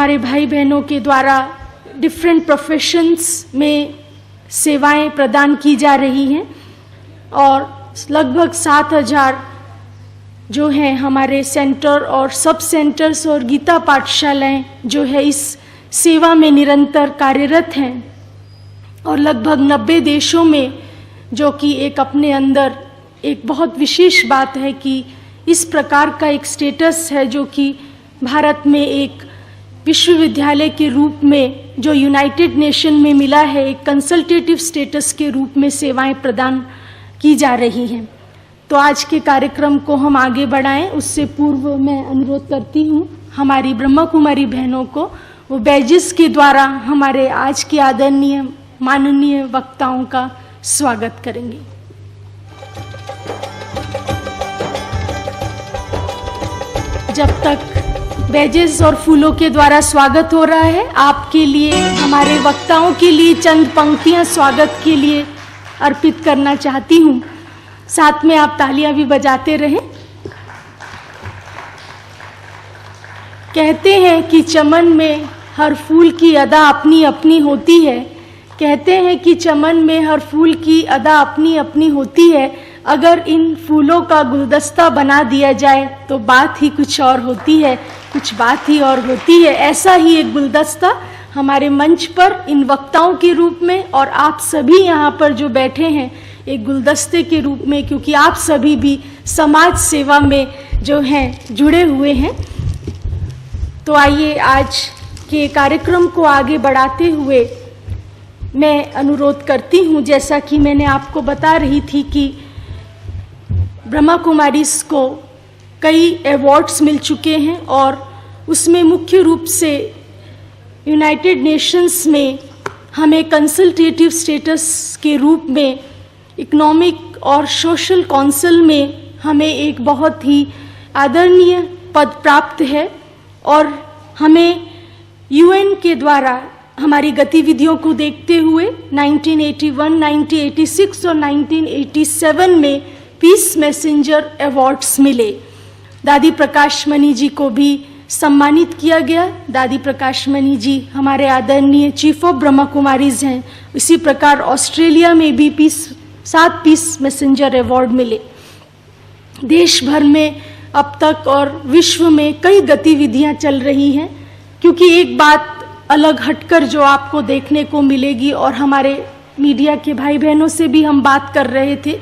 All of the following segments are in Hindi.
हमारे भाई बहनों के द्वारा डिफरेंट प्रोफेशंस में सेवाएं प्रदान की जा रही हैं और लगभग 7,000 जो हैं हमारे सेंटर और सब सेंटर्स और गीता पाठशालाएं जो है इस सेवा में निरंतर कार्यरत हैं और लगभग 90 देशों में, जो कि एक अपने अंदर एक बहुत विशेष बात है कि इस प्रकार का एक स्टेटस है जो कि भारत में एक विश्वविद्यालय के रूप में जो यूनाइटेड नेशन में मिला है, एक कंसल्टेटिव स्टेटस के रूप में सेवाएं प्रदान की जा रही हैं। तो आज के कार्यक्रम को हम आगे बढ़ाएं, उससे पूर्व मैं अनुरोध करती हूं हमारी ब्रह्मा कुमारी बहनों को वो बैजेस के द्वारा हमारे आज के आदरणीय माननीय वक्ताओं का स्वागत करेंगे। जब तक बैजेस और फूलों के द्वारा स्वागत हो रहा है, आपके लिए, हमारे वक्ताओं के लिए चंद पंक्तियां स्वागत के लिए अर्पित करना चाहती हूं। साथ में आप तालियां भी बजाते रहें। कहते हैं कि चमन में हर फूल की अदा अपनी अपनी होती है। कहते हैं कि चमन में हर फूल की अदा अपनी अपनी होती है। अगर इन फूलों का गुलदस्ता बना दिया जाए तो बात ही कुछ और होती है, कुछ बात ही और होती है। ऐसा ही एक गुलदस्ता हमारे मंच पर इन वक्ताओं के रूप में और आप सभी यहाँ पर जो बैठे हैं एक गुलदस्ते के रूप में, क्योंकि आप सभी भी समाज सेवा में जो हैं जुड़े हुए हैं। तो आइए आज के कार्यक्रम को आगे बढ़ाते हुए मैं अनुरोध करती हूँ, जैसा कि मैंने आपको बता रही थी कि ब्रह्मा कुमारीज को कई अवार्ड्स मिल चुके हैं और उसमें मुख्य रूप से यूनाइटेड नेशंस में हमें कंसल्टेटिव स्टेटस के रूप में इकोनॉमिक और सोशल काउंसिल में हमें एक बहुत ही आदरणीय पद प्राप्त है और हमें यूएन के द्वारा हमारी गतिविधियों को देखते हुए 1981, 1986 और 1987 में पीस मैसेंजर अवार्ड्स मिले। दादी प्रकाश मणि जी को भी सम्मानित किया गया। दादी प्रकाश मणि जी हमारे आदरणीय चीफ ऑफ ब्रह्मा कुमारीज हैं। इसी प्रकार ऑस्ट्रेलिया में भी 7 पीस मैसेंजर अवार्ड मिले। देश भर में अब तक और विश्व में कई गतिविधियां चल रही हैं, क्योंकि एक बात अलग हटकर जो आपको देखने को मिलेगी और हमारे मीडिया के भाई बहनों से भी हम बात कर रहे थे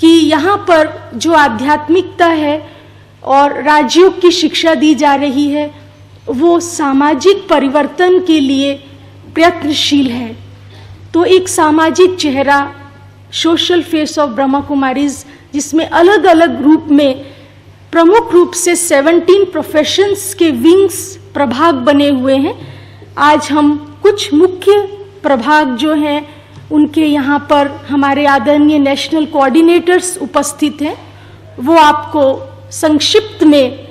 कि यहाँ पर जो आध्यात्मिकता है और राजयोग की शिक्षा दी जा रही है वो सामाजिक परिवर्तन के लिए प्रयत्नशील है। तो एक सामाजिक चेहरा, social face of Brahma Kumaris, जिसमें अलग अलग रूप में प्रमुख रूप से 17 प्रोफेशंस के विंग्स प्रभाग बने हुए हैं। आज हम कुछ मुख्य प्रभाग जो हैं उनके यहाँ पर हमारे आदरणीय नेशनल कोऑर्डिनेटर्स उपस्थित हैं। वो आपको संक्षिप्त में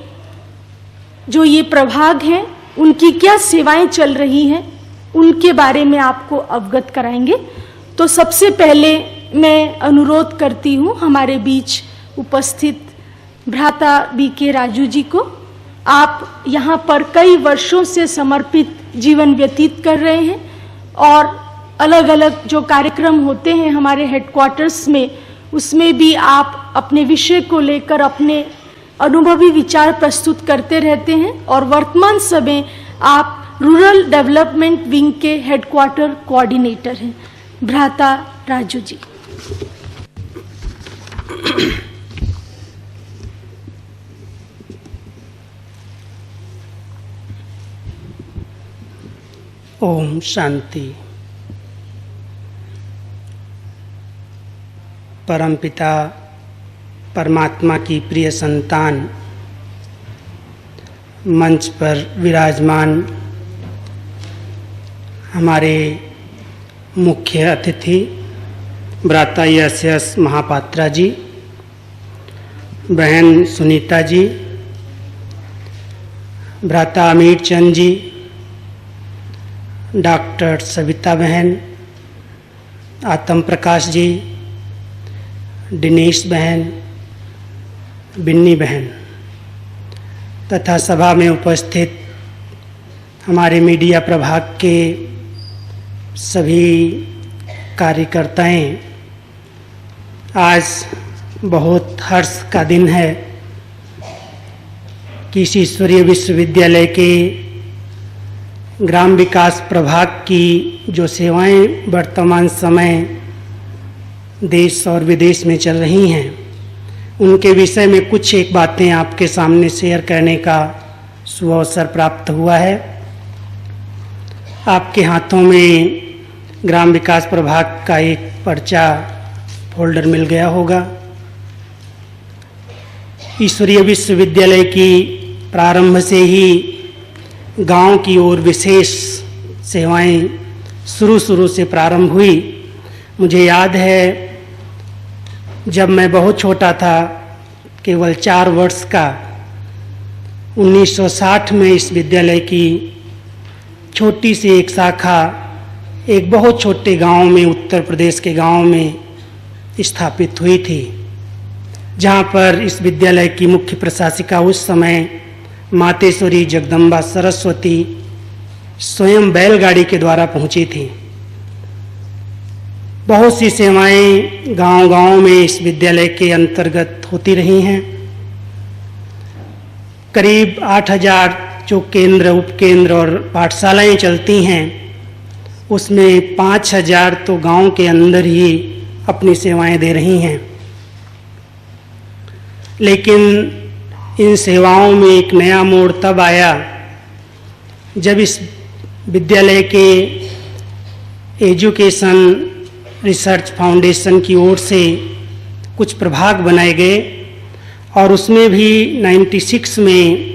जो ये प्रभाग हैं उनकी क्या सेवाएं चल रही हैं उनके बारे में आपको अवगत कराएंगे। तो सबसे पहले मैं अनुरोध करती हूँ हमारे बीच उपस्थित भ्राता बीके राजू जी को। आप यहाँ पर कई वर्षों से समर्पित जीवन व्यतीत कर रहे हैं और अलग अलग जो कार्यक्रम होते हैं हमारे हेडक्वार्टर्स में, उसमें भी आप अपने विषय को लेकर अपने अनुभवी विचार प्रस्तुत करते रहते हैं और वर्तमान समय आप रूरल डेवलपमेंट विंग के हेडक्वार्टर कोऑर्डिनेटर हैं। भ्राता राजू जी। ओम शांति। परमपिता परमात्मा की प्रिय संतान, मंच पर विराजमान हमारे मुख्य अतिथि भ्राता यस महापात्रा जी, बहन सुनीता जी, भ्राता अमीर चंद जी, डॉक्टर सविता बहन, आत्म प्रकाश जी, दिनेश बहन, बिन्नी बहन तथा सभा में उपस्थित हमारे मीडिया प्रभाग के सभी कार्यकर्ताएं, आज बहुत हर्ष का दिन है कि इस ईश्वरीय विश्वविद्यालय के ग्राम विकास प्रभाग की जो सेवाएं वर्तमान समय देश और विदेश में चल रही हैं, उनके विषय में कुछ एक बातें आपके सामने शेयर करने का सुअवसर प्राप्त हुआ है। आपके हाथों में ग्राम विकास प्रभाग का एक पर्चा फोल्डर मिल गया होगा। ईश्वरीय विश्वविद्यालय की प्रारंभ से ही गांव की ओर विशेष सेवाएं शुरू से प्रारंभ हुई। मुझे याद है जब मैं बहुत छोटा था, केवल 4 वर्ष का, 1960 में इस विद्यालय की छोटी सी एक शाखा एक बहुत छोटे गांव में, उत्तर प्रदेश के गांव में स्थापित हुई थी, जहां पर इस विद्यालय की मुख्य प्रशासिका उस समय मातेश्वरी जगदम्बा सरस्वती स्वयं बैलगाड़ी के द्वारा पहुंची थी। बहुत सी सेवाएं गांव-गांव में इस विद्यालय के अंतर्गत होती रही हैं। करीब 8000 जो केंद्र, उपकेंद्र और पाठशालाएं चलती हैं, उसमें 5000 तो गांव के अंदर ही अपनी सेवाएं दे रही हैं। लेकिन इन सेवाओं में एक नया मोड़ तब आया जब इस विद्यालय के एजुकेशन रिसर्च फाउंडेशन की ओर से कुछ प्रभाग बनाए गए और उसमें भी 96 में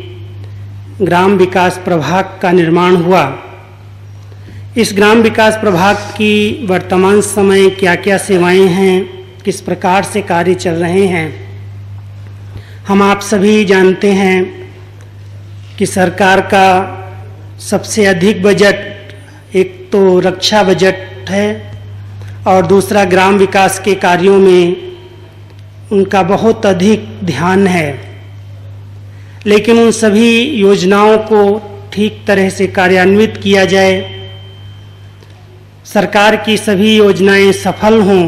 ग्राम विकास प्रभाग का निर्माण हुआ। इस ग्राम विकास प्रभाग की वर्तमान समय क्या क्या सेवाएं हैं, किस प्रकार से कार्य चल रहे हैं, हम आप सभी जानते हैं कि सरकार का सबसे अधिक बजट एक तो रक्षा बजट है और दूसरा ग्राम विकास के कार्यों में उनका बहुत अधिक ध्यान है। लेकिन उन सभी योजनाओं को ठीक तरह से कार्यान्वित किया जाए, सरकार की सभी योजनाएं सफल हों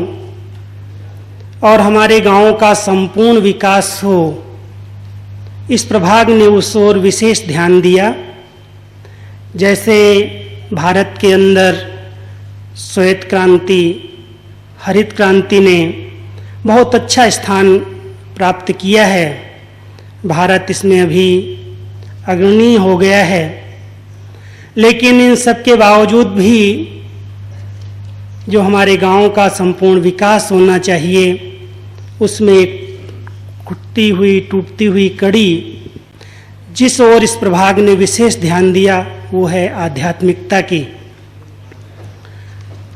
और हमारे गांव का संपूर्ण विकास हो, इस प्रभाग ने उस ओर विशेष ध्यान दिया। जैसे भारत के अंदर श्वेत क्रांति, हरित क्रांति ने बहुत अच्छा स्थान प्राप्त किया है, भारत इसमें अभी अग्रणी हो गया है। लेकिन इन सब के बावजूद भी जो हमारे गांव का संपूर्ण विकास होना चाहिए, उसमें एक खुटती हुई, टूटती हुई कड़ी जिस ओर इस प्रभाग ने विशेष ध्यान दिया, वो है आध्यात्मिकता की।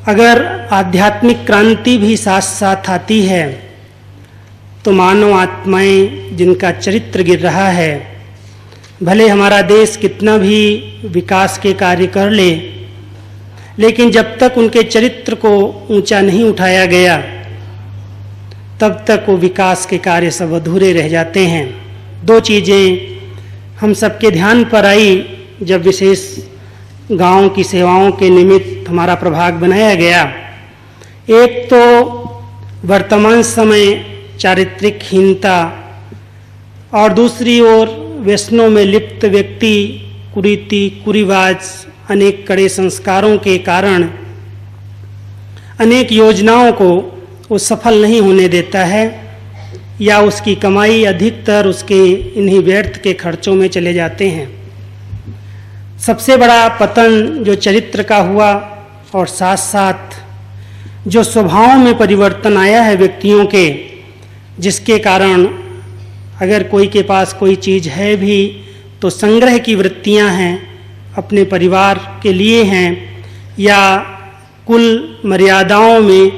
अगर आध्यात्मिक क्रांति भी साथ साथ आती है तो मानव आत्माएं जिनका चरित्र गिर रहा है, भले हमारा देश कितना भी विकास के कार्य कर ले, लेकिन जब तक उनके चरित्र को ऊंचा नहीं उठाया गया, तब तक वो विकास के कार्य सब अधूरे रह जाते हैं। 2 चीज़ें हम सबके ध्यान पर आई जब विशेष गांव की सेवाओं के निमित्त हमारा प्रभाग बनाया गया। एक तो वर्तमान समय चारित्रिक हीनता और दूसरी ओर व्यसनों में लिप्त व्यक्ति, कुरीति, कुरिवाज, अनेक कड़े संस्कारों के कारण अनेक योजनाओं को वो सफल नहीं होने देता है या उसकी कमाई अधिकतर उसके इन्हीं व्यर्थ के खर्चों में चले जाते हैं। सबसे बड़ा पतन जो चरित्र का हुआ और साथ साथ जो स्वभाव में परिवर्तन आया है व्यक्तियों के, जिसके कारण अगर कोई के पास कोई चीज़ है भी तो संग्रह की वृत्तियां हैं, अपने परिवार के लिए हैं या कुल मर्यादाओं में,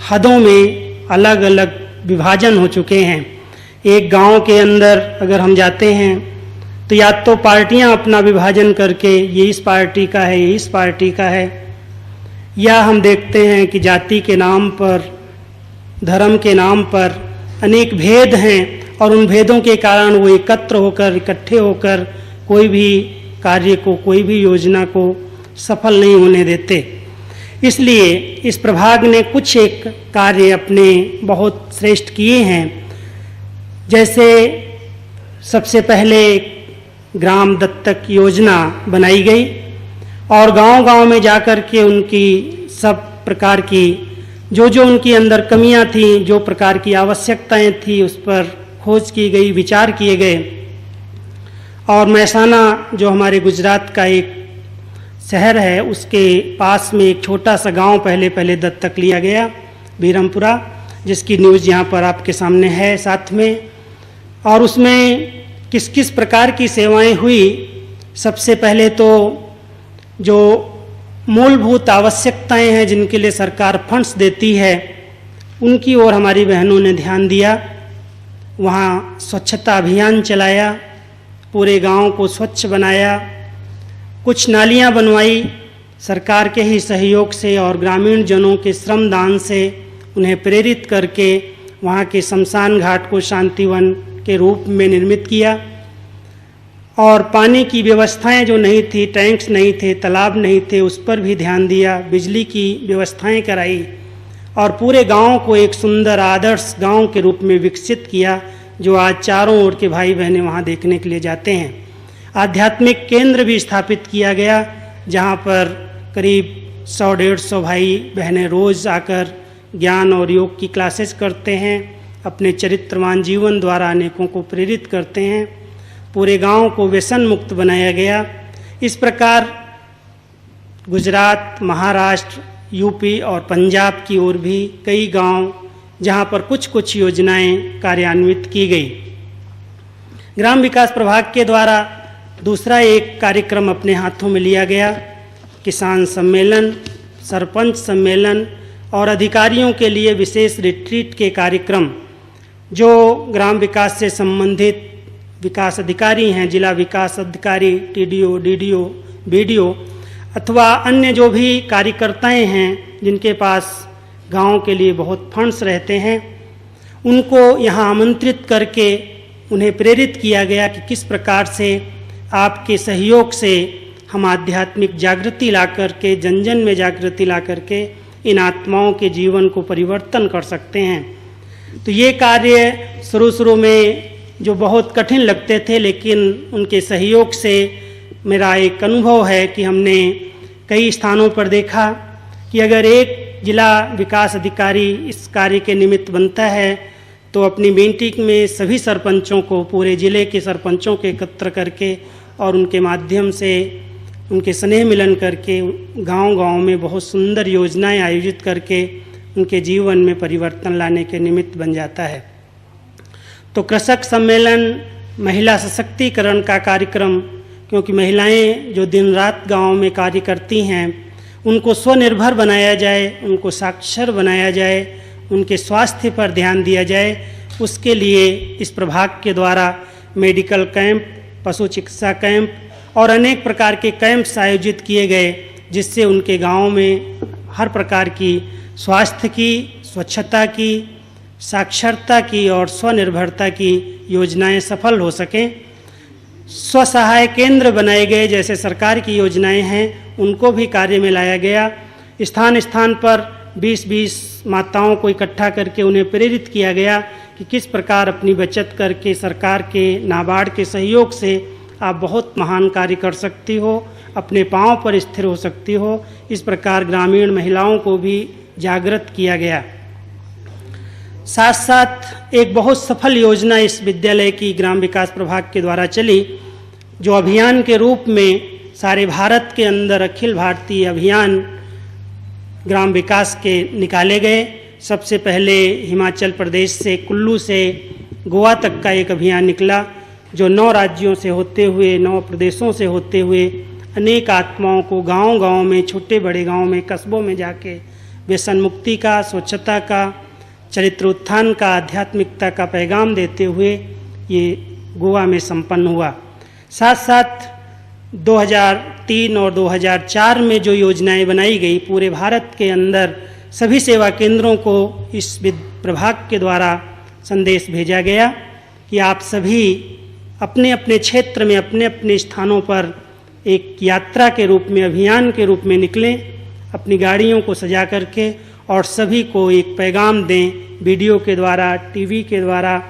हदों में अलग अलग विभाजन हो चुके हैं। एक गांव के अंदर अगर हम जाते हैं तो या तो पार्टियां अपना विभाजन करके ये इस पार्टी का है, ये इस पार्टी का है, या हम देखते हैं कि जाति के नाम पर, धर्म के नाम पर अनेक भेद हैं और उन भेदों के कारण वो एकत्र होकर, इकट्ठे होकर कोई भी कार्य को, कोई भी योजना को सफल नहीं होने देते। इसलिए इस प्रभाग ने कुछ एक कार्य अपने बहुत श्रेष्ठ किए हैं। जैसे सबसे पहले ग्राम दत्तक योजना बनाई गई और गांव-गांव में जाकर के उनकी सब प्रकार की जो उनकी अंदर कमियां थीं, जो प्रकार की आवश्यकताएं थी, उस पर खोज की गई, विचार किए गए। और महसाना जो हमारे गुजरात का एक शहर है, उसके पास में एक छोटा सा गांव पहले दत्तक लिया गया, बीरमपुरा, जिसकी न्यूज़ यहाँ पर आपके सामने है साथ में। और उसमें किस किस प्रकार की सेवाएं हुई। सबसे पहले तो जो मूलभूत आवश्यकताएं हैं जिनके लिए सरकार फंड्स देती है, उनकी ओर हमारी बहनों ने ध्यान दिया। वहाँ स्वच्छता अभियान चलाया, पूरे गांव को स्वच्छ बनाया, कुछ नालियां बनवाई सरकार के ही सहयोग से और ग्रामीण जनों के श्रम दान से उन्हें प्रेरित करके वहाँ के शमशान घाट को शांतिवन के रूप में निर्मित किया। और पानी की व्यवस्थाएं जो नहीं थी, टैंक्स नहीं थे, तालाब नहीं थे, उस पर भी ध्यान दिया, बिजली की व्यवस्थाएं कराई और पूरे गांव को एक सुंदर आदर्श गांव के रूप में विकसित किया, जो आज चारों ओर के भाई बहनें वहां देखने के लिए जाते हैं। आध्यात्मिक केंद्र भी स्थापित किया गया, जहां पर करीब 100-150 भाई बहनें रोज आकर ज्ञान और योग की क्लासेस करते हैं, अपने चरित्रवान जीवन द्वारा अनेकों को प्रेरित करते हैं। पूरे गांव को व्यसन मुक्त बनाया गया। इस प्रकार गुजरात, महाराष्ट्र, यूपी और पंजाब की ओर भी कई गांव जहां पर कुछ योजनाएं कार्यान्वित की गई। ग्राम विकास प्रभाग के द्वारा दूसरा एक कार्यक्रम अपने हाथों में लिया गया, किसान सम्मेलन, सरपंच सम्मेलन और अधिकारियों के लिए विशेष रिट्रीट के कार्यक्रम। जो ग्राम विकास से संबंधित विकास अधिकारी हैं, जिला विकास अधिकारी, टीडीओ, डीडीओ, बीडीओ अथवा अन्य जो भी कार्यकर्ताएं हैं जिनके पास गांव के लिए बहुत फंड्स रहते हैं, उनको यहाँ आमंत्रित करके उन्हें प्रेरित किया गया कि किस प्रकार से आपके सहयोग से हम आध्यात्मिक जागृति ला करके, जन जन में जागृति ला करके इन आत्माओं के जीवन को परिवर्तन कर सकते हैं। तो ये कार्य शुरू में जो बहुत कठिन लगते थे, लेकिन उनके सहयोग से मेरा एक अनुभव है कि हमने कई स्थानों पर देखा कि अगर एक जिला विकास अधिकारी इस कार्य के निमित्त बनता है तो अपनी मीटिंग में सभी सरपंचों को, पूरे जिले के सरपंचों को एकत्र करके और उनके माध्यम से उनके स्नेह मिलन करके गांव-गांव में बहुत सुंदर योजनाएं आयोजित करके उनके जीवन में परिवर्तन लाने के निमित्त बन जाता है। तो कृषक सम्मेलन, महिला सशक्तिकरण का कार्यक्रम, क्योंकि महिलाएं जो दिन रात गांव में कार्य करती हैं, उनको स्वनिर्भर बनाया जाए, उनको साक्षर बनाया जाए, उनके स्वास्थ्य पर ध्यान दिया जाए, उसके लिए इस प्रभाग के द्वारा मेडिकल कैंप, पशु चिकित्सा कैंप और अनेक प्रकार के कैंप्स आयोजित किए गए, जिससे उनके गांव में हर प्रकार की स्वास्थ्य की, स्वच्छता की, साक्षरता की और स्वनिर्भरता की योजनाएं सफल हो सकें। स्वसहाय केंद्र बनाए गए, जैसे सरकार की योजनाएं हैं उनको भी कार्य में लाया गया। स्थान स्थान पर 20-20 माताओं को इकट्ठा करके उन्हें प्रेरित किया गया कि किस प्रकार अपनी बचत करके सरकार के, नाबार्ड के सहयोग से आप बहुत महान कार्य कर सकती हो, अपने पांव पर स्थिर हो सकती हो। इस प्रकार ग्रामीण महिलाओं को भी जागृत किया गया। साथ साथ एक बहुत सफल योजना इस विद्यालय की ग्राम विकास प्रभाग के द्वारा चली, जो अभियान के रूप में सारे भारत के अंदर अखिल भारतीय अभियान ग्राम विकास के निकाले गए। सबसे पहले हिमाचल प्रदेश से, कुल्लू से गोवा तक का एक अभियान निकला, जो 9 राज्यों से होते हुए, 9 प्रदेशों से होते हुए अनेक आत्माओं को गांव-गांव में, छोटे बड़े गांव में, कस्बों में जाके व्यसन मुक्ति का, स्वच्छता का, चरित्र उत्थान का, आध्यात्मिकता का पैगाम देते हुए ये गोवा में संपन्न हुआ। साथ साथ 2003 और 2004 में जो योजनाएं बनाई गई, पूरे भारत के अंदर सभी सेवा केंद्रों को इस प्रभाग के द्वारा संदेश भेजा गया कि आप सभी अपने अपने क्षेत्र में, अपने अपने स्थानों पर एक यात्रा के रूप में, अभियान के रूप में निकलें, अपनी गाड़ियों को सजा करके और सभी को एक पैगाम दें, वीडियो के द्वारा, टीवी के द्वारा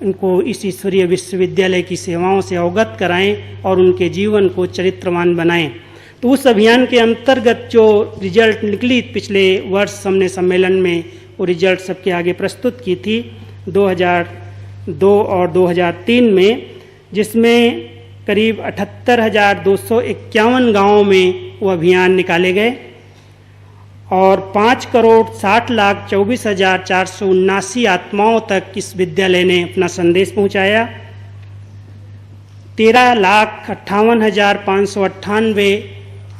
उनको इस ईश्वरीय विश्वविद्यालय की सेवाओं से अवगत कराएं और उनके जीवन को चरित्रवान बनाएं। तो उस अभियान के अंतर्गत जो रिजल्ट निकली पिछले वर्ष हमने सम्मेलन में वो रिजल्ट सबके आगे प्रस्तुत की थी 2002 और 2003 में, जिसमें करीब 78,251 गाँवों में वो अभियान निकाले गए और 5,60,24,479 आत्माओं तक इस विद्यालय ने अपना संदेश पहुंचाया। 13,58,598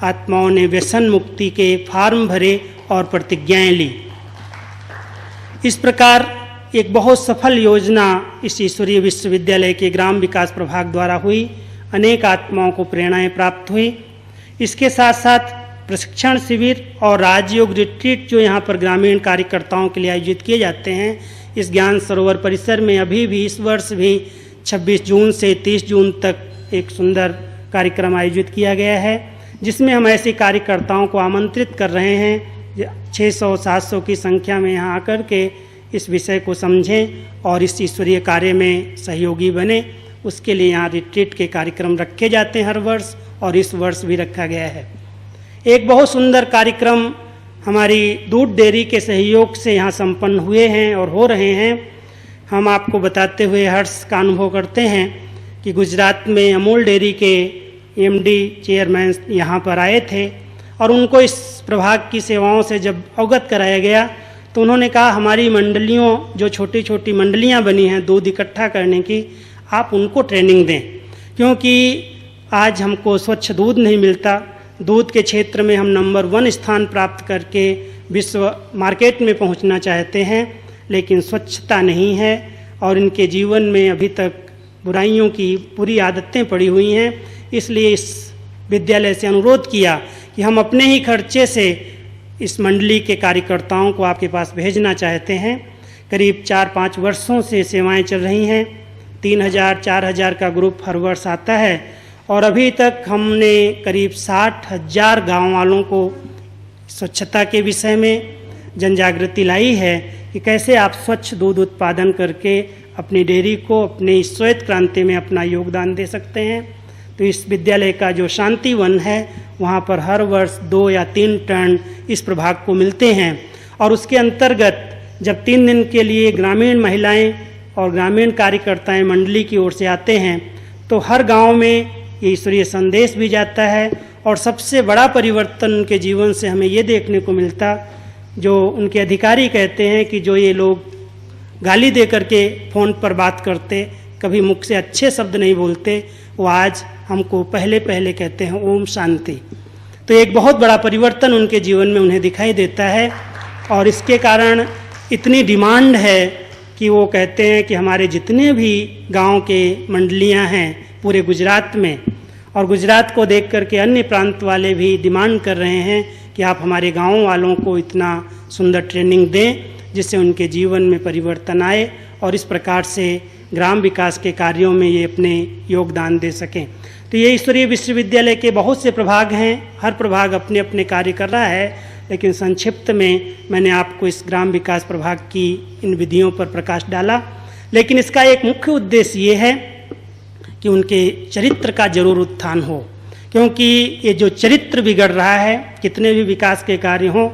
आत्माओं ने व्यसन मुक्ति के फार्म भरे और प्रतिज्ञाएं ली। इस प्रकार एक बहुत सफल योजना इस ईश्वरीय विश्वविद्यालय के ग्राम विकास प्रभाग द्वारा हुई। अनेक आत्माओं को प्रेरणाएं प्राप्त हुई। इसके साथ साथ प्रशिक्षण शिविर और राजयोग रिट्रीट जो यहाँ पर ग्रामीण कार्यकर्ताओं के लिए आयोजित किए जाते हैं, इस ज्ञान सरोवर परिसर में अभी भी इस वर्ष भी 26 जून से 30 जून तक एक सुंदर कार्यक्रम आयोजित किया गया है, जिसमें हम ऐसे कार्यकर्ताओं को आमंत्रित कर रहे हैं 600-700 की संख्या में यहाँ आकर के इस विषय को समझें और इस ईश्वरीय कार्य में सहयोगी बने। उसके लिए यहाँ रिट्रीट के कार्यक्रम रखे जाते हैं हर वर्ष और इस वर्ष भी रखा गया है। एक बहुत सुंदर कार्यक्रम हमारी दूध डेयरी के सहयोग से यहाँ संपन्न हुए हैं और हो रहे हैं। हम आपको बताते हुए हर्ष का अनुभव करते हैं कि गुजरात में अमूल डेयरी के एमडी चेयरमैन यहाँ पर आए थे और उनको इस प्रभाग की सेवाओं से जब अवगत कराया गया तो उन्होंने कहा हमारी मंडलियों, जो छोटी छोटी मंडलियाँ बनी हैं दूध इकट्ठा करने की, आप उनको ट्रेनिंग दें, क्योंकि आज हमको स्वच्छ दूध नहीं मिलता। दूध के क्षेत्र में हम नंबर 1 स्थान प्राप्त करके विश्व मार्केट में पहुंचना चाहते हैं, लेकिन स्वच्छता नहीं है और इनके जीवन में अभी तक बुराइयों की बुरी आदतें पड़ी हुई हैं। इसलिए इस विद्यालय से अनुरोध किया कि हम अपने ही खर्चे से इस मंडली के कार्यकर्ताओं को आपके पास भेजना चाहते हैं। करीब 4-5 वर्षों से सेवाएं चल रही हैं। 3,000-4,000 का ग्रुप हर वर्ष आता है और अभी तक हमने करीब 60,000 गाँव वालों को स्वच्छता के विषय में जनजागृति लाई है कि कैसे आप स्वच्छ दूध उत्पादन करके अपनी डेयरी को अपने श्वेत क्रांति में अपना योगदान दे सकते हैं। तो इस विद्यालय का जो शांति वन है वहाँ पर हर वर्ष 2 या 3 टन इस प्रभाग को मिलते हैं और उसके अंतर्गत जब 3 दिन के लिए ग्रामीण महिलाएं और ग्रामीण कार्यकर्ताएं मंडली की ओर से आते हैं तो हर गांव में ये ईश्वरीय संदेश भी जाता है और सबसे बड़ा परिवर्तन उनके जीवन से हमें ये देखने को मिलता, जो उनके अधिकारी कहते हैं कि जो ये लोग गाली दे करके फ़ोन पर बात करते, कभी मुख से अच्छे शब्द नहीं बोलते, वो आज हमको पहले पहले कहते हैं ओम शांति। तो एक बहुत बड़ा परिवर्तन उनके जीवन में उन्हें दिखाई देता है और इसके कारण इतनी डिमांड है कि वो कहते हैं कि हमारे जितने भी गांव के मंडलियां हैं पूरे गुजरात में, और गुजरात को देख करके अन्य प्रांत वाले भी डिमांड कर रहे हैं कि आप हमारे गाँव वालों को इतना सुंदर ट्रेनिंग दें जिससे उनके जीवन में परिवर्तन आए और इस प्रकार से ग्राम विकास के कार्यों में ये अपने योगदान दे सकें। तो ये ईश्वरीय विश्वविद्यालय के बहुत से प्रभाग हैं, हर प्रभाग अपने अपने कार्य कर रहा है, लेकिन संक्षिप्त में मैंने आपको इस ग्राम विकास प्रभाग की इन विधियों पर प्रकाश डाला। लेकिन इसका एक मुख्य उद्देश्य ये है कि उनके चरित्र का जरूर उत्थान हो, क्योंकि ये जो चरित्र बिगड़ रहा है, कितने भी विकास के कार्य हों,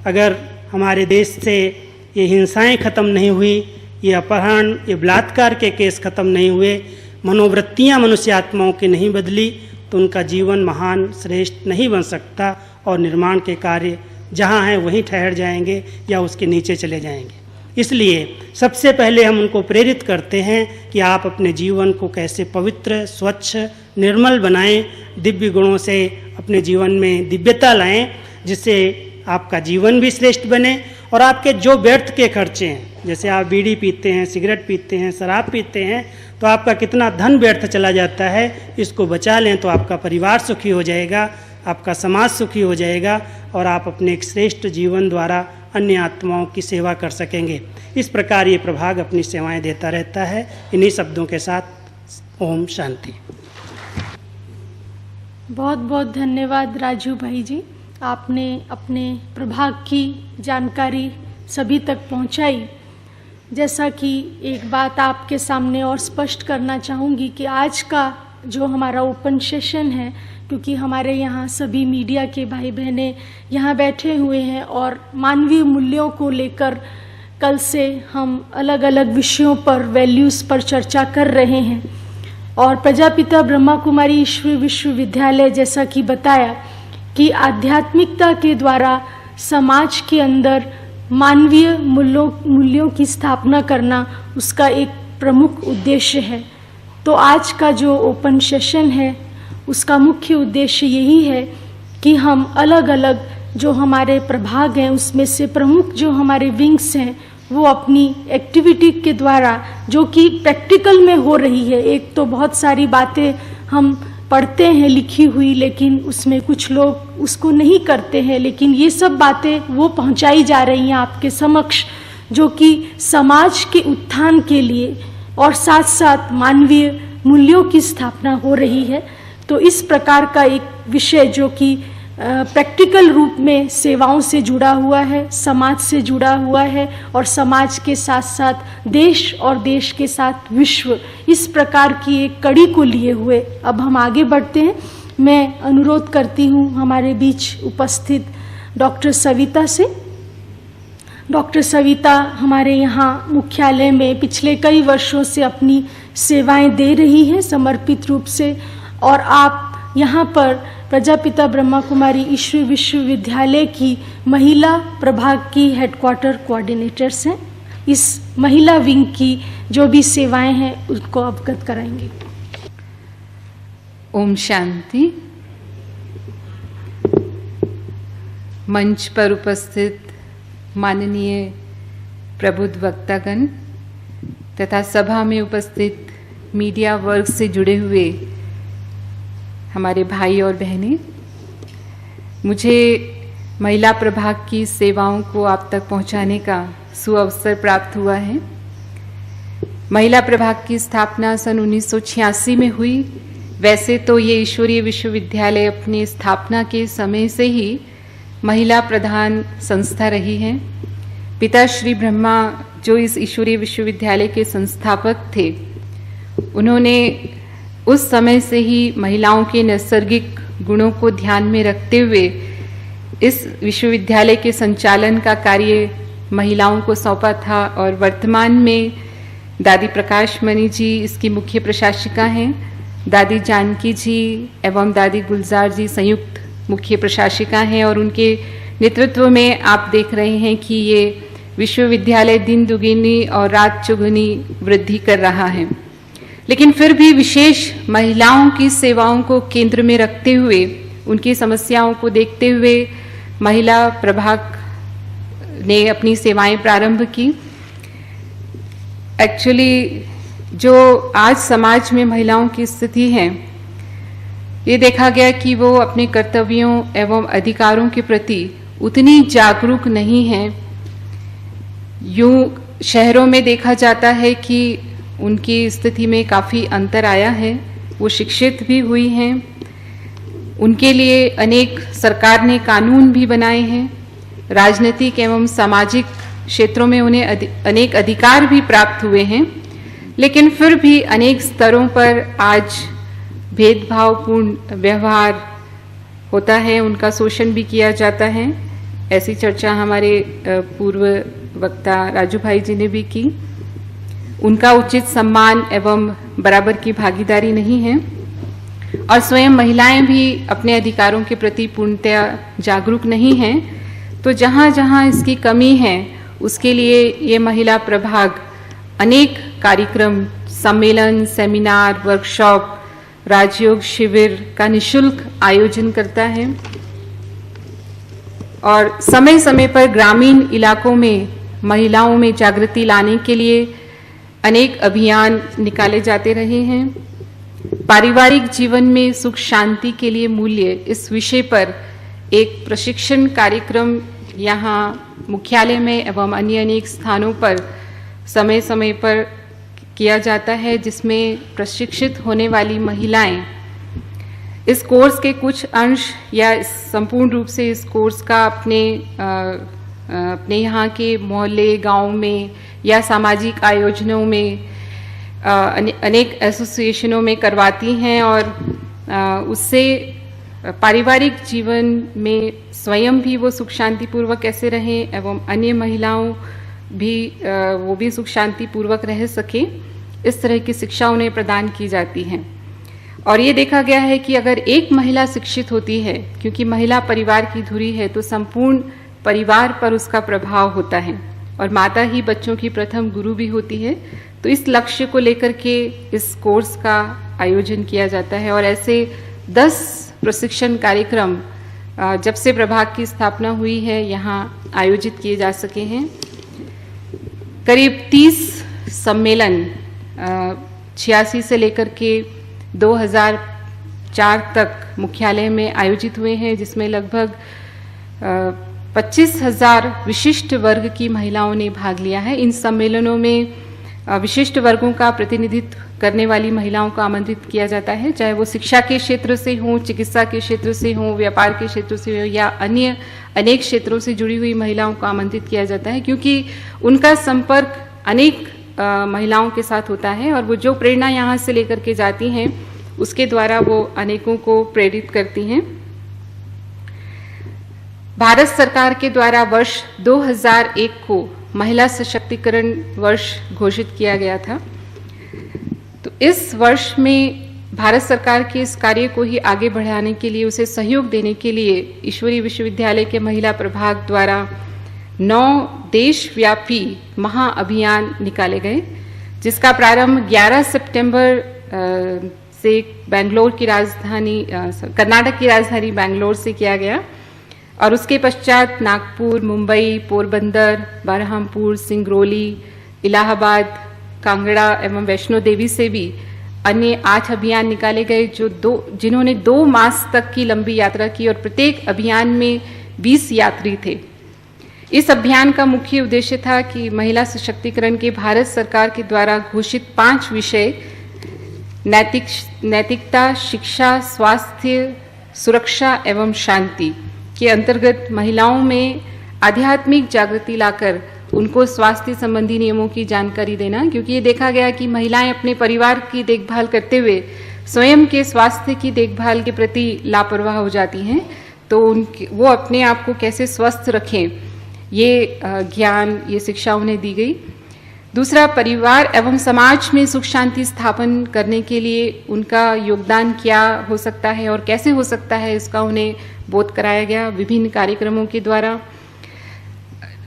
अगर हमारे देश से ये हिंसाएं खत्म नहीं हुई, ये अपहरण, ये बलात्कार के केस खत्म नहीं हुए, मनोवृत्तियाँ मनुष्य आत्माओं की नहीं बदली, तो उनका जीवन महान श्रेष्ठ नहीं बन सकता और निर्माण के कार्य जहाँ हैं वहीं ठहर जाएंगे या उसके नीचे चले जाएंगे। इसलिए सबसे पहले हम उनको प्रेरित करते हैं कि आप अपने जीवन को कैसे पवित्र, स्वच्छ, निर्मल बनाएं, दिव्य गुणों से अपने जीवन में दिव्यता लाएं, जिससे आपका जीवन भी श्रेष्ठ बने और आपके जो व्यर्थ के खर्चे हैं, जैसे आप बीड़ी पीते हैं, सिगरेट पीते हैं, शराब पीते हैं, तो आपका कितना धन व्यर्थ चला जाता है, इसको बचा लें तो आपका परिवार सुखी हो जाएगा, आपका समाज सुखी हो जाएगा और आप अपने एक श्रेष्ठ जीवन द्वारा अन्य आत्माओं की सेवा कर सकेंगे। इस प्रकार ये प्रभाग अपनी सेवाएं देता रहता है। इन्हीं शब्दों के साथ ओम शांति। बहुत बहुत धन्यवाद राजू भाई जी, आपने अपने प्रभाग की जानकारी सभी तक पहुंचाई। जैसा कि एक बात आपके सामने और स्पष्ट करना चाहूँगी कि आज का जो हमारा ओपन सेशन है, क्योंकि हमारे यहाँ सभी मीडिया के भाई बहनें यहाँ बैठे हुए हैं और मानवीय मूल्यों को लेकर कल से हम अलग अलग विषयों पर, वैल्यूज़ पर चर्चा कर रहे हैं। और प्रजापिता ब्रह्मा कुमारी ईश्वरीय विश्वविद्यालय, जैसा कि बताया कि आध्यात्मिकता के द्वारा समाज के अंदर मानवीय मूल्यों की स्थापना करना उसका एक प्रमुख उद्देश्य है। तो आज का जो ओपन सेशन है उसका मुख्य उद्देश्य यही है कि हम अलग अलग जो हमारे प्रभाग हैं उसमें से प्रमुख जो हमारे विंग्स हैं वो अपनी एक्टिविटी के द्वारा, जो कि प्रैक्टिकल में हो रही है, एक तो बहुत सारी बातें हम पढ़ते हैं लिखी हुई, लेकिन उसमें कुछ लोग उसको नहीं करते हैं, लेकिन ये सब बातें वो पहुंचाई जा रही हैं आपके समक्ष, जो कि समाज के उत्थान के लिए और साथ साथ मानवीय मूल्यों की स्थापना हो रही है। तो इस प्रकार का एक विषय जो कि प्रैक्टिकल रूप में सेवाओं से जुड़ा हुआ है, समाज से जुड़ा हुआ है और समाज के साथ साथ देश और देश के साथ विश्व, इस प्रकार की एक कड़ी को लिए हुए अब हम आगे बढ़ते हैं। मैं अनुरोध करती हूँ हमारे बीच उपस्थित डॉक्टर सविता से। डॉक्टर सविता हमारे यहाँ मुख्यालय में पिछले कई वर्षों से अपनी सेवाएं दे रही हैं समर्पित रूप से, और आप यहाँ पर प्रजापिता ब्रह्मा कुमारी ईश्वरीय विश्वविद्यालय की महिला प्रभाग की हेडक्वार्टर कोऑर्डिनेटर्स हैं। इस महिला विंग की जो भी सेवाएं हैं उनको अवगत कराएंगे। ओम शांति। मंच पर उपस्थित माननीय प्रबुद्ध वक्तागण तथा सभा में उपस्थित मीडिया वर्ग से जुड़े हुए हमारे भाई और बहनें, मुझे महिला प्रभाग की सेवाओं को आप तक पहुंचाने का सुअवसर प्राप्त हुआ है। महिला प्रभाग की स्थापना सन 1986 में हुई। वैसे तो ये ईश्वरीय विश्वविद्यालय अपनी स्थापना के समय से ही महिला प्रधान संस्था रही है। पिता श्री ब्रह्मा जो इस ईश्वरीय विश्वविद्यालय के संस्थापक थे, उन्होंने उस समय से ही महिलाओं के नैसर्गिक गुणों को ध्यान में रखते हुए इस विश्वविद्यालय के संचालन का कार्य महिलाओं को सौंपा था। और वर्तमान में दादी प्रकाश मणि जी इसकी मुख्य प्रशासिका हैं, दादी जानकी जी एवं दादी गुलजार जी संयुक्त मुख्य प्रशासिका हैं, और उनके नेतृत्व में आप देख रहे हैं कि ये विश्वविद्यालय दिन दुगनी और रात चौगुनी वृद्धि कर रहा है। लेकिन फिर भी विशेष महिलाओं की सेवाओं को केंद्र में रखते हुए, उनकी समस्याओं को देखते हुए महिला प्रभाग ने अपनी सेवाएं प्रारंभ की। एक्चुअली जो आज समाज में महिलाओं की स्थिति है, ये देखा गया कि वो अपने कर्तव्यों एवं अधिकारों के प्रति उतनी जागरूक नहीं हैं। यूं शहरों में देखा जाता है कि उनकी स्थिति में काफ़ी अंतर आया है। वो शिक्षित भी हुई हैं, उनके लिए अनेक सरकार ने कानून भी बनाए हैं, राजनीतिक एवं सामाजिक क्षेत्रों में उन्हें अनेक अधिकार भी प्राप्त हुए हैं। लेकिन फिर भी अनेक स्तरों पर आज भेदभावपूर्ण व्यवहार होता है, उनका शोषण भी किया जाता है। ऐसी चर्चा हमारे पूर्व वक्ता राजू भाई जी ने भी की। उनका उचित सम्मान एवं बराबर की भागीदारी नहीं है, और स्वयं महिलाएं भी अपने अधिकारों के प्रति पूर्णतया जागरूक नहीं हैं। तो जहाँ जहाँ इसकी कमी है उसके लिए ये महिला प्रभाग अनेक कार्यक्रम, सम्मेलन, सेमिनार, वर्कशॉप, राजयोग शिविर का निःशुल्क आयोजन करता है, और समय समय पर ग्रामीण इलाकों में महिलाओं में जागृति लाने के लिए अनेक अभियान निकाले जाते रहे हैं। पारिवारिक जीवन में सुख शांति के लिए मूल्य, इस विषय पर एक प्रशिक्षण कार्यक्रम यहाँ मुख्यालय में एवं अन्य अनेक स्थानों पर समय समय पर किया जाता है, जिसमें प्रशिक्षित होने वाली महिलाएं इस कोर्स के कुछ अंश या संपूर्ण रूप से इस कोर्स का अपने यहाँ के मोहल्ले, गांव में या सामाजिक आयोजनों में अनेक एसोसिएशनों में करवाती हैं और उससे पारिवारिक जीवन में स्वयं भी वो सुख शांति पूर्वक कैसे रहें एवं अन्य महिलाओं भी वो भी सुख शांति पूर्वक रह सके, इस तरह की शिक्षा उन्हें प्रदान की जाती है। और ये देखा गया है कि अगर एक महिला शिक्षित होती है, क्योंकि महिला परिवार की धुरी है, तो संपूर्ण परिवार पर उसका प्रभाव होता है और माता ही बच्चों की प्रथम गुरु भी होती है। तो इस लक्ष्य को लेकर के इस कोर्स का आयोजन किया जाता है और ऐसे 10 प्रशिक्षण कार्यक्रम जब से प्रभाग की स्थापना हुई है यहाँ आयोजित किए जा सके हैं। करीब 30 सम्मेलन 86 से लेकर के 2004 तक मुख्यालय में आयोजित हुए हैं, जिसमें लगभग 25,000 विशिष्ट वर्ग की महिलाओं ने भाग लिया है। इन सम्मेलनों में विशिष्ट वर्गों का प्रतिनिधित्व करने वाली महिलाओं को आमंत्रित किया जाता है, चाहे वो शिक्षा के क्षेत्र से हों, चिकित्सा के क्षेत्र से हों, व्यापार के क्षेत्र से हो या अन्य अनेक क्षेत्रों से जुड़ी हुई महिलाओं को आमंत्रित किया जाता है, क्योंकि उनका संपर्क अनेक महिलाओं के साथ होता है और वो जो प्रेरणा यहाँ से लेकर के जाती हैं उसके द्वारा वो अनेकों को प्रेरित करती हैं। भारत सरकार के द्वारा वर्ष 2001 को महिला सशक्तिकरण वर्ष घोषित किया गया था। तो इस वर्ष में भारत सरकार के इस कार्य को ही आगे बढ़ाने के लिए, उसे सहयोग देने के लिए ईश्वरीय विश्वविद्यालय के महिला प्रभाग द्वारा 9 देशव्यापी महाअभियान निकाले गए, जिसका प्रारंभ 11 सितंबर से बेंगलोर की राजधानी कर्नाटक की राजधानी बेंगलोर से किया गया और उसके पश्चात नागपुर, मुंबई, पोरबंदर, बरहमपुर, सिंगरौली, इलाहाबाद, कांगड़ा एवं वैष्णो देवी से भी अन्य 8 अभियान निकाले गए, जिन्होंने 2 मास तक की लंबी यात्रा की और प्रत्येक अभियान में 20 यात्री थे। इस अभियान का मुख्य उद्देश्य था कि महिला सशक्तिकरण के भारत सरकार के द्वारा घोषित 5 विषय नैतिकता, शिक्षा, स्वास्थ्य, सुरक्षा एवं शांति के अंतर्गत महिलाओं में आध्यात्मिक जागृति लाकर उनको स्वास्थ्य संबंधी नियमों की जानकारी देना, क्योंकि ये देखा गया कि महिलाएं अपने परिवार की देखभाल करते हुए स्वयं के स्वास्थ्य की देखभाल के प्रति लापरवाह हो जाती हैं, तो वो अपने आप को कैसे स्वस्थ रखें, ये ज्ञान, ये शिक्षा उन्हें दी गई। दूसरा, परिवार एवं समाज में सुख शांति स्थापन करने के लिए उनका योगदान क्या हो सकता है और कैसे हो सकता है, इसका उन्हें बोध कराया गया विभिन्न कार्यक्रमों के द्वारा।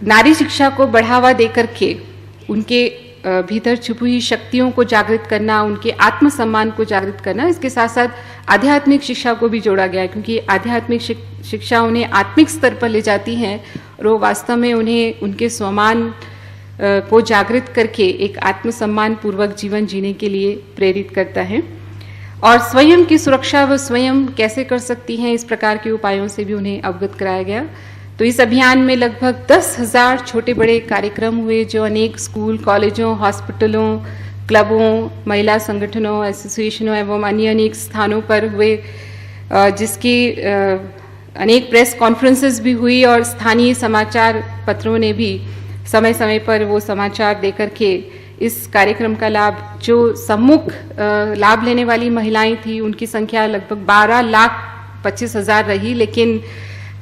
नारी शिक्षा को बढ़ावा देकर के उनके भीतर छुपी हुई शक्तियों को जागृत करना, उनके आत्मसम्मान को जागृत करना, इसके साथ साथ आध्यात्मिक शिक्षा को भी जोड़ा गया, क्योंकि आध्यात्मिक शिक्षा उन्हें आत्मिक स्तर पर ले जाती है और वो वास्तव में उन्हें उनके स्वमान को जागृत करके एक आत्मसम्मान पूर्वक जीवन जीने के लिए प्रेरित करता है। और स्वयं की सुरक्षा वो स्वयं कैसे कर सकती हैं, इस प्रकार के उपायों से भी उन्हें अवगत कराया गया। तो इस अभियान में लगभग 10,000 छोटे बड़े कार्यक्रम हुए, जो अनेक स्कूल, कॉलेजों, हॉस्पिटलों, क्लबों, महिला संगठनों, एसोसिएशनों एवं अन्य अनेक स्थानों पर हुए, जिसकी अनेक प्रेस कॉन्फ्रेंसेस भी हुई और स्थानीय समाचार पत्रों ने भी समय समय पर वो समाचार देकर के इस कार्यक्रम का लाभ, जो सम्मुख लाभ लेने वाली महिलाएं थी उनकी संख्या लगभग 12,25,000 रही, लेकिन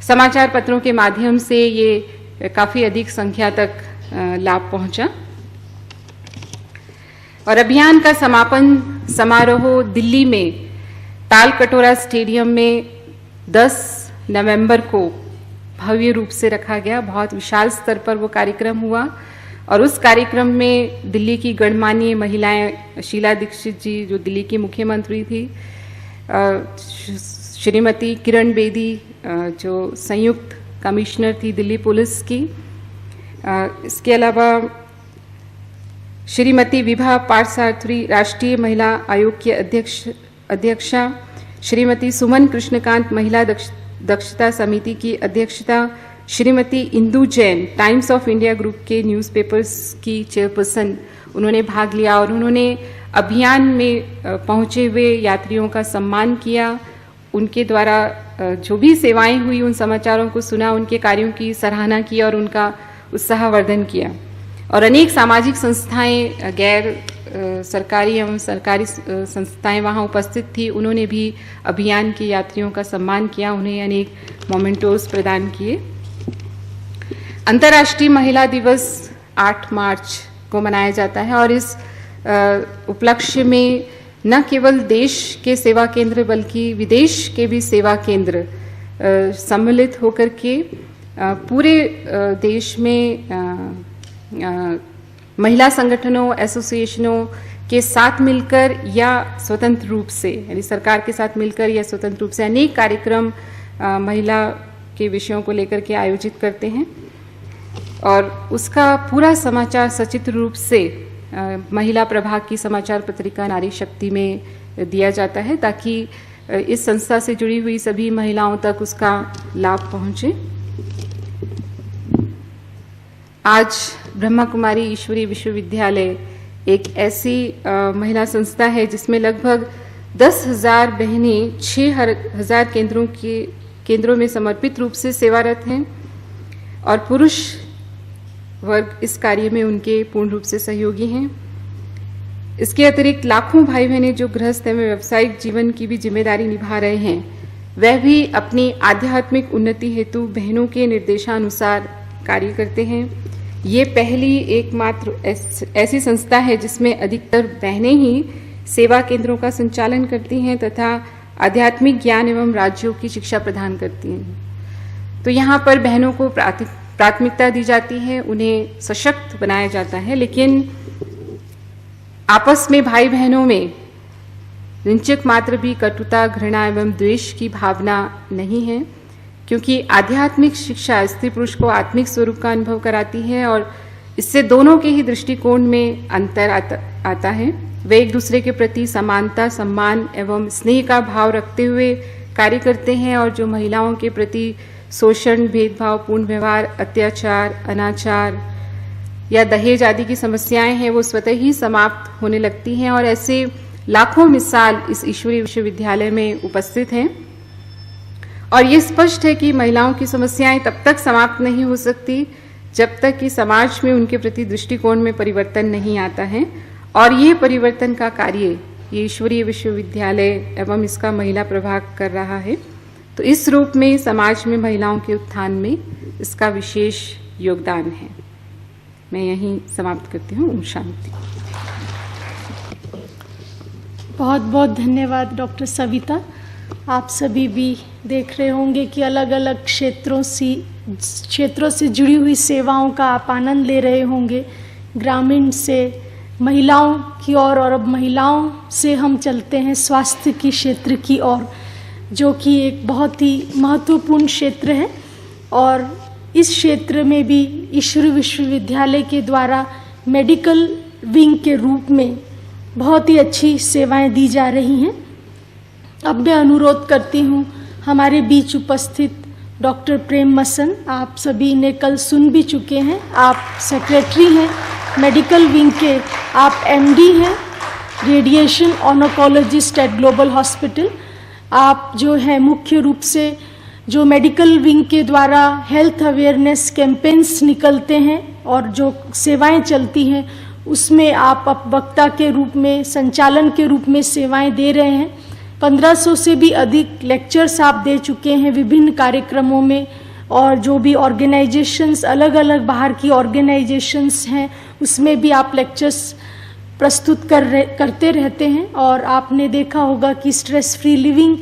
समाचार पत्रों के माध्यम से ये काफी अधिक संख्या तक लाभ पहुंचा। और अभियान का समापन समारोह दिल्ली में ताल कटोरा स्टेडियम में 10 नवंबर को भव्य रूप से रखा गया। बहुत विशाल स्तर पर वो कार्यक्रम हुआ और उस कार्यक्रम में दिल्ली की गणमान्य महिलाएं, शीला दीक्षित जी जो दिल्ली की मुख्यमंत्री थी, श्रीमती किरण बेदी जो संयुक्त कमिश्नर थी दिल्ली पुलिस की, इसके अलावा श्रीमती विभा पार्थसारथी राष्ट्रीय महिला आयोग की अध्यक्षा, श्रीमती सुमन कृष्णकांत महिला दक्षता समिति की अध्यक्षता, Shrimati Indu Jain times of India group के न्यूज़पेपर्स की चेयरपर्सन, उन्होंने भाग लिया और उन्होंने अभियान में पहुंचे हुए यात्रियों का सम्मान किया, उनके द्वारा जो भी सेवाएं हुई उन समाचारों को सुना, उनके कार्यों की सराहना की और उनका उत्साहवर्धन किया। और अनेक सामाजिक संस्थाएं, गैर सरकारी एवं सरकारी संस्थाएं वहां उपस्थित थी। उन्होंने भी अभियान के यात्रियों का सम्मान किया, उन्हें अनेक मोमेंटोस प्रदान किए। अंतर्राष्ट्रीय महिला दिवस 8 मार्च को मनाया जाता है और इस उपलक्ष्य में न केवल देश के सेवा केंद्र बल्कि विदेश के भी सेवा केंद्र सम्मिलित होकर के पूरे देश में महिला संगठनों, एसोसिएशनों के साथ मिलकर या स्वतंत्र रूप से, यानी सरकार के साथ मिलकर या स्वतंत्र रूप से अनेक कार्यक्रम महिला के विषयों को लेकर के आयोजित करते हैं। और उसका पूरा समाचार सचित्र रूप से महिला प्रभाग की समाचार पत्रिका नारी शक्ति में दिया जाता है, ताकि इस संस्था से जुड़ी हुई सभी महिलाओं तक उसका लाभ पहुंचे। आज ब्रह्मा कुमारी ईश्वरीय विश्वविद्यालय एक ऐसी महिला संस्था है जिसमें लगभग 10,000 बहनें 6,000 केंद्रों में समर्पित रूप से सेवारत हैं और पुरुष वर्ग इस कार्य में उनके पूर्ण रूप से सहयोगी हैं। इसके अतिरिक्त लाखों भाई बहनें जो गृहस्थ एवं व्यावसायिक जीवन की भी जिम्मेदारी निभा रहे हैं, वह भी अपनी आध्यात्मिक उन्नति हेतु बहनों के निर्देशानुसार कार्य करते हैं। ये पहली एकमात्र ऐसी संस्था है जिसमें अधिकतर बहनें ही सेवा केंद्रों का संचालन करती हैं तथा आध्यात्मिक ज्ञान एवं राज्यों की शिक्षा प्रदान करती हैं। तो यहाँ पर बहनों को प्राथमिकता दी जाती है, उन्हें सशक्त बनाया जाता है, लेकिन आपस में भाई बहनों में किंचित मात्र भी कटुता, घृणा एवं द्वेष की भावना नहीं है, क्योंकि आध्यात्मिक शिक्षा स्त्री पुरुष को आत्मिक स्वरूप का अनुभव कराती है और इससे दोनों के ही दृष्टिकोण में अंतर आता है। वे एक दूसरे के प्रति समानता, सम्मान एवं स्नेह का भाव रखते हुए कार्य करते हैं और जो महिलाओं के प्रति शोषण, भेदभाव, पूर्ण व्यवहार, अत्याचार, अनाचार या दहेज आदि की समस्याएं हैं, वो स्वतः ही समाप्त होने लगती हैं। और ऐसे लाखों मिसाल इस ईश्वरीय विश्वविद्यालय में उपस्थित हैं। और ये स्पष्ट है कि महिलाओं की समस्याएं तब तक समाप्त नहीं हो सकती जब तक कि समाज में उनके प्रति दृष्टिकोण में परिवर्तन नहीं आता है। और ये परिवर्तन का कार्य ये ईश्वरीय विश्वविद्यालय एवं इसका महिला प्रभाग कर रहा है। तो इस रूप में समाज में महिलाओं के उत्थान में इसका विशेष योगदान है। मैं यहीं समाप्त करती हूँ। ओम शांति। बहुत बहुत धन्यवाद डॉक्टर सविता। आप सभी भी देख रहे होंगे कि अलग अलग क्षेत्रों से जुड़ी हुई सेवाओं का आप आनंद ले रहे होंगे। ग्रामीण से महिलाओं की ओर और अब महिलाओं से हम चलते हैं स्वास्थ्य की क्षेत्र की ओर, जो कि एक बहुत ही महत्वपूर्ण क्षेत्र है। और इस क्षेत्र में भी ईश्वरीय विश्वविद्यालय के द्वारा मेडिकल विंग के रूप में बहुत ही अच्छी सेवाएं दी जा रही हैं। अब मैं अनुरोध करती हूँ हमारे बीच उपस्थित डॉक्टर प्रेम मसन, आप सभी ने कल सुन भी चुके हैं, आप सेक्रेटरी हैं मेडिकल विंग के, आप एमडी हैं radiation oncologist eight global hospital. आप जो है मुख्य रूप से जो मेडिकल विंग के द्वारा हेल्थ अवेयरनेस कैंपेन्स निकलते हैं और जो सेवाएं चलती हैं उसमें आप वक्ता के रूप में, संचालन के रूप में सेवाएं दे रहे हैं। 1500 से भी अधिक लेक्चर्स आप दे चुके हैं विभिन्न कार्यक्रमों में। और जो भी ऑर्गेनाइजेशंस, अलग अलग बाहर की ऑर्गेनाइजेशंस हैं, उसमें भी आप लेक्चर्स प्रस्तुत करते रहते हैं। और आपने देखा होगा कि स्ट्रेस फ्री लिविंग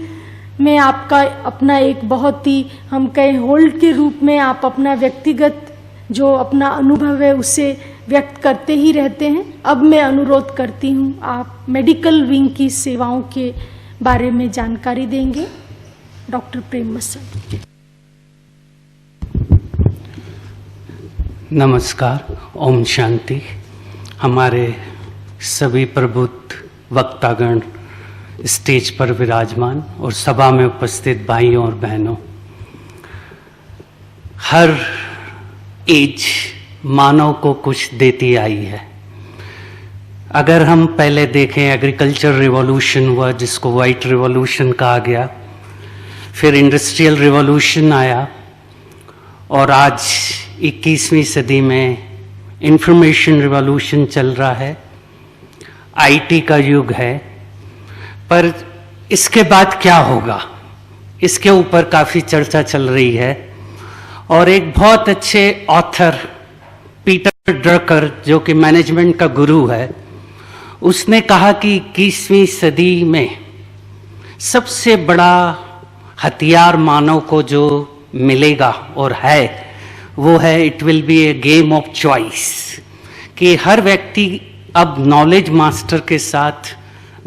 में आपका अपना एक बहुत ही, हम कहें होल्ड के रूप में, आप अपना व्यक्तिगत जो अपना अनुभव है उसे व्यक्त करते ही रहते हैं। अब मैं अनुरोध करती हूँ आप मेडिकल विंग की सेवाओं के बारे में जानकारी देंगे। डॉक्टर प्रेम मसन। नमस्कार, ओम शांति। हमारे सभी प्रबुद्ध वक्तागण, स्टेज पर विराजमान और सभा में उपस्थित भाइयों और बहनों, हर एज मानव को कुछ देती आई है। अगर हम पहले देखें, एग्रीकल्चर रिवॉल्यूशन हुआ जिसको वाइट रिवॉल्यूशन कहा गया, फिर इंडस्ट्रियल रिवॉल्यूशन आया और आज 21वीं सदी में इंफॉर्मेशन रिवॉल्यूशन चल रहा है, आईटी का युग है। पर इसके बाद क्या होगा, इसके ऊपर काफ़ी चर्चा चल रही है। और एक बहुत अच्छे ऑथर पीटर ड्रकर, जो कि मैनेजमेंट का गुरु है, उसने कहा कि 21वीं सदी में सबसे बड़ा हथियार मानव को जो मिलेगा और है, वो है it will be A game of choice, कि हर व्यक्ति अब नॉलेज मास्टर के साथ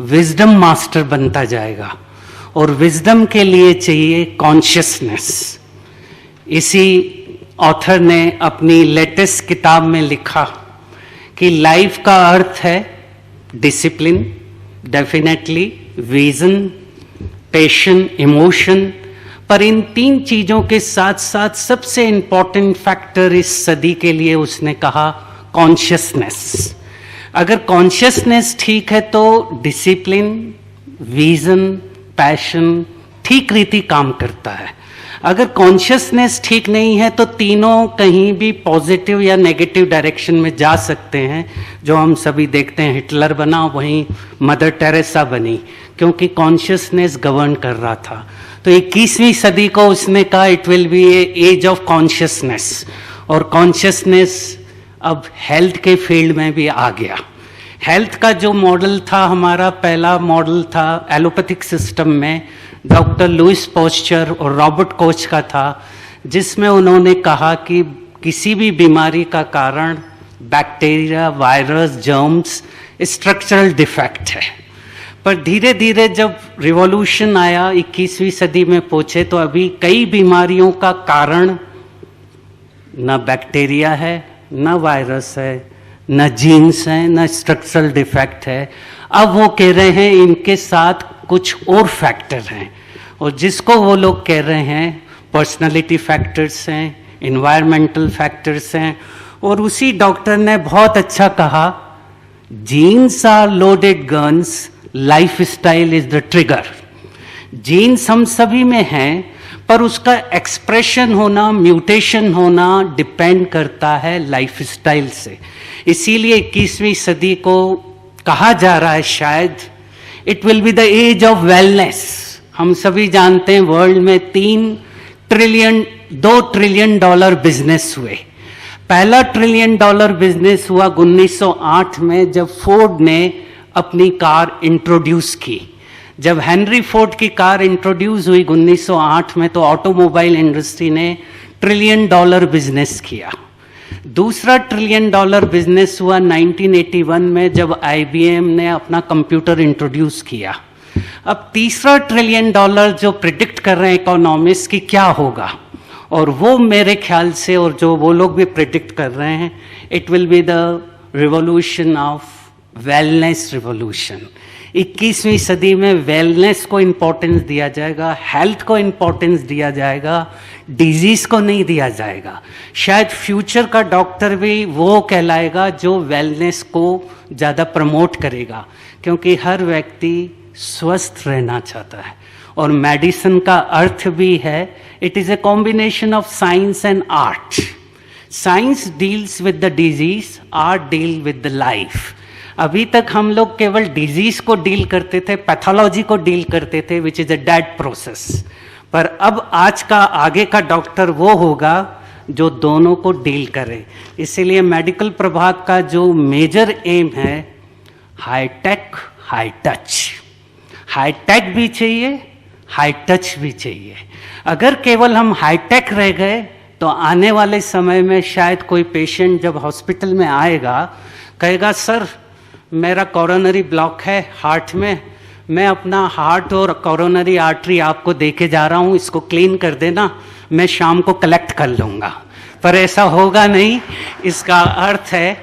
विजडम मास्टर बनता जाएगा और विजडम के लिए चाहिए कॉन्शियसनेस। इसी ऑथर ने अपनी लेटेस्ट किताब में लिखा कि लाइफ का अर्थ है discipline, definitely, vision, passion, emotion, पर इन 3 चीजों के साथ साथ सबसे इंपॉर्टेंट फैक्टर इस सदी के लिए उसने कहा कॉन्शियसनेस। अगर कॉन्शियसनेस ठीक है तो डिसिप्लिन, विजन, पैशन ठीक रीति काम करता है। अगर कॉन्शियसनेस ठीक नहीं है तो तीनों कहीं भी पॉजिटिव या नेगेटिव डायरेक्शन में जा सकते हैं, जो हम सभी देखते हैं। हिटलर बना, वहीं मदर टेरेसा बनी, क्योंकि कॉन्शियसनेस गवर्न कर रहा था। तो 21वीं सदी को उसने कहा it will be a age of consciousness, और कॉन्शियसनेस अब हेल्थ के फील्ड में भी आ गया। हेल्थ का जो मॉडल था, हमारा पहला मॉडल था एलोपैथिक सिस्टम में, डॉक्टर लुइस पोस्चर और रॉबर्ट कोच का था, जिसमें उन्होंने कहा कि किसी भी बीमारी का कारण bacteria, virus, germs, structural defect है। पर धीरे धीरे जब रिवॉल्यूशन आया, 21वीं सदी में पहुंचे, तो अभी कई बीमारियों का कारण न बैक्टीरिया है, न वायरस है, न जीन्स है, न स्ट्रक्चरल डिफेक्ट है। अब वो कह रहे हैं इनके साथ कुछ और फैक्टर हैं, और जिसको वो लोग कह रहे हैं पर्सनालिटी फैक्टर्स हैं, इन्वायरमेंटल फैक्टर्स हैं। और उसी डॉक्टर ने बहुत अच्छा कहा, genes are loaded guns, life style is the trigger. Genes हम सभी में हैं, पर उसका एक्सप्रेशन होना, म्यूटेशन होना डिपेंड करता है लाइफ स्टाइल से। इसीलिए 21वीं सदी को कहा जा रहा है शायद it will be the age of wellness. हम सभी जानते हैं वर्ल्ड में 2 ट्रिलियन डॉलर बिजनेस हुए। पहला $1 ट्रिलियन बिजनेस हुआ 1908 में, जब फोर्ड ने अपनी कार इंट्रोड्यूस की। जब हेनरी फोर्ड की कार इंट्रोड्यूस हुई 1908 में, तो ऑटोमोबाइल इंडस्ट्री ने $1 ट्रिलियन बिजनेस किया। दूसरा $1 ट्रिलियन बिजनेस हुआ 1981 में, जब IBM ने अपना कंप्यूटर इंट्रोड्यूस किया। अब तीसरा $1 ट्रिलियन जो प्रिडिक्ट कर रहे हैं इकोनॉमिस्ट की क्या होगा, और वो मेरे ख्याल से, और जो वो लोग भी प्रिडिक्ट कर रहे हैं, it will be the revolution of wellness revolution. 21वीं सदी में वेलनेस को इम्पोर्टेंस दिया जाएगा, हेल्थ को इम्पोर्टेंस दिया जाएगा, डिजीज को नहीं दिया जाएगा। शायद फ्यूचर का डॉक्टर भी वो कहलाएगा जो वेलनेस को ज़्यादा प्रमोट करेगा, क्योंकि हर व्यक्ति स्वस्थ रहना चाहता है। और मेडिसिन का अर्थ भी है, it is a combination of science and art. Science deals with the disease, art deal with the life. अभी तक हम लोग केवल डिजीज को डील करते थे, पैथोलॉजी को डील करते थे, which is a dead process. पर अब आज का आगे का डॉक्टर वो होगा जो दोनों को डील करे। इसीलिए मेडिकल प्रभाग का जो मेजर एम है, high tech high touch. High tech भी चाहिए, हाई टच भी चाहिए। अगर केवल हम हाई टेक रह गए तो आने वाले समय में शायद कोई पेशेंट जब हॉस्पिटल में आएगा कहेगा, सर मेरा कोरोनरी ब्लॉक है हार्ट में, मैं अपना हार्ट और कोरोनरी आर्टरी आपको देके जा रहा हूँ, इसको क्लीन कर देना, मैं शाम को कलेक्ट कर लूँगा। पर ऐसा होगा नहीं। इसका अर्थ है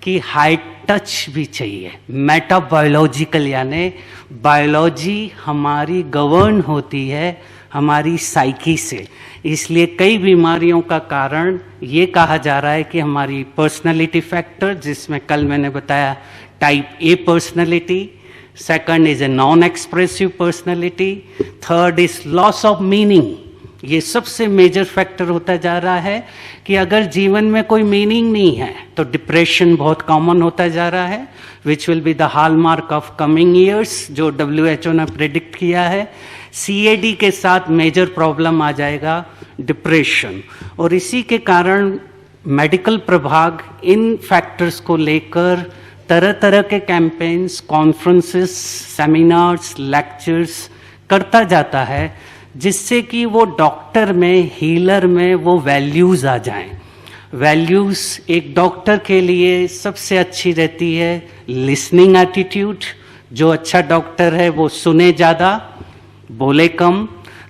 कि हाई टच भी चाहिए। मेटाबायोलॉजिकल यानी बायोलॉजी हमारी गवर्न होती है हमारी साइकी से। इसलिए कई बीमारियों का कारण ये कहा जा रहा है कि हमारी पर्सनालिटी फैक्टर, जिसमें कल मैंने बताया type A personality, second is a non expressive personality, third is loss of meaning. ये सबसे मेजर फैक्टर होता जा रहा है कि अगर जीवन में कोई मीनिंग नहीं है तो डिप्रेशन बहुत कॉमन होता जा रहा है, which will be the hallmark of coming years, जो WHO ने प्रेडिक्ट किया है। CAD के साथ मेजर प्रॉब्लम आ जाएगा डिप्रेशन, और इसी के कारण मेडिकल प्रभाग इन फैक्टर्स को लेकर तरह तरह के कैंपेन्स, कॉन्फ्रेंसेस, सेमिनार्स, लेक्चर्स करता जाता है, जिससे कि वो डॉक्टर में, हीलर में वो वैल्यूज़ आ जाएं। वैल्यूज़ एक डॉक्टर के लिए सबसे अच्छी रहती है लिसनिंग एटीट्यूड। जो अच्छा डॉक्टर है वो सुने ज़्यादा, बोले कम।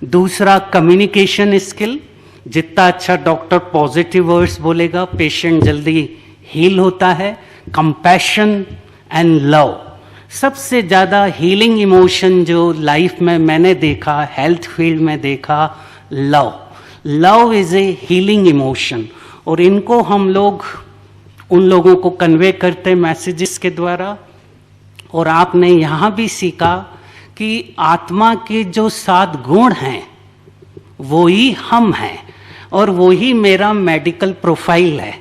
दूसरा कम्युनिकेशन स्किल, जितना अच्छा डॉक्टर पॉजिटिव वर्ड्स बोलेगा पेशेंट जल्दी हील होता है। कंपैशन एंड लव, सबसे ज़्यादा हीलिंग इमोशन जो लाइफ में मैंने देखा, हेल्थ फील्ड में देखा, love. Love is a healing emotion, और इनको हम लोग उन लोगों को कन्वे करते मैसेजेस के द्वारा। और आपने यहाँ भी सीखा कि आत्मा के जो 7 गुण हैं वो ही हम हैं, और वो ही मेरा मेडिकल प्रोफाइल है।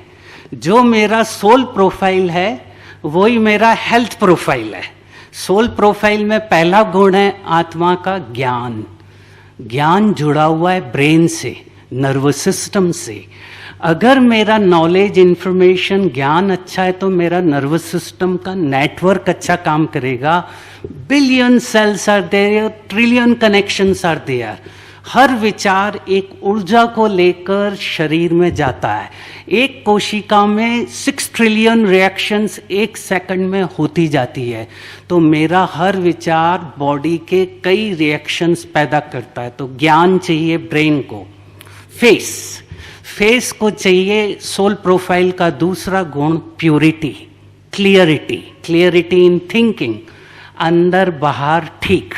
जो मेरा सोल प्रोफाइल है वही मेरा हेल्थ प्रोफाइल है। सोल प्रोफाइल में पहला गुण है आत्मा का ज्ञान। ज्ञान जुड़ा हुआ है ब्रेन से, नर्वस सिस्टम से। अगर मेरा नॉलेज, इंफॉर्मेशन, ज्ञान अच्छा है तो मेरा नर्वस सिस्टम का नेटवर्क अच्छा काम करेगा। Billion cells are there, trillion connections are there. हर विचार एक ऊर्जा को लेकर शरीर में जाता है। एक कोशिका में 6 ट्रिलियन रिएक्शंस 1 सेकंड में होती जाती है। तो मेरा हर विचार बॉडी के कई रिएक्शंस पैदा करता है। तो ज्ञान चाहिए ब्रेन को। फेस को चाहिए सोल प्रोफाइल का दूसरा गुण प्योरिटी, क्लियरिटी इन थिंकिंग, अंदर बाहर ठीक।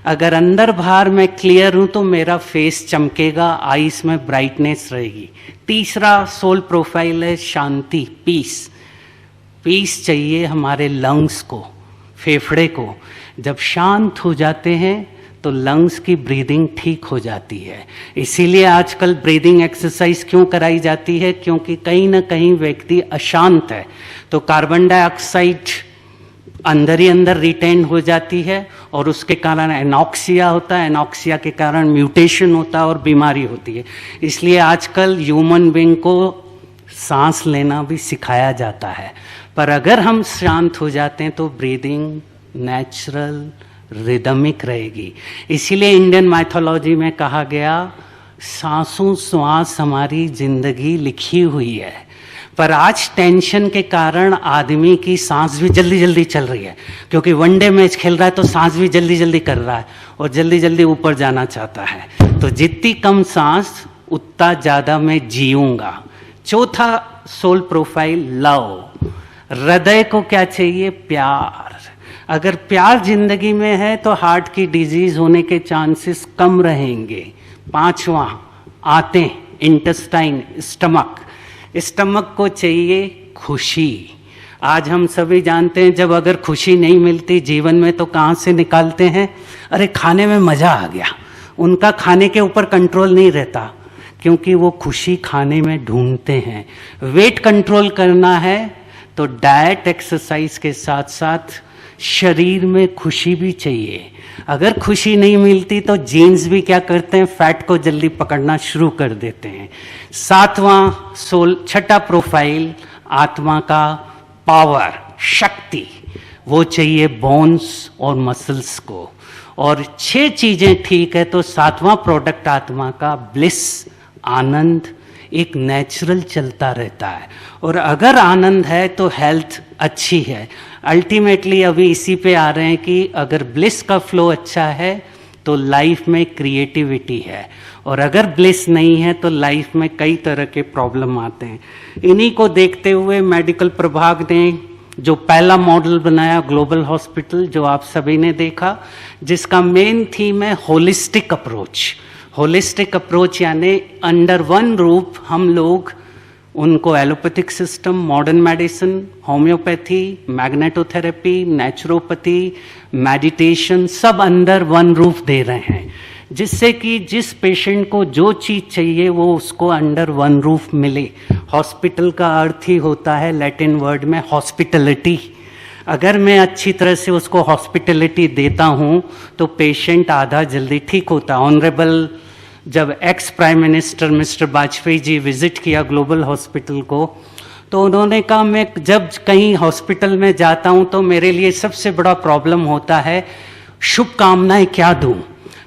अगर अंदर बाहर मैं क्लियर हूं तो मेरा फेस चमकेगा, आईज में ब्राइटनेस रहेगी। तीसरा सोल प्रोफाइल है शांति, पीस चाहिए हमारे लंग्स को, फेफड़े को। जब शांत हो जाते हैं तो लंग्स की ब्रीदिंग ठीक हो जाती है। इसीलिए आजकल ब्रीदिंग एक्सरसाइज क्यों कराई जाती है? क्योंकि कहीं ना कहीं व्यक्ति अशांत है तो कार्बन डाइऑक्साइड अंदर ही अंदर रिटेन हो जाती है और उसके कारण एनॉक्सिया होता है। एनॉक्सिया के कारण म्यूटेशन होता है और बीमारी होती है। इसलिए आजकल ह्यूमन बीइंग को सांस लेना भी सिखाया जाता है। पर अगर हम शांत हो जाते हैं तो ब्रीदिंग नेचुरल रिदमिक रहेगी। इसीलिए इंडियन माइथोलॉजी में कहा गया सांसों श्वास हमारी जिंदगी लिखी हुई है। पर आज टेंशन के कारण आदमी की सांस भी जल्दी जल्दी चल रही है, क्योंकि वनडे मैच खेल रहा है तो सांस भी जल्दी जल्दी कर रहा है और जल्दी जल्दी ऊपर जाना चाहता है। तो जितनी कम सांस उतना ज़्यादा मैं जीऊँगा। चौथा सोल प्रोफाइल लव। हृदय को क्या चाहिए? प्यार। अगर प्यार जिंदगी में है तो हार्ट की डिजीज होने के चांसेस कम रहेंगे। पांचवा आते इंटेस्टाइन, स्टमक को चाहिए खुशी। आज हम सभी जानते हैं जब अगर खुशी नहीं मिलती जीवन में तो कहाँ से निकालते हैं? अरे खाने में मज़ा आ गया। उनका खाने के ऊपर कंट्रोल नहीं रहता क्योंकि वो खुशी खाने में ढूंढते हैं। वेट कंट्रोल करना है तो डाइट एक्सरसाइज के साथ साथ शरीर में खुशी भी चाहिए। अगर खुशी नहीं मिलती तो जीन्स भी क्या करते हैं? फैट को जल्दी पकड़ना शुरू कर देते हैं। सातवां सोल, छठा प्रोफाइल आत्मा का पावर, शक्ति, वो चाहिए बोन्स और मसल्स को। और 6 चीजें ठीक है तो सातवां प्रोडक्ट आत्मा का ब्लिस, आनंद, एक नेचुरल चलता रहता है। और अगर आनंद है तो हेल्थ अच्छी है। अल्टीमेटली अभी इसी पे आ रहे हैं कि अगर ब्लिस का फ्लो अच्छा है तो लाइफ में क्रिएटिविटी है, और अगर ब्लिस नहीं है तो लाइफ में कई तरह के प्रॉब्लम आते हैं। इन्हीं को देखते हुए मेडिकल प्रभाग ने जो पहला मॉडल बनाया ग्लोबल हॉस्पिटल, जो आप सभी ने देखा, जिसका मेन थीम है होलिस्टिक अप्रोच। होलिस्टिक अप्रोच यानी अंडर वन रूफ हम लोग उनको allopathic system, modern medicine, homeopathy, magnetotherapy, naturopathy, meditation सब अंडर वन रूफ दे रहे हैं, जिससे कि जिस पेशेंट को जो चीज़ चाहिए वो उसको अंडर वन रूफ मिले। हॉस्पिटल का अर्थ ही होता है लैटिन वर्ड में हॉस्पिटलिटी। अगर मैं अच्छी तरह से उसको हॉस्पिटलिटी देता हूँ तो पेशेंट आधा जल्दी ठीक होता। ऑनरेबल जब ex prime minister mister Vajpayee ji visit किया ग्लोबल हॉस्पिटल को, तो उन्होंने कहा मैं जब कहीं हॉस्पिटल में जाता हूँ तो मेरे लिए सबसे बड़ा प्रॉब्लम होता है शुभकामनाएं क्या दूँ।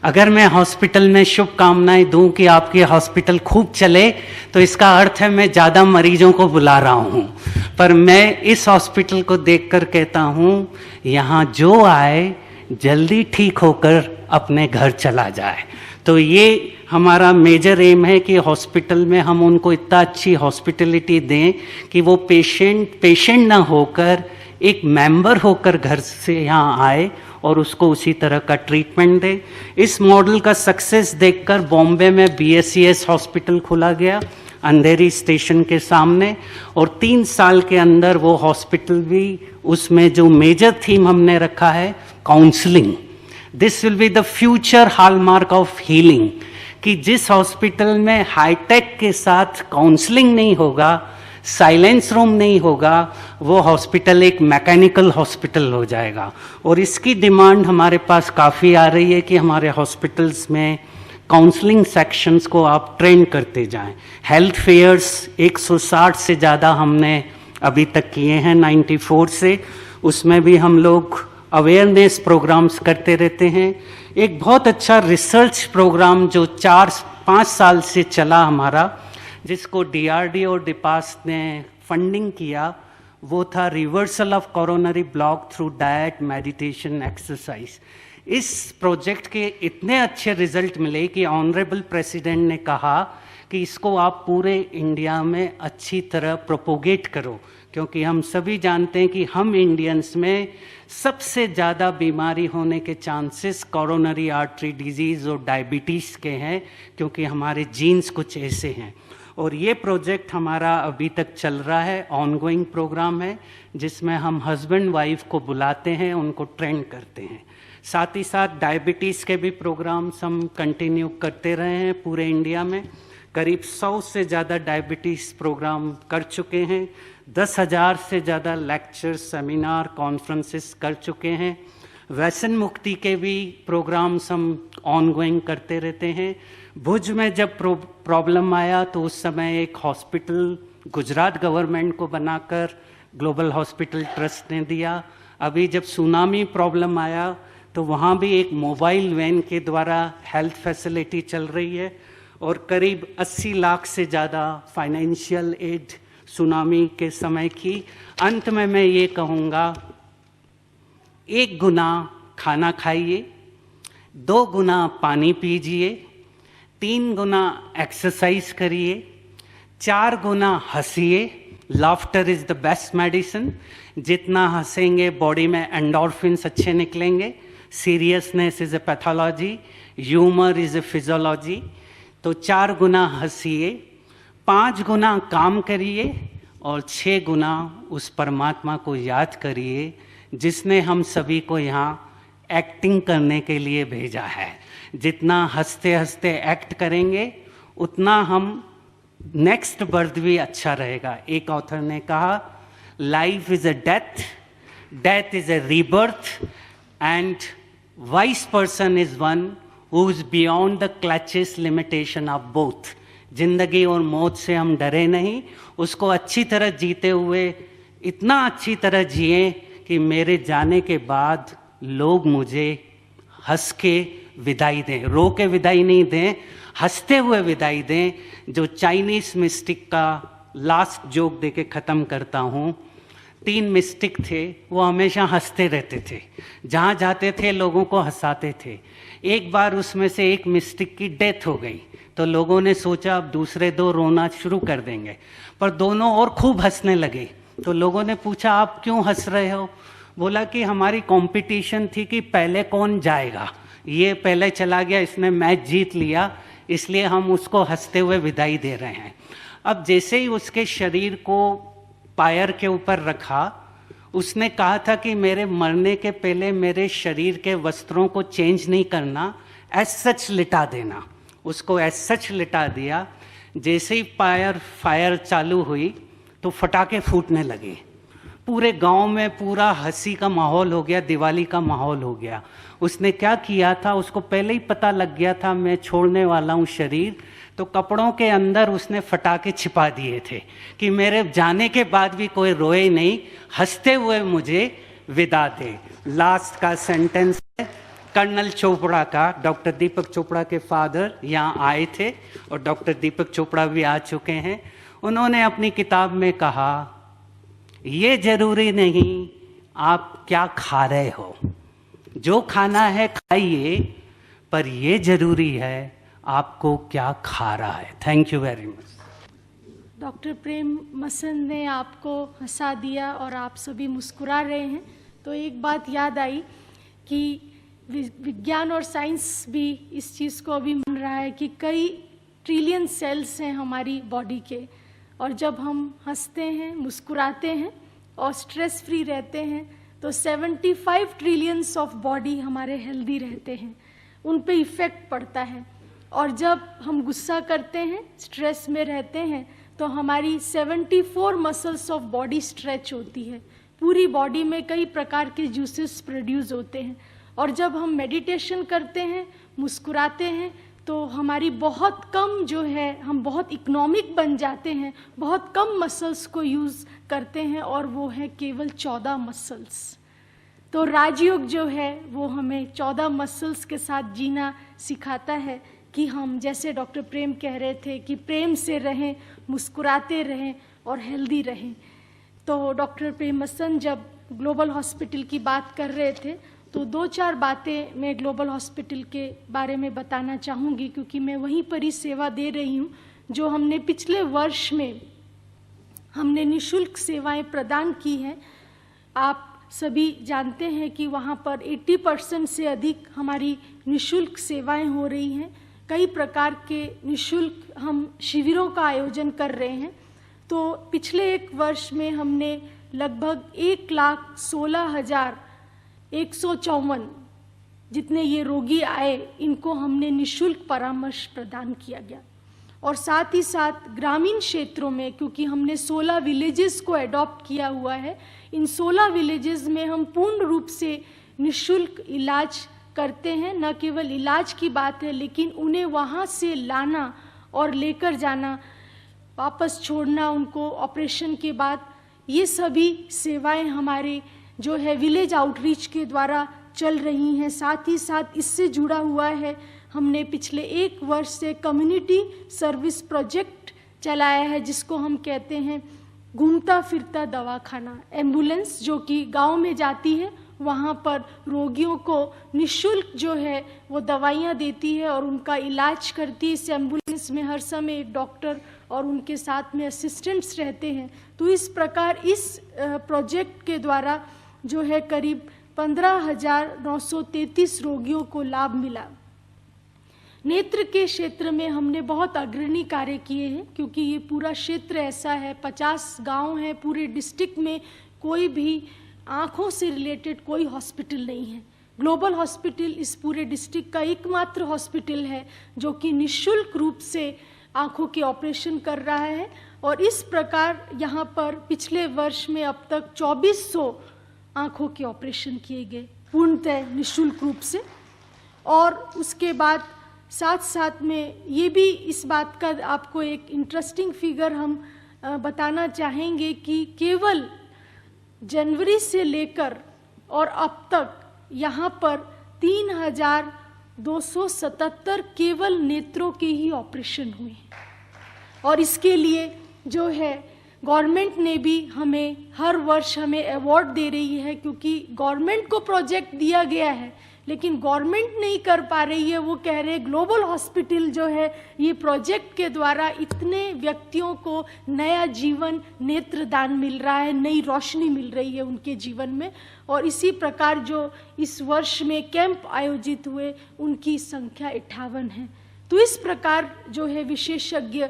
अगर मैं हॉस्पिटल में शुभकामनाएं दूं कि आपकी हॉस्पिटल खूब चले तो इसका अर्थ है मैं ज़्यादा मरीजों को बुला रहा हूं। पर मैं इस हॉस्पिटल को देखकर कहता हूं यहाँ जो आए जल्दी ठीक होकर अपने घर चला जाए। तो ये हमारा मेजर एम है कि हॉस्पिटल में हम उनको इतना अच्छी हॉस्पिटलिटी दें कि वो पेशेंट ना होकर एक मेंबर होकर घर से यहाँ आए और उसको उसी तरह का ट्रीटमेंट दे। इस मॉडल का सक्सेस देखकर बॉम्बे में BSES हॉस्पिटल खोला गया अंधेरी स्टेशन के सामने, और 3 साल के अंदर वो हॉस्पिटल भी, उसमें जो मेजर थीम हमने रखा है counselling, this will be the future hallmark of healing, कि जिस हॉस्पिटल में हाईटेक के साथ काउंसलिंग नहीं होगा, साइलेंस रूम नहीं होगा, वो हॉस्पिटल एक मैकेनिकल हॉस्पिटल हो जाएगा। और इसकी डिमांड हमारे पास काफ़ी आ रही है कि हमारे हॉस्पिटल्स में काउंसलिंग सेक्शंस को आप ट्रेन करते जाएं। हेल्थ फेयर्स 160 से ज़्यादा हमने अभी तक किए हैं 94 से, उसमें भी हम लोग अवेयरनेस प्रोग्राम्स करते रहते हैं। एक बहुत अच्छा रिसर्च प्रोग्राम जो 4-5 साल से चला हमारा, जिसको DRDO और डिपास ने फंडिंग किया, वो था reversal of coronary block through diet, meditation, exercise. इस प्रोजेक्ट के इतने अच्छे रिजल्ट मिले कि ऑनरेबल प्रेसिडेंट ने कहा कि इसको आप पूरे इंडिया में अच्छी तरह प्रोपोगेट करो, क्योंकि हम सभी जानते हैं कि हम इंडियंस में सबसे ज़्यादा बीमारी होने के चांसेस कोरोनरी आर्टरी डिजीज़ और डायबिटीज़ के हैं, क्योंकि हमारे जीन्स कुछ ऐसे हैं। और ये प्रोजेक्ट हमारा अभी तक चल रहा है, ऑनगोइंग प्रोग्राम है, जिसमें हम हस्बैंड वाइफ को बुलाते हैं, उनको ट्रेन करते हैं। साथ ही साथ डायबिटीज़ के भी प्रोग्राम्स हम कंटिन्यू करते रहे हैं पूरे इंडिया में। करीब 100 से ज़्यादा डायबिटीज़ प्रोग्राम कर चुके हैं, 10,000 से ज़्यादा लेक्चर, सेमिनार, कॉन्फ्रेंसेस कर चुके हैं। व्यसन मुक्ति के भी प्रोग्राम्स हम ऑनगोइंग करते रहते हैं। भुज में जब प्रॉब्लम आया तो उस समय एक हॉस्पिटल गुजरात गवर्नमेंट को बनाकर ग्लोबल हॉस्पिटल ट्रस्ट ने दिया। अभी जब सुनामी प्रॉब्लम आया तो वहाँ भी एक मोबाइल वैन के द्वारा हेल्थ फैसिलिटी चल रही है, और करीब 80 लाख से ज़्यादा फाइनेंशियल एड सुनामी के समय की। अंत में मैं ये कहूँगा, 1 गुना खाना खाइए, 2 गुना पानी पीजिए, 3 गुना एक्सरसाइज करिए, 4 गुना हंसिए। Laughter is the best medicine. जितना हंसेंगे बॉडी में एंडोर्फिन्स अच्छे निकलेंगे। Seriousness is a pathology, humour is a physiology. तो 4 गुना हंसिए, 5 गुना काम करिए, और 6 गुना उस परमात्मा को याद करिए जिसने हम सभी को यहाँ एक्टिंग करने के लिए भेजा है। जितना हंसते हंसते एक्ट करेंगे उतना हम नेक्स्ट बर्थ भी अच्छा रहेगा। एक ऑथर ने कहा, life is a death, death is a rebirth, and wise person is one who is beyond the clutches limitation of both. जिंदगी और मौत से हम डरे नहीं, उसको अच्छी तरह जीते हुए इतना अच्छी तरह जिए कि मेरे जाने के बाद लोग मुझे हंस के विदाई दें, रो के विदाई नहीं दें, हंसते हुए विदाई दें। जो चाइनीज मिस्टिक का लास्ट जोक दे के ख़त्म करता हूँ। 3 मिस्टिक थे, वो हमेशा हंसते रहते थे, जहाँ जाते थे लोगों को हंसाते थे। एक बार उसमें से एक मिस्टिक की डेथ हो गई, तो लोगों ने सोचा अब दूसरे 2 रोना शुरू कर देंगे, पर दोनों और खूब हंसने लगे। तो लोगों ने पूछा, आप क्यों हंस रहे हो? बोला कि हमारी कंपटीशन थी कि पहले कौन जाएगा, ये पहले चला गया, इसने मैच जीत लिया, इसलिए हम उसको हंसते हुए विदाई दे रहे हैं। अब जैसे ही उसके शरीर को पायर के ऊपर रखा, उसने कहा था कि मेरे मरने के पहले मेरे शरीर के वस्त्रों को चेंज नहीं करना, एज सच लिटा देना। उसको एज सच लिटा दिया। जैसे ही फायर चालू हुई तो फटाके फूटने लगे। पूरे गांव में पूरा हंसी का माहौल हो गया, दिवाली का माहौल हो गया। उसने क्या किया था, उसको पहले ही पता लग गया था मैं छोड़ने वाला हूँ शरीर, तो कपड़ों के अंदर उसने फटाके छिपा दिए थे कि मेरे जाने के बाद भी कोई रोए नहीं, हंसते हुए मुझे विदा दे। लास्ट का सेंटेंस है कर्नल चोपड़ा का। डॉक्टर दीपक चोपड़ा के फादर यहाँ आए थे और डॉक्टर दीपक चोपड़ा भी आ चुके हैं। उन्होंने अपनी किताब में कहा, ये जरूरी नहीं आप क्या खा रहे हो, जो खाना है खाइए, पर ये जरूरी है आपको क्या खा रहा है। Thank you very much. Doctor Prem Masand ने आपको हंसा दिया और आप सभी मुस्कुरा रहे हैं, तो एक बात याद आई कि विज्ञान और साइंस भी इस चीज़ को अभी मान रहा है कि कई ट्रिलियन सेल्स हैं हमारी बॉडी के, और जब हम हंसते हैं, मुस्कुराते हैं और स्ट्रेस फ्री रहते हैं तो 75 ट्रिलियंस ऑफ बॉडी हमारे हेल्दी रहते हैं, उन पे इफ़ेक्ट पड़ता है। और जब हम गुस्सा करते हैं, स्ट्रेस में रहते हैं, तो हमारी 74 मसल्स ऑफ बॉडी स्ट्रेच होती है। पूरी बॉडी में कई प्रकार के जूसेस प्रोड्यूस होते हैं। और जब हम मेडिटेशन करते हैं, मुस्कुराते हैं, तो हमारी बहुत कम जो है, हम बहुत इकोनॉमिक बन जाते हैं, बहुत कम मसल्स को यूज़ करते हैं, और वो है केवल 14 मसल्स। तो राजयोग जो है वो हमें 14 मसल्स के साथ जीना सिखाता है कि हम, जैसे डॉक्टर प्रेम कह रहे थे, कि प्रेम से रहें, मुस्कुराते रहें और हेल्दी रहें। तो डॉक्टर प्रेम मसंद जब ग्लोबल हॉस्पिटल की बात कर रहे थे, तो 2-4 बातें मैं ग्लोबल हॉस्पिटल के बारे में बताना चाहूँगी, क्योंकि मैं वहीं पर ही सेवा दे रही हूँ। जो हमने पिछले वर्ष में हमने निःशुल्क सेवाएं प्रदान की हैं। आप सभी जानते हैं कि वहाँ पर 80% से अधिक हमारी निःशुल्क सेवाएं हो रही हैं। कई प्रकार के निःशुल्क हम शिविरों का आयोजन कर रहे हैं। तो पिछले एक वर्ष में हमने लगभग 1,16,154 जितने ये रोगी आए, इनको हमने निःशुल्क परामर्श प्रदान किया गया। और साथ ही साथ ग्रामीण क्षेत्रों में, क्योंकि हमने 16 विलेजेस को अडॉप्ट किया हुआ है, इन 16 विलेजेस में हम पूर्ण रूप से निःशुल्क इलाज करते हैं। न केवल इलाज की बात है, लेकिन उन्हें वहाँ से लाना और लेकर जाना, वापस छोड़ना उनको ऑपरेशन के बाद, ये सभी सेवाएं हमारे जो है विलेज आउटरीच के द्वारा चल रही हैं। साथ ही साथ इससे जुड़ा हुआ है, हमने पिछले 1 वर्ष से कम्युनिटी सर्विस प्रोजेक्ट चलाया है, जिसको हम कहते हैं घूमता फिरता दवाखाना। एम्बुलेंस जो कि गांव में जाती है, वहाँ पर रोगियों को निःशुल्क जो है वो दवाइयाँ देती है और उनका इलाज करती है। इस एम्बुलेंस में हर समय एक डॉक्टर और उनके साथ में असिस्टेंट्स रहते हैं। तो इस प्रकार इस प्रोजेक्ट के द्वारा जो है करीब 15,933 रोगियों को लाभ मिला। नेत्र के क्षेत्र में हमने बहुत अग्रणी कार्य किए हैं, क्योंकि ये पूरा क्षेत्र ऐसा है, 50 गांव हैं, पूरे डिस्ट्रिक्ट में कोई भी आँखों से रिलेटेड कोई हॉस्पिटल नहीं है। ग्लोबल हॉस्पिटल इस पूरे डिस्ट्रिक्ट का एकमात्र हॉस्पिटल है जो कि निःशुल्क रूप से आँखों के ऑपरेशन कर रहा है। और इस प्रकार यहाँ पर पिछले वर्ष में अब तक 2400 आँखों के ऑपरेशन किए गए, पूर्णतः निःशुल्क रूप से। और उसके बाद साथ साथ में ये भी इस बात का आपको एक इंटरेस्टिंग फिगर हम बताना चाहेंगे कि केवल जनवरी से लेकर और अब तक यहाँ पर 3,277 केवल नेत्रों के ही ऑपरेशन हुए हैं। और इसके लिए जो है गवर्नमेंट ने भी हमें हर वर्ष हमें अवार्ड दे रही है, क्योंकि गवर्नमेंट को प्रोजेक्ट दिया गया है लेकिन गवर्नमेंट नहीं कर पा रही है। वो कह रहे ग्लोबल हॉस्पिटल जो है ये प्रोजेक्ट के द्वारा इतने व्यक्तियों को नया जीवन, नेत्रदान मिल रहा है, नई रोशनी मिल रही है उनके जीवन में। और इसी प्रकार जो इस वर्ष में कैंप आयोजित हुए उनकी संख्या 58 है। तो इस प्रकार जो है विशेषज्ञ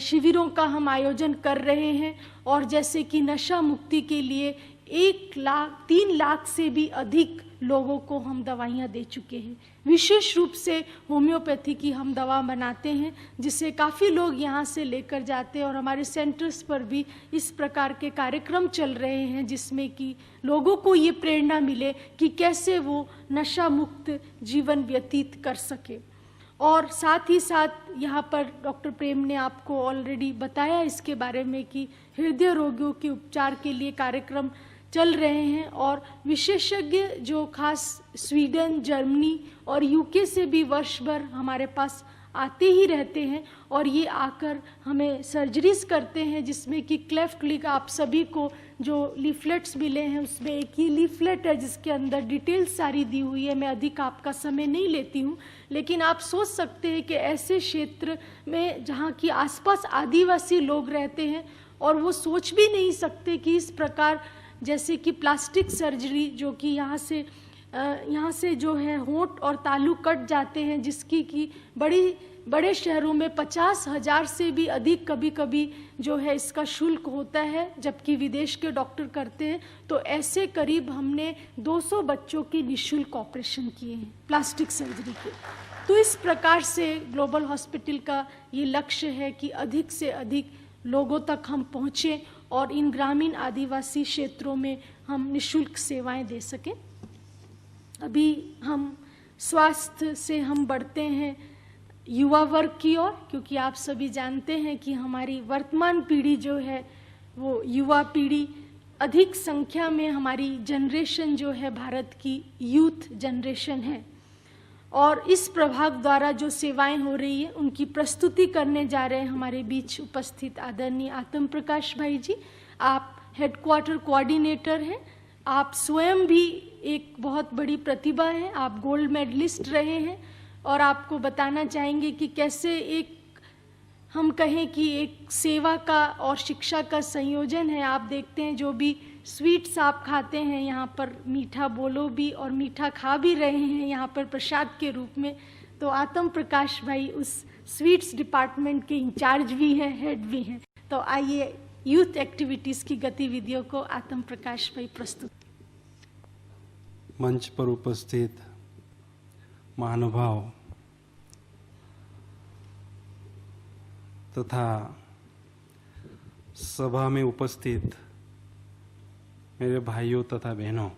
शिविरों का हम आयोजन कर रहे हैं। और जैसे कि नशा मुक्ति के लिए 3 लाख से भी अधिक लोगों को हम दवाइयाँ दे चुके हैं। विशेष रूप से होम्योपैथी की हम दवा बनाते हैं, जिसे काफ़ी लोग यहाँ से लेकर जाते हैं। और हमारे सेंटर्स पर भी इस प्रकार के कार्यक्रम चल रहे हैं, जिसमें कि लोगों को ये प्रेरणा मिले कि कैसे वो नशा मुक्त जीवन व्यतीत कर सके। और साथ ही साथ यहाँ पर डॉक्टर प्रेम ने आपको ऑलरेडी बताया इसके बारे में कि हृदय रोगियों के उपचार के लिए कार्यक्रम चल रहे हैं। और विशेषज्ञ जो खास स्वीडन, जर्मनी और यूके से भी वर्ष भर हमारे पास आते ही रहते हैं और ये आकर हमें सर्जरीज करते हैं, जिसमें कि क्लेफ्ट लिप, आप सभी को जो लीफलेट्स मिले हैं उसमें एक ही लीफलेट है जिसके अंदर डिटेल्स सारी दी हुई है। मैं अधिक आपका समय नहीं लेती हूँ, लेकिन आप सोच सकते हैं कि ऐसे क्षेत्र में जहाँ की आसपास आदिवासी लोग रहते हैं और वो सोच भी नहीं सकते कि इस प्रकार जैसे कि प्लास्टिक सर्जरी, जो कि यहाँ से जो है होंठ और तालू कट जाते हैं, जिसकी कि बड़े शहरों में 50,000 से भी अधिक कभी कभी जो है इसका शुल्क होता है, जबकि विदेश के डॉक्टर करते हैं। तो ऐसे करीब हमने 200 बच्चों के निःशुल्क ऑपरेशन किए हैं प्लास्टिक सर्जरी के। तो इस प्रकार से ग्लोबल हॉस्पिटल का ये लक्ष्य है कि अधिक से अधिक लोगों तक हम पहुँचें और इन ग्रामीण आदिवासी क्षेत्रों में हम निःशुल्क सेवाएं दे सकें। अभी हम स्वास्थ्य से हम बढ़ते हैं युवा वर्ग की ओर, क्योंकि आप सभी जानते हैं कि हमारी वर्तमान पीढ़ी जो है वो युवा पीढ़ी अधिक संख्या में हमारी जनरेशन जो है भारत की यूथ जनरेशन है। और इस प्रभाग द्वारा जो सेवाएं हो रही है उनकी प्रस्तुति करने जा रहे हैं हमारे बीच उपस्थित आदरणीय आत्म प्रकाश भाई जी। आप हेडक्वार्टर कोऑर्डिनेटर हैं, आप स्वयं भी एक बहुत बड़ी प्रतिभा है, आप गोल्ड मेडलिस्ट रहे हैं और आपको बताना चाहेंगे कि कैसे एक हम कहें कि एक सेवा का और शिक्षा का संयोजन है। आप देखते हैं जो भी स्वीट्स आप खाते हैं, यहाँ पर मीठा बोलो भी और मीठा खा भी रहे हैं यहाँ पर प्रसाद के रूप में। तो आत्म प्रकाश भाई उस स्वीट्स डिपार्टमेंट के इंचार्ज भी हैं, हेड भी हैं। तो आइए यूथ एक्टिविटीज़ की गतिविधियों को आत्म प्रकाश भाई प्रस्तुत। मंच पर उपस्थित महानुभाव तथा सभा में उपस्थित मेरे भाइयों तथा बहनों,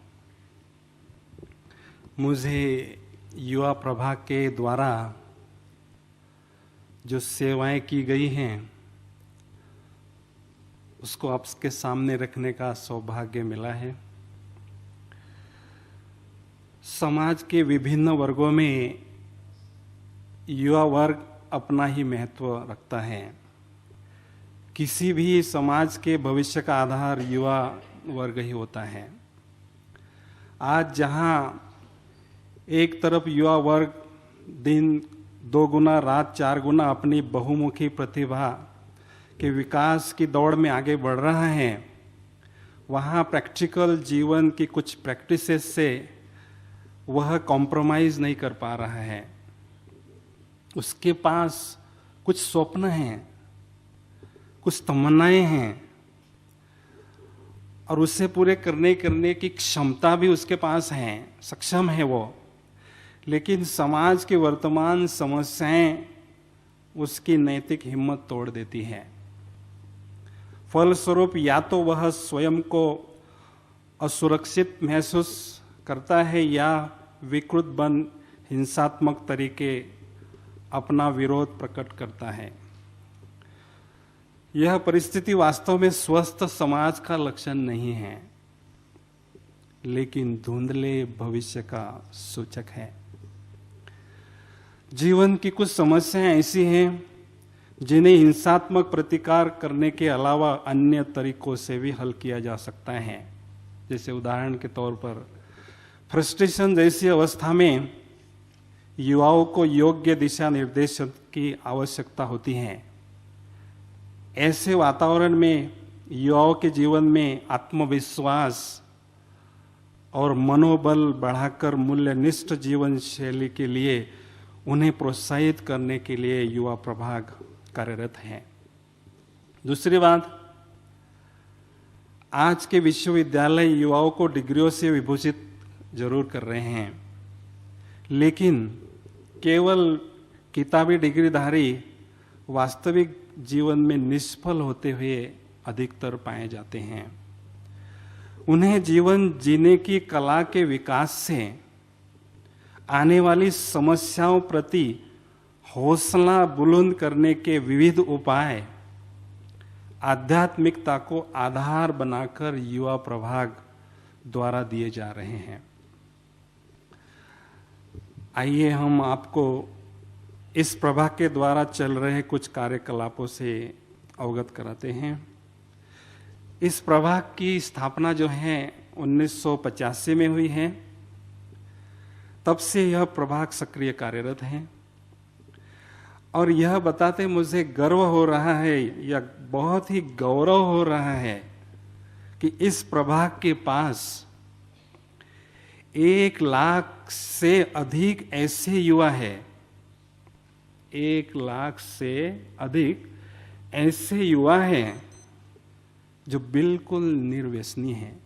मुझे युवा प्रभाग के द्वारा जो सेवाएं की गई हैं उसको आपके सामने रखने का सौभाग्य मिला है। समाज के विभिन्न वर्गों में युवा वर्ग अपना ही महत्व रखता है। किसी भी समाज के भविष्य का आधार युवा वर्ग ही होता है। आज जहां एक तरफ युवा वर्ग दिन 2 गुना रात 4 गुना अपनी बहुमुखी प्रतिभा के विकास की दौड़ में आगे बढ़ रहा है, वहाँ प्रैक्टिकल जीवन की कुछ प्रैक्टिसेस से वह कॉम्प्रोमाइज नहीं कर पा रहा है। उसके पास कुछ स्वप्न हैं, कुछ तमन्नाएं हैं और उसे पूरे करने की क्षमता भी उसके पास है, सक्षम है वो, लेकिन समाज की वर्तमान समस्याएं उसकी नैतिक हिम्मत तोड़ देती है। फलस्वरूप या तो वह स्वयं को असुरक्षित महसूस करता है या विकृत बन हिंसात्मक तरीके अपना विरोध प्रकट करता है। यह परिस्थिति वास्तव में स्वस्थ समाज का लक्षण नहीं है, लेकिन धुंधले भविष्य का सूचक है। जीवन की कुछ समस्याएं ऐसी हैं जिन्हें हिंसात्मक प्रतिकार करने के अलावा अन्य तरीकों से भी हल किया जा सकता है। जैसे उदाहरण के तौर पर फ्रस्ट्रेशन जैसी अवस्था में युवाओं को योग्य दिशा निर्देशन की आवश्यकता होती है। ऐसे वातावरण में युवाओं के जीवन में आत्मविश्वास और मनोबल बढ़ाकर मूल्यनिष्ठ जीवन शैली के लिए उन्हें प्रोत्साहित करने के लिए युवा प्रभाग कार्यरत है। दूसरी बात, आज के विश्वविद्यालय युवाओं को डिग्रियों से विभूषित जरूर कर रहे हैं, लेकिन केवल किताबी डिग्रीधारी वास्तविक जीवन में निष्फल होते हुए अधिकतर पाए जाते हैं। उन्हें जीवन जीने की कला के विकास से आने वाली समस्याओं प्रति हौसला बुलंद करने के विविध उपाय आध्यात्मिकता को आधार बनाकर युवा प्रभाग द्वारा दिए जा रहे हैं। आइए हम आपको इस प्रभाग के द्वारा चल रहे कुछ कार्यकलापों से अवगत कराते हैं। इस प्रभाग की स्थापना जो है 1985 में हुई है। तब से यह प्रभाग सक्रिय कार्यरत है और यह बताते मुझे गर्व हो रहा है या बहुत ही गौरव हो रहा है कि इस प्रभाग के पास 1 लाख से अधिक ऐसे युवा हैं, 1 लाख से अधिक ऐसे युवा हैं जो बिल्कुल निर्व्यसनी हैं,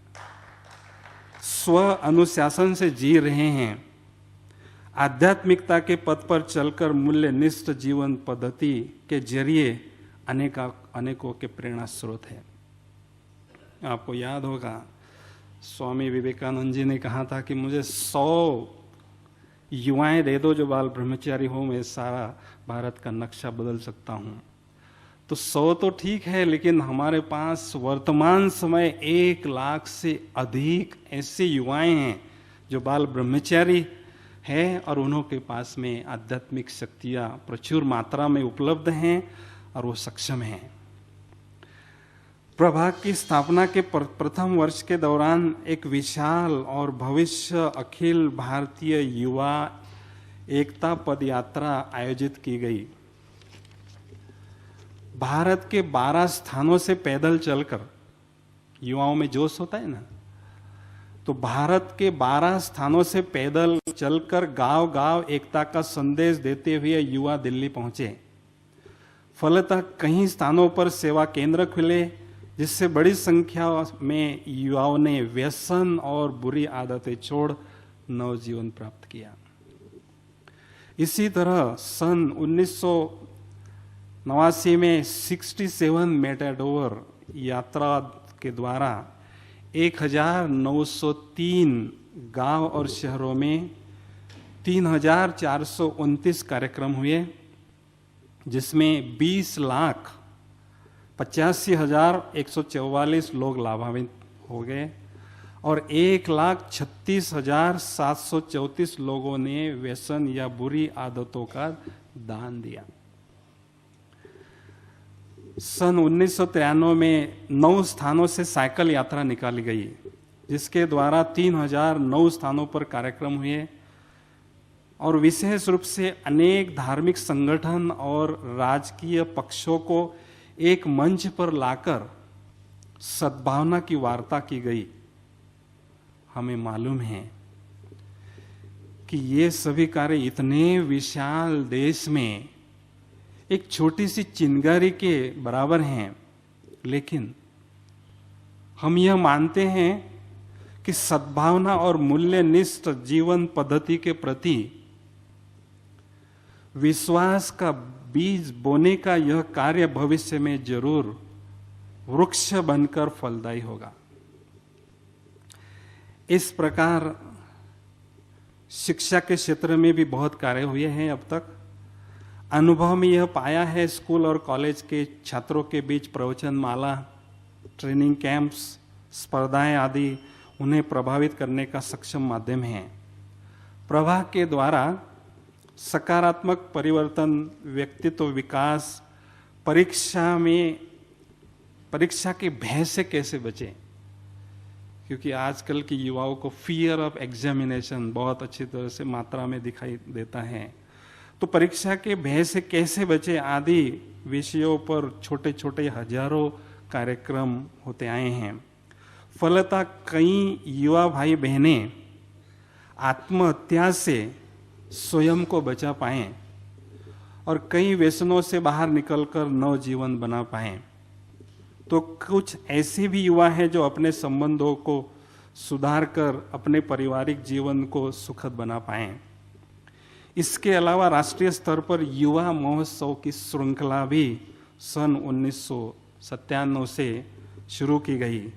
स्व अनुशासन से जी रहे हैं, आध्यात्मिकता के पथ पर चलकर मूल्यनिष्ठ जीवन पद्धति के जरिए अनेकों के प्रेरणा स्रोत है। आपको याद होगा स्वामी विवेकानंद जी ने कहा था कि मुझे 100 युवाएं दे दो जो बाल ब्रह्मचारी हो, मैं सारा भारत का नक्शा बदल सकता हूं। तो 100 तो ठीक है, लेकिन हमारे पास वर्तमान समय 1 लाख से अधिक ऐसे युवाएं हैं जो बाल ब्रह्मचारी है और उन्होंने पास में आध्यात्मिक शक्तियां प्रचुर मात्रा में उपलब्ध हैं और वो सक्षम हैं। प्रभाग की स्थापना के प्रथम वर्ष के दौरान एक विशाल और भविष्य अखिल भारतीय युवा एकता पदयात्रा आयोजित की गई। भारत के 12 स्थानों से पैदल चलकर, युवाओं में जोश होता है ना, तो भारत के 12 स्थानों से पैदल चलकर गांव-गांव एकता का संदेश देते हुए युवा दिल्ली पहुंचे। फलतः कई स्थानों पर सेवा केंद्र खुले, जिससे बड़ी संख्या में युवाओं ने व्यसन और बुरी आदतें छोड़ नवजीवन प्राप्त किया। इसी तरह सन 1989 में 67 मेटाडोर यात्रा के द्वारा 1903 गांव और शहरों में 3429 कार्यक्रम हुए, जिसमें 20,85,144 लोग लाभान्वित हो गए और 1,36,734 लोगों ने व्यसन या बुरी आदतों का दान दिया। सन 1993 में 9 स्थानों से साइकिल यात्रा निकाली गई, जिसके द्वारा 3009 स्थानों पर कार्यक्रम हुए और विशेष रूप से अनेक धार्मिक संगठन और राजकीय पक्षों को एक मंच पर लाकर सद्भावना की वार्ता की गई। हमें मालूम है कि ये सभी कार्य इतने विशाल देश में एक छोटी सी चिंगारी के बराबर हैं, लेकिन हम यह मानते हैं कि सद्भावना और मूल्यनिष्ठ जीवन पद्धति के प्रति विश्वास का बीज बोने का यह कार्य भविष्य में जरूर वृक्ष बनकर फलदायी होगा। इस प्रकार शिक्षा के क्षेत्र में भी बहुत कार्य हुए हैं। अब तक अनुभव में यह पाया है, स्कूल और कॉलेज के छात्रों के बीच प्रवचन माला, ट्रेनिंग कैंप्स, स्पर्धाएं आदि उन्हें प्रभावित करने का सक्षम माध्यम है। प्रभाग के द्वारा सकारात्मक परिवर्तन, व्यक्तित्व विकास, परीक्षा के भय से कैसे बचें, क्योंकि आजकल के युवाओं को फियर ऑफ एग्जामिनेशन बहुत अच्छी तरह से मात्रा में दिखाई देता है। तो परीक्षा के भय से कैसे बचे आदि विषयों पर छोटे छोटे हजारों कार्यक्रम होते आए हैं। फलतः कई युवा भाई बहनें आत्महत्या से स्वयं को बचा पाएं और कई व्यसनों से बाहर निकलकर नव जीवन बना पाएं। तो कुछ ऐसे भी युवा हैं जो अपने संबंधों को सुधार कर अपने पारिवारिक जीवन को सुखद बना पाएं। इसके अलावा राष्ट्रीय स्तर पर युवा महोत्सव की श्रृंखला भी सन 1997 से शुरू की गई।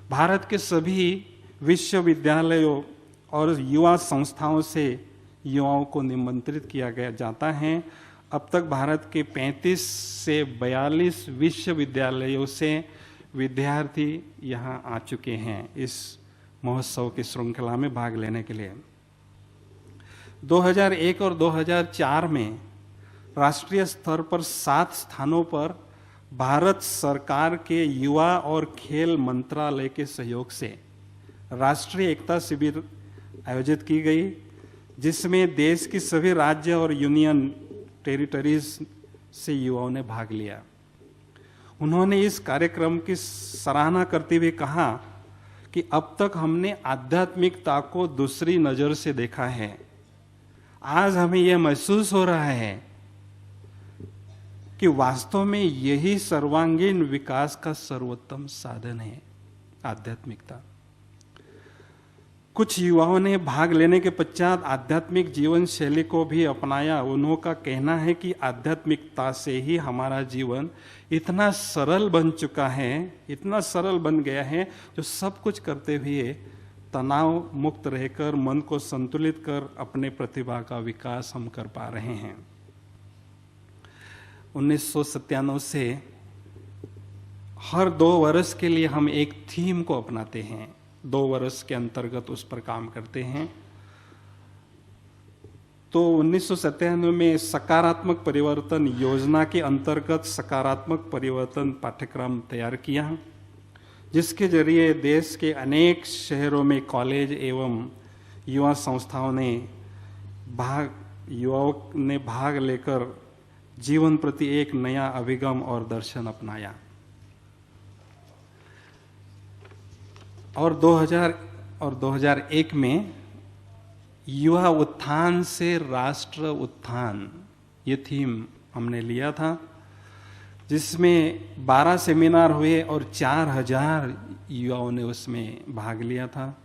भारत के सभी विश्वविद्यालयों और युवा संस्थाओं से युवाओं को निमंत्रित किया गया जाता है। अब तक भारत के 35 से 42 विश्वविद्यालयों से विद्यार्थी यहाँ आ चुके हैं इस महोत्सव की श्रृंखला में भाग लेने के लिए। 2001 और 2004 में राष्ट्रीय स्तर पर 7 स्थानों पर भारत सरकार के युवा और खेल मंत्रालय के सहयोग से राष्ट्रीय एकता शिविर आयोजित की गई, जिसमें देश की सभी राज्य और यूनियन टेरिटरीज से युवाओं ने भाग लिया। उन्होंने इस कार्यक्रम की सराहना करते हुए कहा कि अब तक हमने आध्यात्मिकता को दूसरी नजर से देखा है। आज हमें यह महसूस हो रहा है कि वास्तव में यही सर्वांगीण विकास का सर्वोत्तम साधन है, आध्यात्मिकता। कुछ युवाओं ने भाग लेने के पश्चात आध्यात्मिक जीवन शैली को भी अपनाया। उनका कहना है कि आध्यात्मिकता से ही हमारा जीवन इतना सरल बन चुका है, इतना सरल बन गया है, जो सब कुछ करते हुए तनाव मुक्त रहकर मन को संतुलित कर अपने प्रतिभा का विकास हम कर पा रहे हैं। 1997 से हर 2 वर्ष के लिए हम एक थीम को अपनाते हैं, 2 वर्ष के अंतर्गत उस पर काम करते हैं। तो 1997 में सकारात्मक परिवर्तन योजना के अंतर्गत सकारात्मक परिवर्तन पाठ्यक्रम तैयार किया, जिसके जरिए देश के अनेक शहरों में कॉलेज एवं युवा संस्थाओं ने युवाओं ने भाग लेकर जीवन प्रति एक नया अभिगम और दर्शन अपनाया। और 2000 और 2001 में युवा उत्थान से राष्ट्र उत्थान ये थीम हमने लिया था, जिसमें 12 सेमिनार हुए और 4000 युवाओं ने उसमें भाग लिया था।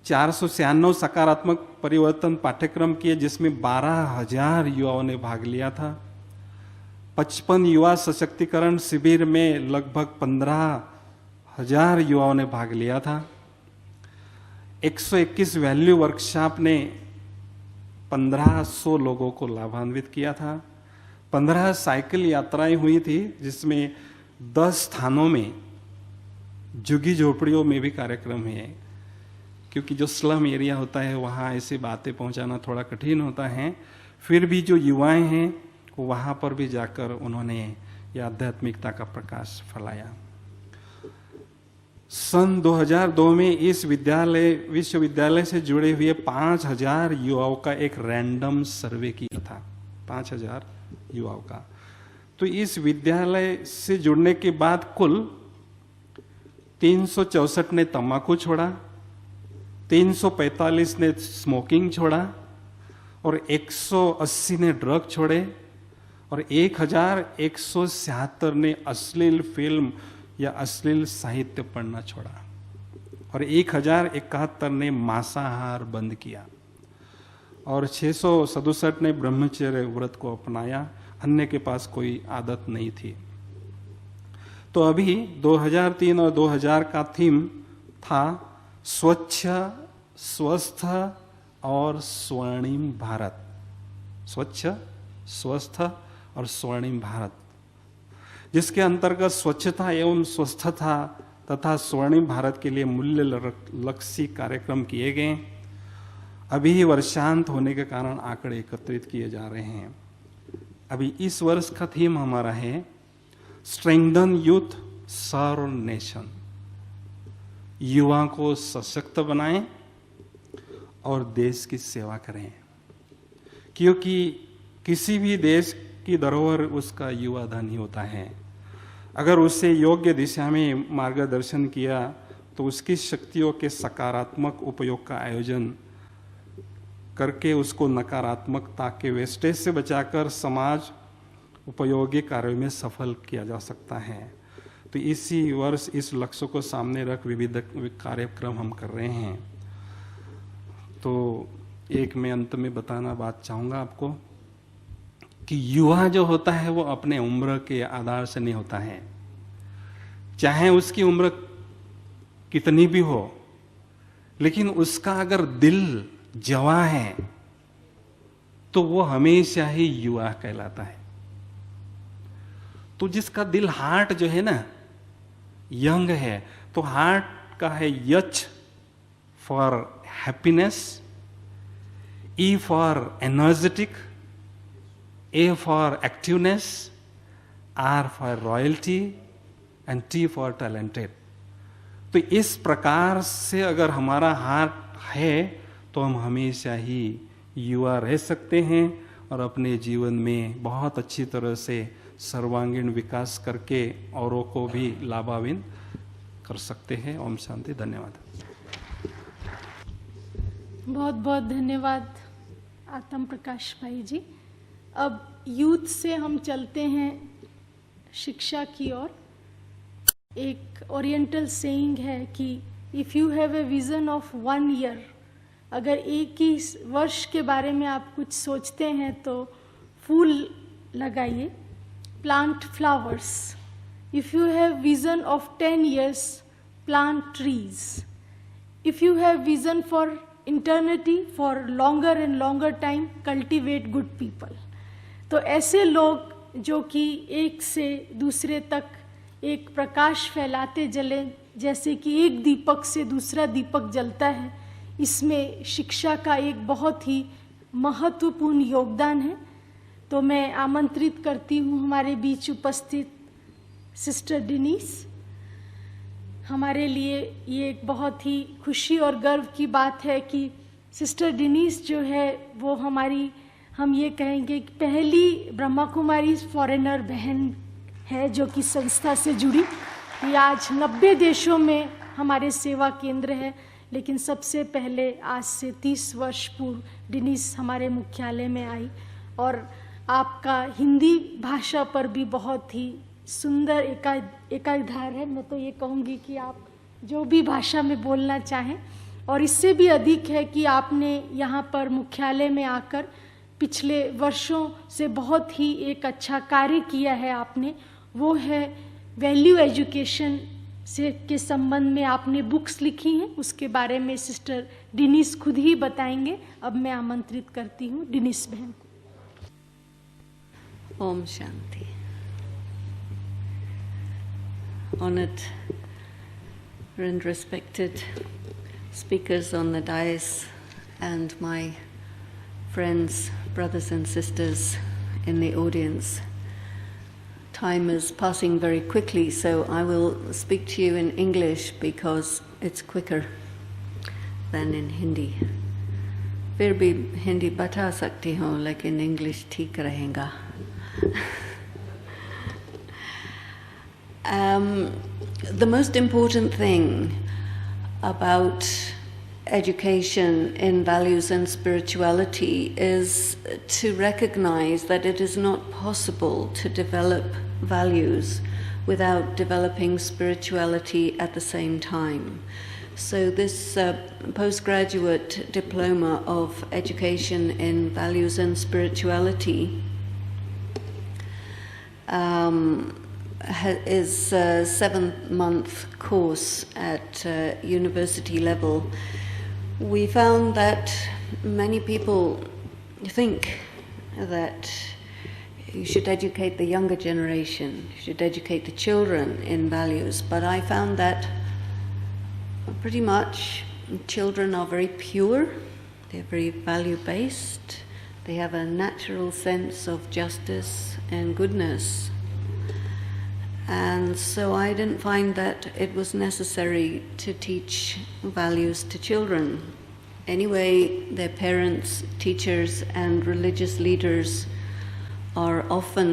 496 सकारात्मक परिवर्तन पाठ्यक्रम किए, जिसमें 12000 युवाओं ने भाग लिया था। 55 युवा सशक्तिकरण शिविर में लगभग 15000 युवाओं ने भाग लिया था। 121 वैल्यू वर्कशॉप ने 1500 लोगों को लाभान्वित किया था। 15 साइकिल यात्राएं हुई थी, जिसमें 10 स्थानों में झुग्गी झोपड़ियों में भी कार्यक्रम हुए, क्योंकि जो स्लम एरिया होता है वहाँ ऐसी बातें पहुँचाना थोड़ा कठिन होता है। फिर भी जो युवाएं हैं वहाँ पर भी जाकर उन्होंने यह आध्यात्मिकता का प्रकाश फैलाया। सन 2002 में इस विश्वविद्यालय से जुड़े हुए 5000 युवाओं का एक रैंडम सर्वे किया था, 5000 युवाओं का। तो इस विद्यालय से जुड़ने के बाद कुल 364 ने तंबाकू छोड़ा, 345 ने स्मोकिंग छोड़ा और 180 ने ड्रग छोड़े और 1176 ने अश्लील फिल्म या अश्लील साहित्य पढ़ना छोड़ा और 1071 ने मांसाहार बंद किया और 667 ने ब्रह्मचर्य व्रत को अपनाया। अन्य के पास कोई आदत नहीं थी। तो अभी 2003 और 2000 का थीम था स्वच्छ, स्वस्थ और स्वर्णिम भारत। स्वच्छ, स्वस्थ और स्वर्णिम भारत, जिसके अंतर्गत स्वच्छता एवं स्वस्थता तथा स्वर्णिम भारत के लिए मूल्य लक्षी कार्यक्रम किए गए। अभी वर्षांत होने के कारण आंकड़े एकत्रित किए जा रहे हैं। अभी इस वर्ष का थीम हमारा है स्ट्रेंथन यूथ सर्व नेशन। युवा को सशक्त बनाएं और देश की सेवा करें, क्योंकि किसी भी देश की धरोहर उसका युवा धन ही होता है। अगर उसे योग्य दिशा में मार्गदर्शन किया तो उसकी शक्तियों के सकारात्मक उपयोग का आयोजन करके उसको नकारात्मकता के वेस्टेज से बचाकर समाज उपयोगी कार्यों में सफल किया जा सकता है। तो इसी वर्ष इस लक्ष्य को सामने रख विविध कार्यक्रम हम कर रहे हैं। तो एक मैं अंत में बताना बात चाहूँगा आपको कि युवा जो होता है वो अपने उम्र के आधार से नहीं होता है, चाहे उसकी उम्र कितनी भी हो, लेकिन उसका अगर दिल जवां है तो वो हमेशा ही युवा कहलाता है। तो जिसका दिल, हार्ट जो है ना यंग है, तो हार्ट का है H for happiness, E for energetic, A for activeness, R for royalty and T for talented. तो इस प्रकार से अगर हमारा हार्ट है तो हम हमेशा ही युवा रह सकते हैं और अपने जीवन में बहुत अच्छी तरह से सर्वांगीण विकास करके औरों को भी लाभान्वित कर सकते हैं। ओम शांति। धन्यवाद। बहुत बहुत धन्यवाद आत्म प्रकाश भाई जी। अब यूथ से हम चलते हैं शिक्षा की ओर। एक ओरिएंटल सेइंग है कि if you have a vision of 1 year, अगर एक ही वर्ष के बारे में आप कुछ सोचते हैं तो फूल लगाइए, plant flowers. If you have vision of 10 years, plant trees. If you have vision for eternity, for longer and longer time, cultivate good people. तो ऐसे लोग जो कि एक से दूसरे तक एक प्रकाश फैलाते जले, जैसे कि एक दीपक से दूसरा दीपक जलता है, इसमें शिक्षा का एक बहुत ही महत्वपूर्ण योगदान है। तो मैं आमंत्रित करती हूँ हमारे बीच उपस्थित सिस्टर डिनीस। हमारे लिए ये एक बहुत ही खुशी और गर्व की बात है कि सिस्टर डिनीस जो है वो हमारी, हम ये कहेंगे कि पहली ब्रह्मा कुमारी फॉरेनर बहन है जो कि संस्था से जुड़ी। ये आज 90 देशों में हमारे सेवा केंद्र है, लेकिन सबसे पहले आज से 30 वर्ष पूर्व डिनीस हमारे मुख्यालय में आई। और आपका हिंदी भाषा पर भी बहुत ही सुंदर एकाधार है। मैं तो ये कहूँगी कि आप जो भी भाषा में बोलना चाहें, और इससे भी अधिक है कि आपने यहाँ पर मुख्यालय में आकर पिछले वर्षों से बहुत ही एक अच्छा कार्य किया है आपने। वो है वैल्यू एजुकेशन से के संबंध में आपने बुक्स लिखी हैं, उसके बारे में सिस्टर डिनीस खुद ही बताएंगे। अब मैं आमंत्रित करती हूँ डिनीस बहन को। Om Shanti. Honored and respected speakers on the dais and my friends, brothers and sisters in the audience. Time is passing very quickly, so I will speak to you in English because it's quicker than in Hindi. फिर भी हिंदी बता सकती हूँ, लेकिन इंग्लिश ठीक रहेगा। The most important thing about education in values and spirituality is to recognize that it is not possible to develop values without developing spirituality at the same time. So this postgraduate diploma of education in values and spirituality is a 7-month course at university level. We found that many people think that you should educate the younger generation, you should educate the children in values, but I found that pretty much children are very pure, they're very value-based, they have a natural sense of justice and goodness. And so I didn't find that it was necessary to teach values to children. Anyway, their parents, teachers, and religious leaders are often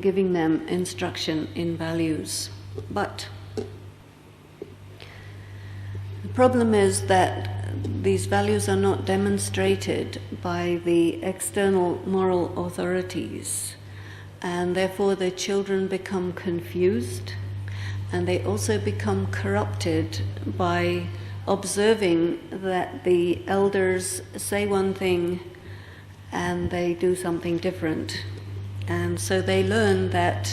giving them instruction in values. But the problem is that these values are not demonstrated by the external moral authorities, and therefore the children become confused and they also become corrupted by observing that the elders say one thing and they do something different. And so they learn that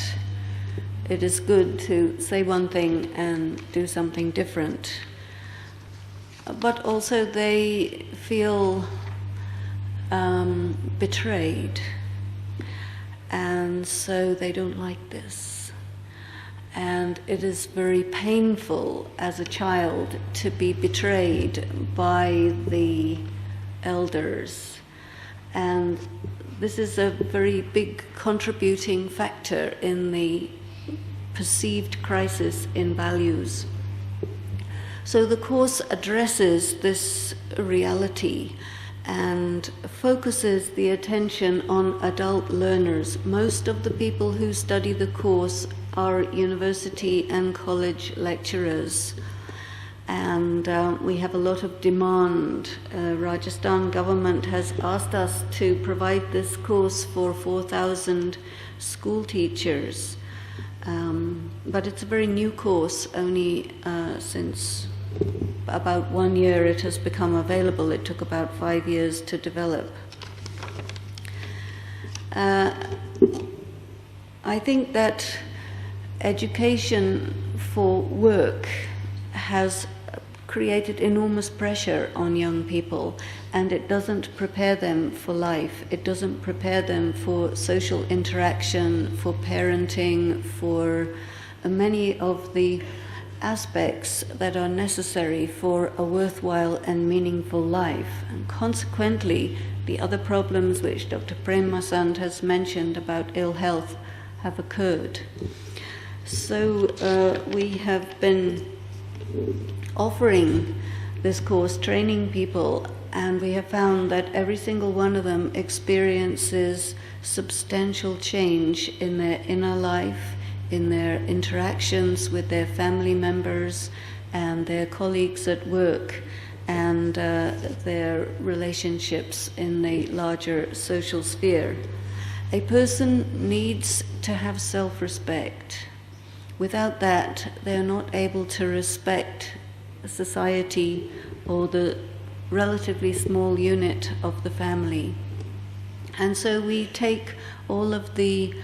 it is good to say one thing and do something different. But also they feel betrayed, and so they don't like this. And it is very painful as a child to be betrayed by the elders. And this is a very big contributing factor in the perceived crisis in values. So the Course addresses this reality and focuses the attention on adult learners. Most of the people who study the Course are university and college lecturers, and we have a lot of demand. Rajasthan government has asked us to provide this course for 4,000 school teachers, but it's a very new course. Only since about 1 year it has become available. It took about 5 years to develop. I think that education for work has created enormous pressure on young people, and it doesn't prepare them for life. It doesn't prepare them for social interaction, for parenting, for many of the aspects that are necessary for a worthwhile and meaningful life. And consequently, the other problems which Dr. Prem Masand has mentioned about ill health have occurred. So we have been offering this course, training people, and we have found that every single one of them experiences substantial change in their inner life, in their interactions with their family members and their colleagues at work, and their relationships in the larger social sphere. A person needs to have self-respect. Without that, they are not able to respect society or the relatively small unit of the family. And so we take all of the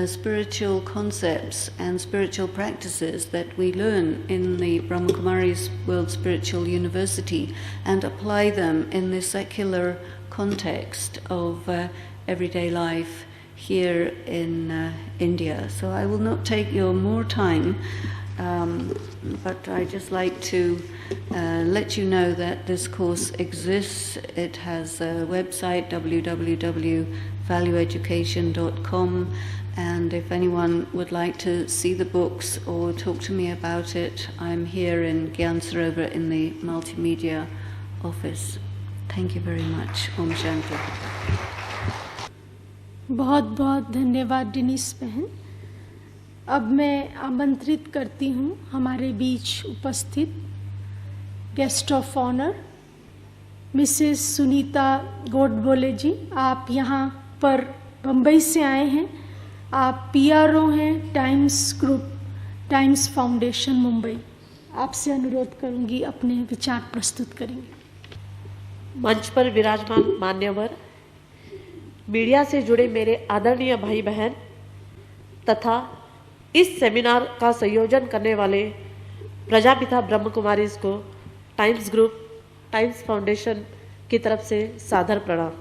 spiritual concepts and spiritual practices that we learn in the Brahmakumari's World Spiritual University and apply them in the secular context of everyday life here in India. So I will not take your more time, but I just like to let you know that this course exists. It has a website, www.valueeducation.com, and if anyone would like to see the books or talk to me about it, I'm here in Gyan Sarovar in the multimedia office. Thank you very much. Om Shanti. बहुत बहुत धन्यवाद डिनिस बहन। अब मैं आमंत्रित करती हूँ हमारे बीच उपस्थित guest of honour Mrs Sunita Godbole ji. आप यहाँ पर बम्बई से आए हैं, आप पीआरओ हैं times group, times foundation Mumbai. आपसे अनुरोध करूँगी अपने विचार प्रस्तुत करेंगे। मंच पर विराजमान मान्यवर, मीडिया से जुड़े मेरे आदरणीय भाई बहन तथा इस सेमिनार का संयोजन करने वाले प्रजापिता ब्रह्म कुमारीज को टाइम्स ग्रुप, टाइम्स फाउंडेशन की तरफ से सादर प्रणाम।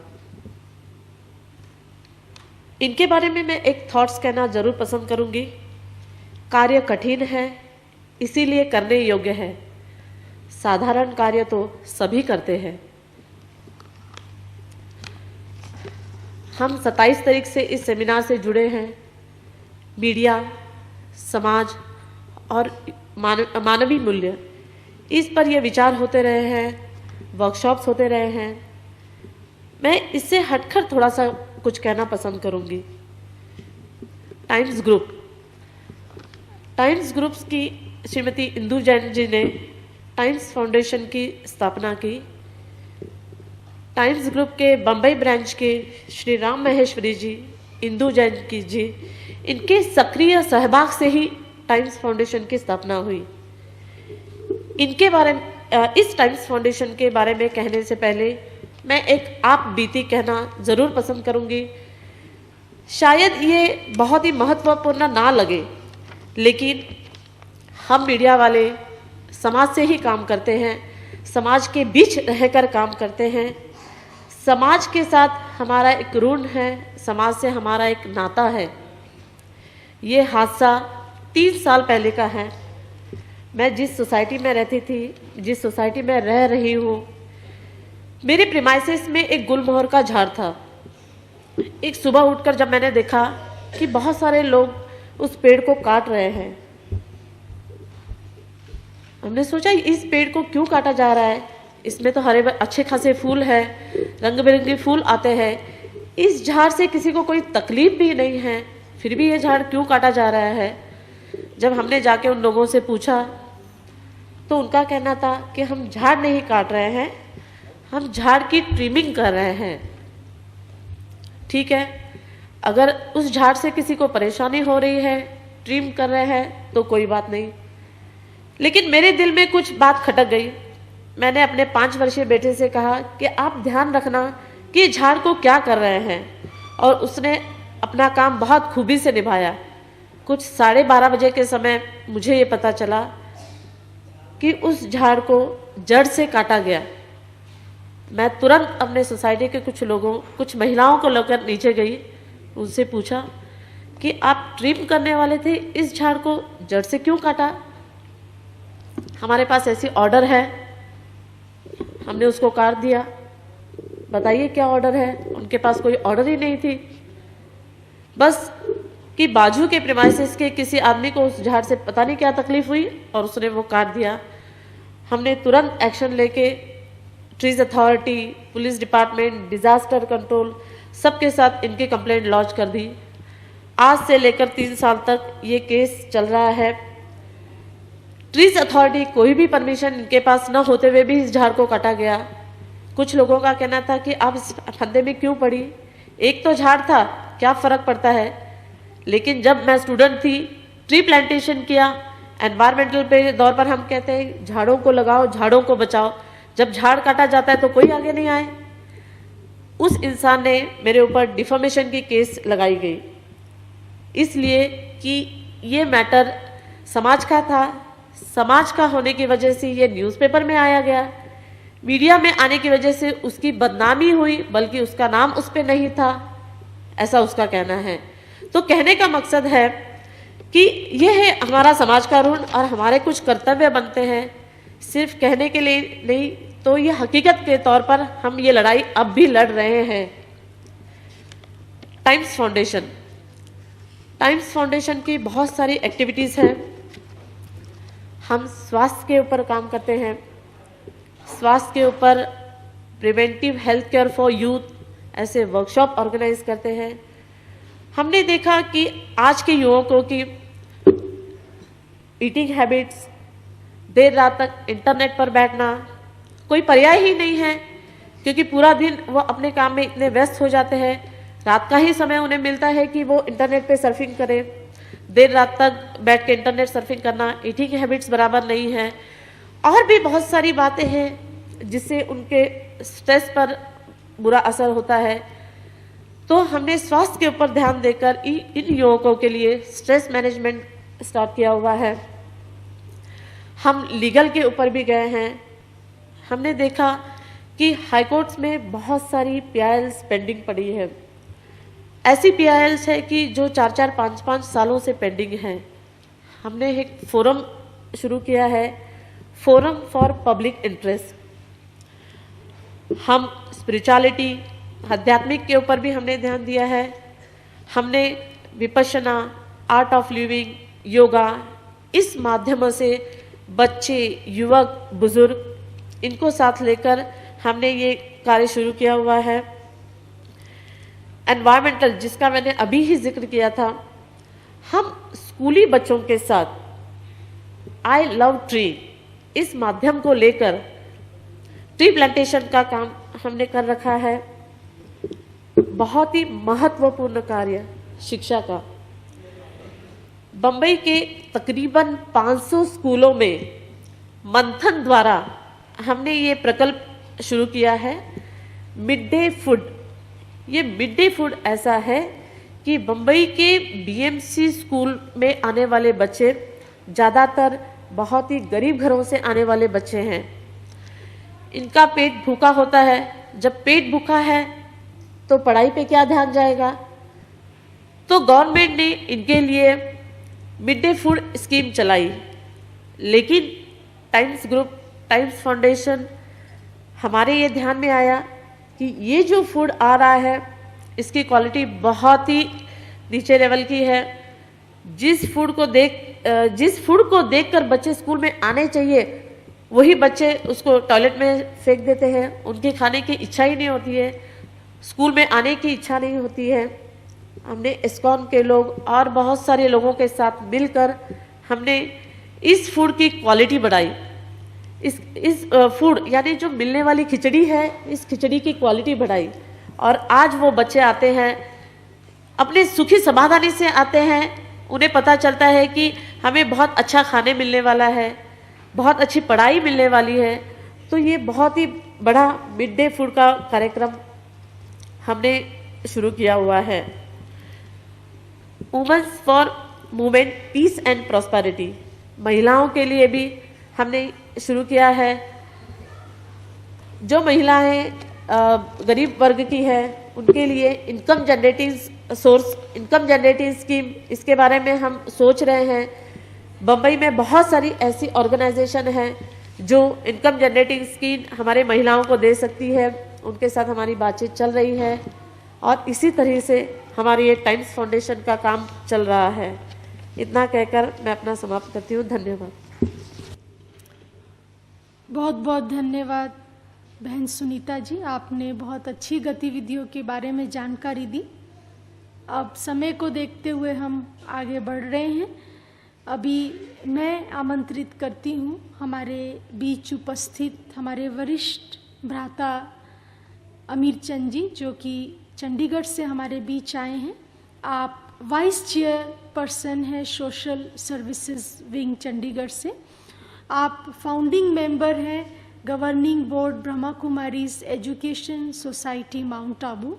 इनके बारे में मैं एक थॉट्स कहना जरूर पसंद करूंगी। कार्य कठिन है, इसीलिए करने योग्य है। साधारण कार्य तो सभी करते हैं। हम 27 तारीख से इस सेमिनार से जुड़े हैं। मीडिया, समाज और मानवीय मूल्य, इस पर ये विचार होते रहे हैं, वर्कशॉप्स होते रहे हैं। मैं इससे हटकर थोड़ा सा कुछ कहना पसंद करूंगी। टाइम्स ग्रुप्स की श्रीमती इंदु जैन जी ने टाइम्स फाउंडेशन की स्थापना की। टाइम्स ग्रुप के बम्बई ब्रांच के श्री राम महेश्वरी जी, इंदु जैन की जी, इनके सक्रिय सहभाग से ही टाइम्स फाउंडेशन की स्थापना हुई। इनके बारे में इस टाइम्स फाउंडेशन के बारे में कहने से पहले मैं एक आप बीती कहना ज़रूर पसंद करूंगी। शायद ये बहुत ही महत्वपूर्ण ना लगे, लेकिन हम मीडिया वाले समाज से ही काम करते हैं, समाज के बीच रहकर काम करते हैं। समाज के साथ हमारा एक ऋण है, समाज से हमारा एक नाता है। ये हादसा 3 साल पहले का है। मैं जिस सोसाइटी में रहती थी, जिस सोसाइटी में रह रही हूँ, मेरे प्रीमाइसेस में एक गुलमोहर का झाड़ था। एक सुबह उठकर जब मैंने देखा कि बहुत सारे लोग उस पेड़ को काट रहे हैं, हमने सोचा इस पेड़ को क्यों काटा जा रहा है, इसमें तो हरे अच्छे खासे फूल है, रंग बिरंगे फूल आते हैं, इस झाड़ से किसी को कोई तकलीफ भी नहीं है, फिर भी ये झाड़ क्यों काटा जा रहा है। जब हमने जाके उन लोगों से पूछा तो उनका कहना था कि हम झाड़ नहीं काट रहे हैं, हम झाड़ की ट्रिमिंग कर रहे हैं। ठीक है, अगर उस झाड़ से किसी को परेशानी हो रही है, ट्रिम कर रहे हैं तो कोई बात नहीं, लेकिन मेरे दिल में कुछ बात खटक गई। मैंने अपने 5 वर्षीय बेटे से कहा कि आप ध्यान रखना कि झाड़ को क्या कर रहे हैं, और उसने अपना काम बहुत खूबी से निभाया। कुछ 12:30 बजे के समय मुझे ये पता चला कि उस झाड़ को जड़ से काटा गया। मैं तुरंत अपने सोसाइटी के कुछ महिलाओं को लेकर नीचे गई, उनसे पूछा कि आप ट्रिम करने वाले थे, इस झाड़ को जड़ से क्यों काटा। हमारे पास ऐसी ऑर्डर है, हमने उसको काट दिया। बताइए क्या ऑर्डर है। उनके पास कोई ऑर्डर ही नहीं थी, बस कि बाजू के प्रीमाइसेस के किसी आदमी को उस झाड़ से पता नहीं क्या तकलीफ हुई और उसने वो काट दिया। हमने तुरंत एक्शन लेके trees authority, police department, disaster control सबके साथ इनकी कंप्लेंट लॉन्च कर दी। आज से लेकर 3 साल तक ये केस चल रहा है। ट्रीज अथॉरिटी कोई भी परमिशन इनके पास न होते हुए भी इस झाड़ को काटा गया। कुछ लोगों का कहना था कि आप इस फंदे में क्यों पड़ी, एक तो झाड़ था, क्या फर्क पड़ता है। लेकिन जब मैं स्टूडेंट थी, ट्री प्लांटेशन किया, एनवायरमेंटल पे दौर पर हम कहते हैं झाड़ों को लगाओ, झाड़ों को बचाओ। जब झाड़ काटा जाता है तो कोई आगे नहीं आए। उस इंसान ने मेरे ऊपर डिफॉर्मेशन की केस लगाई गई, इसलिए कि ये मैटर समाज का था। समाज का होने की वजह से ये न्यूज़पेपर में आया गया, मीडिया में आने की वजह से उसकी बदनामी हुई, बल्कि उसका नाम उस पर नहीं था, ऐसा उसका कहना है। तो कहने का मकसद है कि यह है हमारा समाज का ऋण और हमारे कुछ कर्तव्य बनते हैं, सिर्फ कहने के लिए नहीं, तो ये हकीकत के तौर पर हम ये लड़ाई अब भी लड़ रहे हैं। टाइम्स फाउंडेशन की बहुत सारी एक्टिविटीज़ हैं। हम स्वास्थ्य के ऊपर काम करते हैं, स्वास्थ्य के ऊपर preventive health care for youth ऐसे वर्कशॉप ऑर्गेनाइज करते हैं। हमने देखा कि आज के युवकों की ईटिंग हैबिट्स, देर रात तक इंटरनेट पर बैठना कोई पर्याय ही नहीं है, क्योंकि पूरा दिन वो अपने काम में इतने व्यस्त हो जाते हैं, रात का ही समय उन्हें मिलता है कि वो इंटरनेट पे सर्फिंग करें। देर रात तक बैठ के इंटरनेट सर्फिंग करना, ईटिंग हैबिट्स बराबर नहीं है, और भी बहुत सारी बातें हैं जिससे उनके स्ट्रेस पर बुरा असर होता है। तो हमने स्वास्थ्य के ऊपर ध्यान देकर इन युवकों के लिए स्ट्रेस मैनेजमेंट स्टार्ट किया हुआ है। हम लीगल के ऊपर भी गए हैं। हमने देखा कि हाई कोर्ट्स में बहुत सारी PILs पेंडिंग पड़ी है। ऐसी PILs है कि जो 4-4, 5-5 सालों से पेंडिंग है। हमने एक फोरम शुरू किया है, फोरम फॉर पब्लिक इंटरेस्ट। हम स्पिरिचुअलिटी, आध्यात्मिक के ऊपर भी हमने ध्यान दिया है। हमने Vipassana, art of living, yoga, इस माध्यम से बच्चे, युवक, बुजुर्ग इनको साथ लेकर हमने ये कार्य शुरू किया हुआ है। एनवायरमेंटल, जिसका मैंने अभी ही जिक्र किया था, हम स्कूली बच्चों के साथ आई लव ट्री इस माध्यम को लेकर ट्री प्लांटेशन का काम हमने कर रखा है। बहुत ही महत्वपूर्ण कार्य शिक्षा का। बंबई के तकरीबन 500 स्कूलों में मंथन द्वारा हमने ये प्रकल्प शुरू किया है मिड डे फूड। ये मिड डे फूड ऐसा है कि मुंबई के बीएमसी स्कूल में आने वाले बच्चे ज़्यादातर बहुत ही गरीब घरों से आने वाले बच्चे हैं। इनका पेट भूखा होता है। जब पेट भूखा है तो पढ़ाई पे क्या ध्यान जाएगा? तो गवर्नमेंट ने इनके लिए मिड डे फूड स्कीम चलाई, लेकिन टाइम्स ग्रुप, टाइम्स फाउंडेशन, हमारे ये ध्यान में आया कि ये जो फूड आ रहा है इसकी क्वालिटी बहुत ही नीचे लेवल की है। जिस फूड को देखकर बच्चे स्कूल में आने चाहिए वही बच्चे उसको टॉयलेट में फेंक देते हैं। उनके खाने की इच्छा ही नहीं होती है, स्कूल में आने की इच्छा नहीं होती है। हमने इस्कॉन के लोग और बहुत सारे लोगों के साथ मिलकर हमने इस फूड की क्वालिटी बढ़ाई। इस फूड यानी जो मिलने वाली खिचड़ी है, इस खिचड़ी की क्वालिटी बढ़ाई और आज वो बच्चे आते हैं अपने सुखी समाधानी से आते हैं। उन्हें पता चलता है कि हमें बहुत अच्छा खाने मिलने वाला है, बहुत अच्छी पढ़ाई मिलने वाली है। तो ये बहुत ही बड़ा मिड डे फूड का कार्यक्रम हमने शुरू किया हुआ है। Women's for movement peace and prosperity, महिलाओं के लिए भी हमने शुरू किया है। जो महिलाएं गरीब वर्ग की है उनके लिए इनकम जनरेटिंग स्कीम, इसके बारे में हम सोच रहे हैं। बम्बई में बहुत सारी ऐसी ऑर्गेनाइजेशन हैं जो इनकम जनरेटिंग स्कीम हमारे महिलाओं को दे सकती है। उनके साथ हमारी बातचीत चल रही है और इसी तरह से हमारी ये टाइम्स फाउंडेशन का काम चल रहा है। इतना कहकर मैं अपना समाप्त करती हूँ। धन्यवाद। बहुत बहुत धन्यवाद बहन सुनीता जी, आपने बहुत अच्छी गतिविधियों के बारे में जानकारी दी। अब समय को देखते हुए हम आगे बढ़ रहे हैं। अभी मैं आमंत्रित करती हूँ हमारे बीच उपस्थित हमारे वरिष्ठ भ्राता अमीर चंद जी, जो कि चंडीगढ़ से हमारे बीच आए हैं। आप वाइस चेयरपर्सन हैं सोशल सर्विसेज विंग चंडीगढ़ से। आप फाउंडिंग मेंबर हैं governing board Brahma Kumaris education society mount Abu.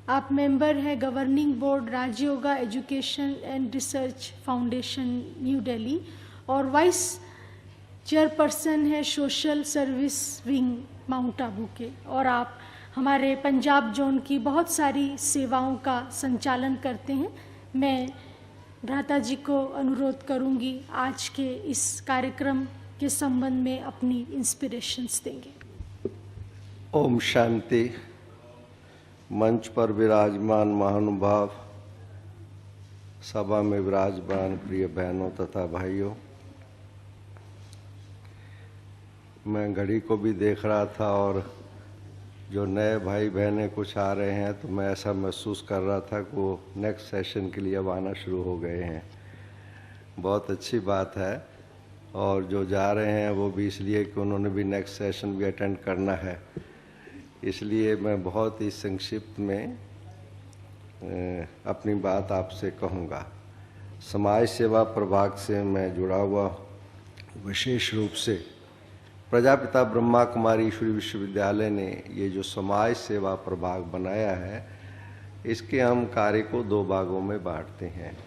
आप मेंबर हैं governing board Rajyoga education and research foundation new Delhi और वाइस चेयरपर्सन है social service wing mount Abu के। और आप हमारे पंजाब जोन की बहुत सारी सेवाओं का संचालन करते हैं। मैं भ्राता जी को अनुरोध करूंगी आज के इस कार्यक्रम के संबंध में अपनी इंस्पिरेशंस देंगे। ओम शांति। मंच पर विराजमान महानुभाव, सभा में विराजमान प्रिय बहनों तथा भाइयों, मैं घड़ी को भी देख रहा था और जो नए भाई बहनें कुछ आ रहे हैं तो मैं ऐसा महसूस कर रहा था कि वो नेक्स्ट सेशन के लिए अब आना शुरू हो गए हैं। बहुत अच्छी बात है। और जो जा रहे हैं वो भी इसलिए कि उन्होंने भी नेक्स्ट सेशन भी अटेंड करना है। इसलिए मैं बहुत ही संक्षिप्त में अपनी बात आपसे कहूँगा। समाज सेवा प्रभाग से मैं जुड़ा हुआ, विशेष रूप से प्रजापिता ब्रह्मा कुमारी ईश्वरी विश्वविद्यालय ने ये जो समाज सेवा प्रभाग बनाया है, इसके हम कार्य को दो भागों में बांटते हैं।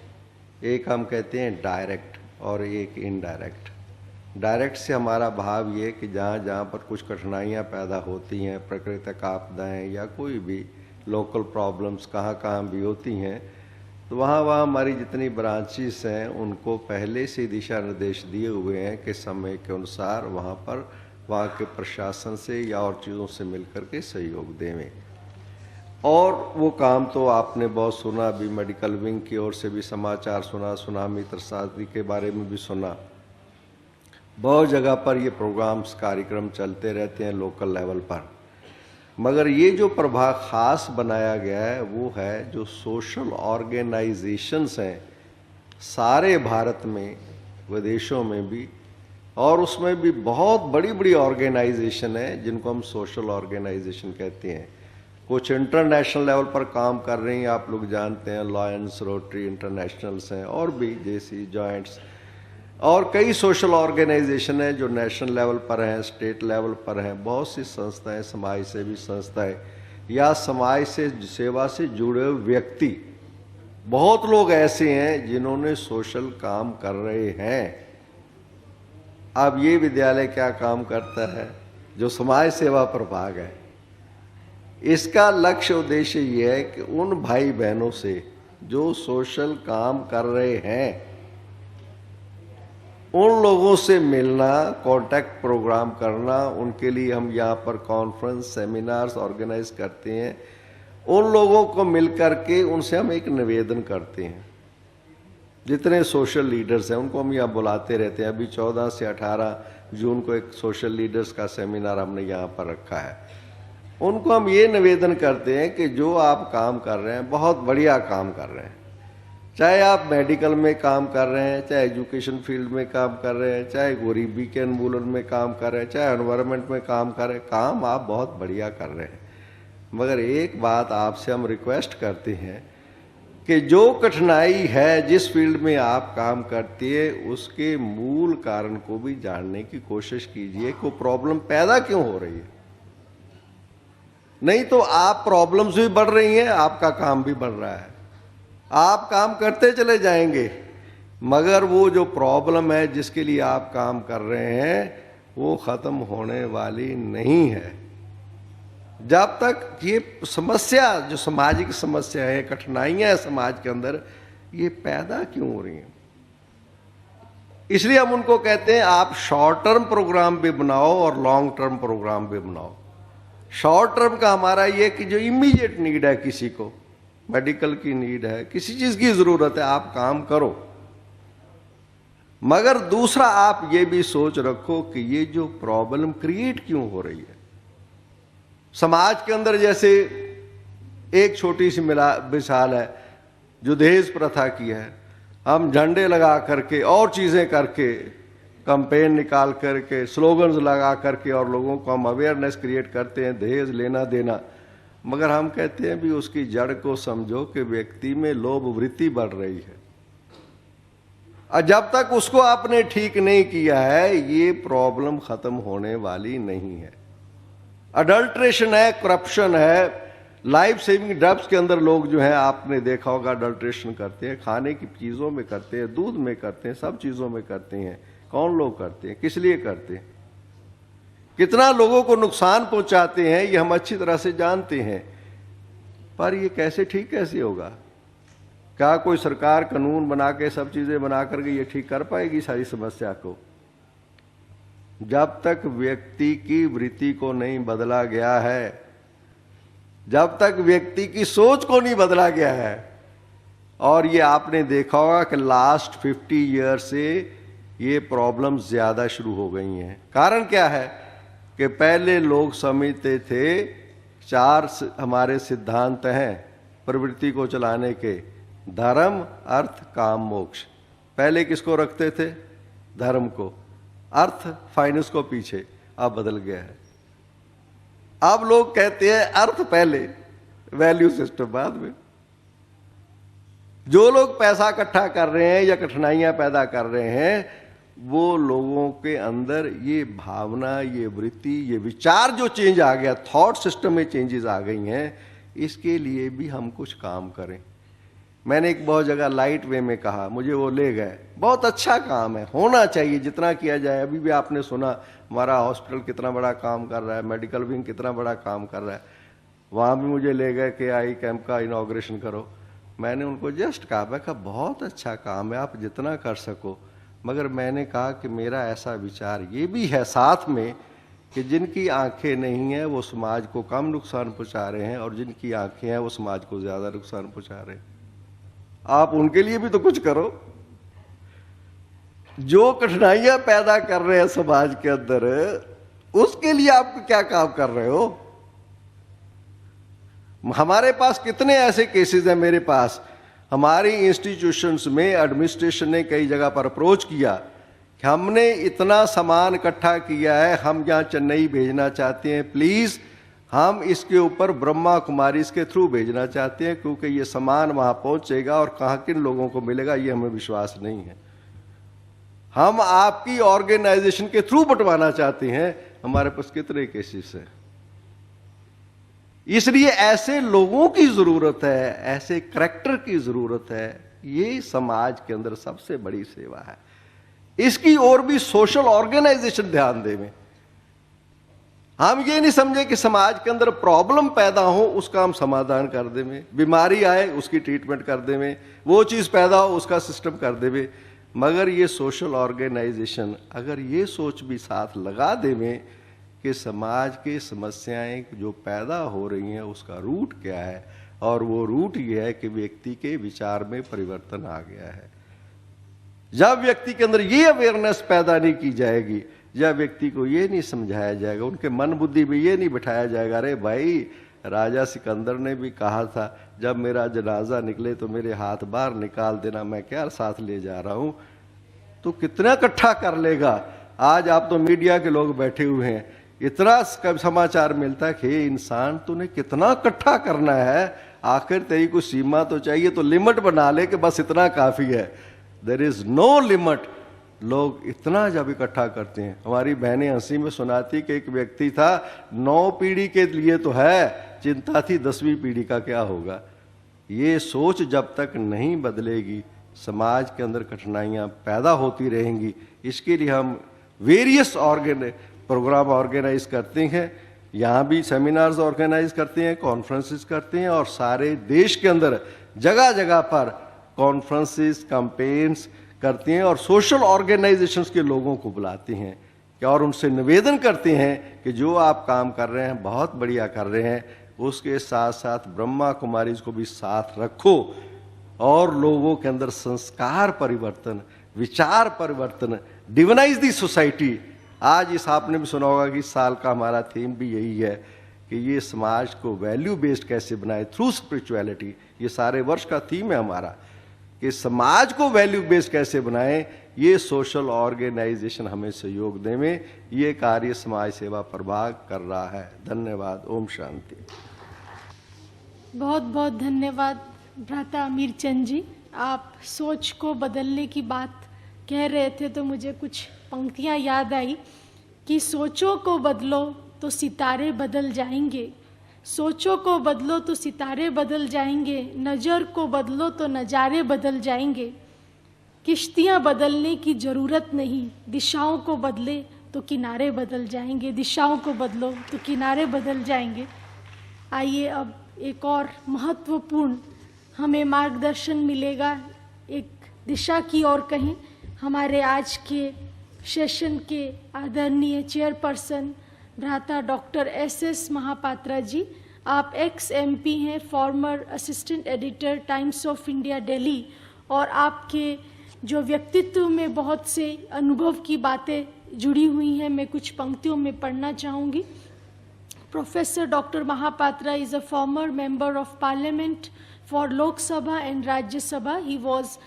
एक हम कहते हैं डायरेक्ट और एक इनडायरेक्ट। डायरेक्ट से हमारा भाव ये कि जहाँ जहाँ पर कुछ कठिनाइयाँ पैदा होती हैं, प्राकृतिक आपदाएँ या कोई भी लोकल प्रॉब्लम्स कहाँ कहाँ भी होती हैं, तो वहाँ हमारी जितनी ब्रांचेस हैं उनको पहले से दिशा निर्देश दिए हुए हैं कि समय के अनुसार वहाँ पर वहाँ के प्रशासन से या और चीज़ों से मिलकर के सहयोग देवें। और वो काम तो आपने बहुत सुना, अभी मेडिकल विंग की ओर से भी समाचार सुना, सुनामी त्रसादी के बारे में भी सुना। बहुत जगह पर ये प्रोग्राम्स कार्यक्रम चलते रहते हैं लोकल लेवल पर। मगर ये जो प्रभाग खास बनाया गया है वो है जो सोशल ऑर्गेनाइजेशंस हैं सारे भारत में, विदेशों में भी, और उसमें भी बहुत बड़ी बड़ी ऑर्गेनाइजेशन है जिनको हम सोशल ऑर्गेनाइजेशन कहते हैं। कुछ इंटरनेशनल लेवल पर काम कर रही हैं, आप लोग जानते हैं, लॉयंस, रोटरी इंटरनेशनल्स हैं और भी जैसी जॉइंट्स। और कई सोशल ऑर्गेनाइजेशन है जो नेशनल लेवल पर हैं, स्टेट लेवल पर हैं, बहुत सी संस्थाएं, समाज सेवी संस्थाएं या समाज से सेवा से जुड़े हुए व्यक्ति, बहुत लोग ऐसे हैं जिन्होंने सोशल काम कर रहे हैं। अब ये विद्यालय क्या काम करता है? जो समाज सेवा प्रभाग है, इसका लक्ष्य उद्देश्य ये है कि उन भाई बहनों से जो सोशल काम कर रहे हैं उन लोगों से मिलना, कांटेक्ट प्रोग्राम करना, उनके लिए हम यहाँ पर कॉन्फ्रेंस, सेमिनार्स ऑर्गेनाइज करते हैं। उन लोगों को मिलकर के उनसे हम एक निवेदन करते हैं। जितने सोशल लीडर्स हैं उनको हम यहाँ बुलाते रहते हैं। अभी 14 से 18 जून को एक सोशल लीडर्स का सेमिनार हमने यहाँ पर रखा है। उनको हम ये निवेदन करते हैं कि जो आप काम कर रहे हैं बहुत बढ़िया काम कर रहे हैं, चाहे आप मेडिकल में काम कर रहे हैं, चाहे एजुकेशन फील्ड में काम कर रहे हैं, चाहे गरीबी के उन्मूलन में काम कर रहे हैं, चाहे एनवायरनमेंट में काम कर रहे हैं, काम आप बहुत बढ़िया कर रहे हैं। मगर एक बात आपसे हम रिक्वेस्ट करते हैं कि जो कठिनाई है जिस फील्ड में आप काम करते हैं उसके मूल कारण को भी जानने की कोशिश कीजिए कि प्रॉब्लम पैदा क्यों हो रही है। नहीं तो आप प्रॉब्लम्स भी बढ़ रही हैं, आपका काम भी बढ़ रहा है। आप काम करते चले जाएंगे मगर वो जो प्रॉब्लम है जिसके लिए आप काम कर रहे हैं वो खत्म होने वाली नहीं है। जब तक ये समस्या, जो सामाजिक समस्या है, कठिनाइयां है समाज के अंदर, ये पैदा क्यों हो रही हैं? इसलिए हम उनको कहते हैं आप शॉर्ट टर्म प्रोग्राम भी बनाओ और लॉन्ग टर्म प्रोग्राम भी बनाओ। शॉर्ट टर्म का हमारा ये कि जो इमीडिएट नीड है, किसी को मेडिकल की नीड है, किसी चीज की जरूरत है, आप काम करो। मगर दूसरा आप ये भी सोच रखो कि ये जो प्रॉब्लम क्रिएट क्यों हो रही है समाज के अंदर। जैसे एक छोटी सी मिसाल है जो दहेज प्रथा की है। हम झंडे लगा करके और चीजें करके, कैंपेन निकाल करके, स्लोगन्स लगा करके और लोगों को हम अवेयरनेस क्रिएट करते हैं दहेज लेना देना। मगर हम कहते हैं भी उसकी जड़ को समझो कि व्यक्ति में लोभ वृत्ति बढ़ रही है और जब तक उसको आपने ठीक नहीं किया है ये प्रॉब्लम खत्म होने वाली नहीं है। अडल्ट्रेशन है, करप्शन है, लाइफ सेविंग ड्रग्स के अंदर लोग जो हैं आपने देखा होगा अडल्ट्रेशन करते हैं, खाने की चीजों में करते हैं, दूध में करते हैं, सब चीजों में करते हैं। कौन लोग करते हैं, किस लिए करते हैं, कितना लोगों को नुकसान पहुंचाते हैं ये हम अच्छी तरह से जानते हैं। पर ये कैसे ठीक कैसे होगा? क्या कोई सरकार कानून बना के सब चीजें बना करके ये ठीक कर पाएगी सारी समस्या को? जब तक व्यक्ति की वृत्ति को नहीं बदला गया है, जब तक व्यक्ति की सोच को नहीं बदला गया है। और ये आपने देखा होगा कि लास्ट 50 ईयर से ये प्रॉब्लम ज्यादा शुरू हो गई हैं। कारण क्या है कि पहले लोग समझते थे 4 हमारे सिद्धांत हैं प्रवृत्ति को चलाने के, धर्म, अर्थ, काम, मोक्ष। पहले किसको रखते थे? धर्म को, अर्थ, फाइनेंस को पीछे। अब बदल गया है। अब लोग कहते हैं अर्थ पहले, वैल्यू सिस्टम बाद में। जो लोग पैसा इकट्ठा कर रहे हैं या कठिनाइयां पैदा कर रहे हैं वो लोगों के अंदर ये भावना, ये वृत्ति, ये विचार जो चेंज आ गया, थॉट सिस्टम में चेंजेस आ गई हैं, इसके लिए भी हम कुछ काम करें। मैंने एक बहुत जगह लाइट वे में कहा, मुझे वो ले गए। बहुत अच्छा काम है, होना चाहिए जितना किया जाए। अभी भी आपने सुना हमारा हॉस्पिटल कितना बड़ा काम कर रहा है, मेडिकल विंग कितना बड़ा काम कर रहा है। वहाँ भी मुझे ले गए कि आई कैंप का इनॉग्रेशन करो। मैंने उनको जस्ट कहा, मैं कहा बहुत अच्छा काम है, आप जितना कर सको। मगर मैंने कहा कि मेरा ऐसा विचार ये भी है साथ में कि जिनकी आंखें नहीं हैं वो समाज को कम नुकसान पहुंचा रहे हैं और जिनकी आंखें हैं वो समाज को ज्यादा नुकसान पहुंचा रहे हैं। आप उनके लिए भी तो कुछ करो। जो कठिनाइयां पैदा कर रहे हैं समाज के अंदर, उसके लिए आप क्या काम कर रहे हो? हमारे पास कितने ऐसे केसेस हैं, मेरे पास हमारी इंस्टीट्यूशंस में एडमिनिस्ट्रेशन ने कई जगह पर अप्रोच किया कि हमने इतना सामान इकट्ठा किया है, हम यहाँ चेन्नई भेजना चाहते हैं, प्लीज हम इसके ऊपर ब्रह्मा कुमारीज के थ्रू भेजना चाहते हैं क्योंकि ये सामान वहां पहुंचेगा और कहाँ किन लोगों को मिलेगा ये हमें विश्वास नहीं है। हम आपकी ऑर्गेनाइजेशन के थ्रू बंटवाना चाहते हैं। हमारे पास कितने केसेस हैं। इसलिए ऐसे लोगों की जरूरत है, ऐसे करैक्टर की जरूरत है। ये समाज के अंदर सबसे बड़ी सेवा है। इसकी ओर भी सोशल ऑर्गेनाइजेशन ध्यान देवे। हम ये नहीं समझे कि समाज के अंदर प्रॉब्लम पैदा हो उसका हम समाधान कर देवे, बीमारी आए उसकी ट्रीटमेंट कर देवे, वो चीज पैदा हो उसका सिस्टम कर देवे। मगर ये सोशल ऑर्गेनाइजेशन अगर ये सोच भी साथ लगा देवे कि समाज की समस्याएं जो पैदा हो रही हैं उसका रूट क्या है, और वो रूट ये है कि व्यक्ति के विचार में परिवर्तन आ गया है। जब व्यक्ति के अंदर ये अवेयरनेस पैदा नहीं की जाएगी, जब व्यक्ति को ये नहीं समझाया जाएगा, उनके मन बुद्धि में ये नहीं बिठाया जाएगा, अरे भाई राजा सिकंदर ने भी कहा था जब मेरा जनाजा निकले तो मेरे हाथ बाहर निकाल देना, मैं क्या साथ ले जा रहा हूं, तो कितना इकट्ठा कर लेगा। आज आप तो मीडिया के लोग बैठे हुए हैं, इतना समाचार मिलता है कि इंसान तूने कितना इकट्ठा करना है, आखिर तेरी कोई सीमा तो चाहिए, तो लिमिट बना ले कि बस इतना काफी है। There is no limit. लोग इतना जब इकट्ठा करते हैं, हमारी बहनें हंसी में सुनाती कि एक व्यक्ति था 9 पीढ़ी के लिए तो है, चिंता थी 10वीं पीढ़ी का क्या होगा। ये सोच जब तक नहीं बदलेगी समाज के अंदर कठिनाइयां पैदा होती रहेंगी। इसके लिए हम वेरियस प्रोग्राम ऑर्गेनाइज करते हैं, यहाँ भी सेमिनार्स ऑर्गेनाइज करते हैं, कॉन्फ्रेंसेस करते हैं, और सारे देश के अंदर जगह जगह पर कॉन्फ्रेंसेस कैंपेन्स करते हैं, और सोशल ऑर्गेनाइजेशंस के लोगों को बुलाते हैं और उनसे निवेदन करते हैं कि जो आप काम कर रहे हैं बहुत बढ़िया कर रहे हैं, उसके साथ साथ ब्रह्मा कुमारीज को भी साथ रखो, और लोगों के अंदर संस्कार परिवर्तन, विचार परिवर्तन, डिवाइनाइज दी सोसाइटी। आज इस आपने भी सुना होगा कि इस साल का हमारा थीम भी यही है कि ये समाज को वैल्यू बेस्ड कैसे बनाए थ्रू स्पिरिचुअलिटी। ये सारे वर्ष का थीम है हमारा कि समाज को वैल्यू बेस्ड कैसे बनाए। ये सोशल ऑर्गेनाइजेशन हमें सहयोग देवे। ये कार्य समाज सेवा प्रभाग कर रहा है। धन्यवाद। ओम शांति। बहुत बहुत धन्यवाद भ्राता अमीरचंद जी। आप सोच को बदलने की बात कह रहे थे तो मुझे कुछ पंक्तियाँ याद आई कि सोचों को बदलो तो सितारे बदल जाएंगे, सोचों को बदलो तो सितारे बदल जाएंगे, नज़र को बदलो तो नज़ारे बदल जाएंगे। किश्तियाँ बदलने की ज़रूरत नहीं, दिशाओं को बदले तो किनारे बदल जाएंगे, दिशाओं को बदलो तो किनारे बदल जाएंगे। आइए अब एक और महत्वपूर्ण हमें मार्गदर्शन मिलेगा एक दिशा की ओर कहीं। हमारे आज के सेशन के आदरणीय चेयरपर्सन भ्राता डॉक्टर एस महापात्रा जी, आप एक्स MP हैं, farmer assistant editor times of India Delhi, और आपके जो व्यक्तित्व में बहुत से अनुभव की बातें जुड़ी हुई हैं, मैं कुछ पंक्तियों में पढ़ना चाहूँगी। Professor Dr. Mahapatra is a former member of Parliament for Lok Sabha and Rajya Sabha. He was